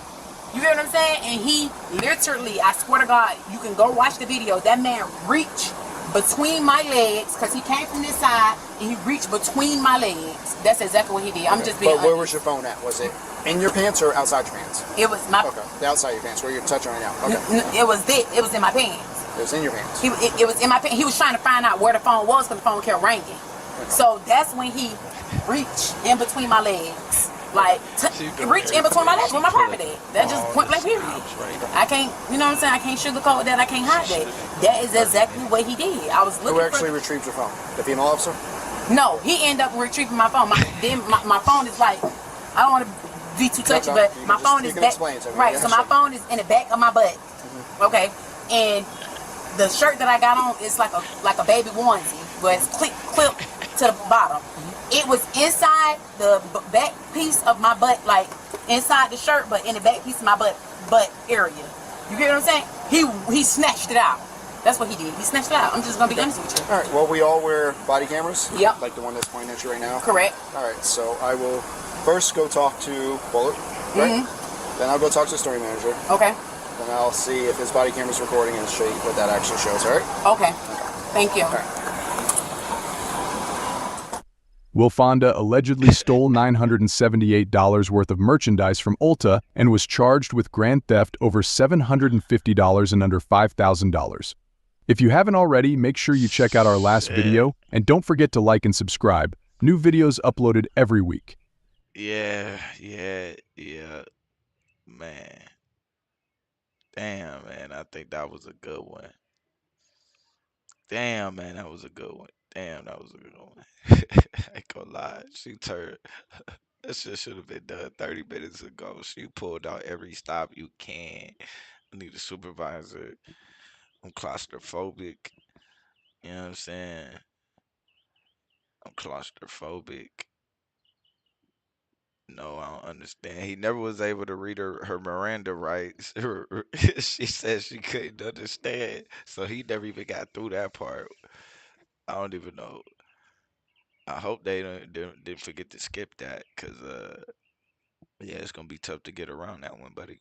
You hear what I'm saying? And he literally, I swear to God, you can go watch the video. That man reached between my legs, because he came from this side and he reached between my legs. That's exactly what he did. I'm just being But where honest. was your phone at? Was it in your pants or outside your pants? It was my. Okay, the outside your pants, where you're touching right now. Okay. It was it. It was in my pants. It was in your pants. It was in my pants. He was trying to find out where the phone was because the phone kept ringing. So that's when he reached in between my legs. Like, reach in between my legs with my private at. That's just point blank period. I can't, you know what I'm saying? I can't sugarcoat that. I can't hide that. That is exactly what he did. I was looking Who actually retrieved your phone? The female officer? No, he ended up retrieving my phone. My phone is like, I don't want to be too touchy, but my phone is back. Right, so my phone is in the back of my butt. Okay, and the shirt that I got on is like a baby onesie, but it's clipped to the bottom. It was inside the back piece of my butt, like inside the shirt, but in the back piece of my butt area. You get what I'm saying? He snatched it out. That's what he did. He snatched it out. I'm just gonna be honest with you. All right. Well, we all wear body cameras. Yep. Like the one that's pointing at you right now. Correct. All right. So I will first go talk to Bullet. Right. Then I'll go talk to the story manager. Okay. Then I'll see if his body camera's recording and show you what that actually shows. All right. Okay. Thank you. All right. Will Fonda allegedly stole $978 worth of merchandise from Ulta and was charged with grand theft over $750 and under $5,000. If you haven't already, make sure you check out our last video, and don't forget to like and subscribe. New videos uploaded every week. Yeah. Man. Damn, man. I think that was a good one. Damn, man. That was a good one. Damn, that was a good one. I ain't gonna lie. She turned. That shit should have been done 30 minutes ago. She pulled out every stop you can. I need a supervisor. I'm claustrophobic. You know what I'm saying? I'm claustrophobic. No, I don't understand. He never was able to read her Miranda rights. She said she couldn't understand. So he never even got through that part. I don't even know. I hope they didn't forget to skip that, cause yeah, it's gonna be tough to get around that one, buddy.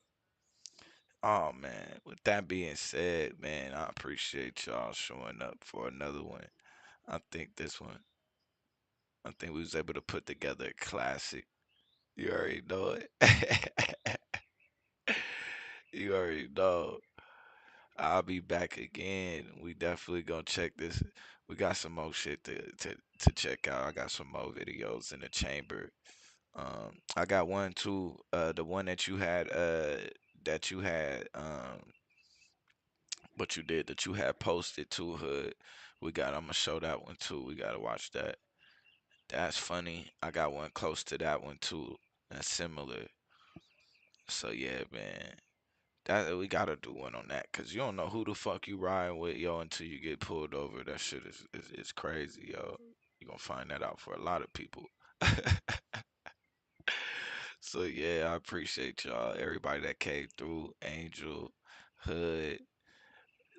Oh man, with that being said, man, I appreciate y'all showing up for another one. I think we was able to put together a classic. You already know it. You already know. I'll be back again. We definitely gonna check this. We got some more shit to check out. I got some more videos in the chamber. I got one too. The one that you had. What you did that you had posted to Hood. I'm gonna show that one too. We gotta watch that. That's funny. I got one close to that one too. That's similar. So yeah, man. That we gotta do one on that, cause you don't know who the fuck you riding with, yo, until you get pulled over. That shit is crazy, yo. You gonna find that out for a lot of people. So yeah, I appreciate y'all, everybody that came through. Angel, Hood,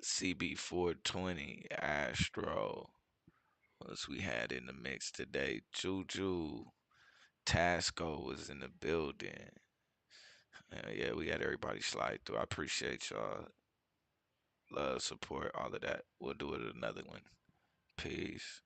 CB420, Astro. What else we had in the mix today? Juju, Tasco was in the building. Yeah, we had everybody slide through. I appreciate y'all. Love, support, all of that. We'll do it another one. Peace.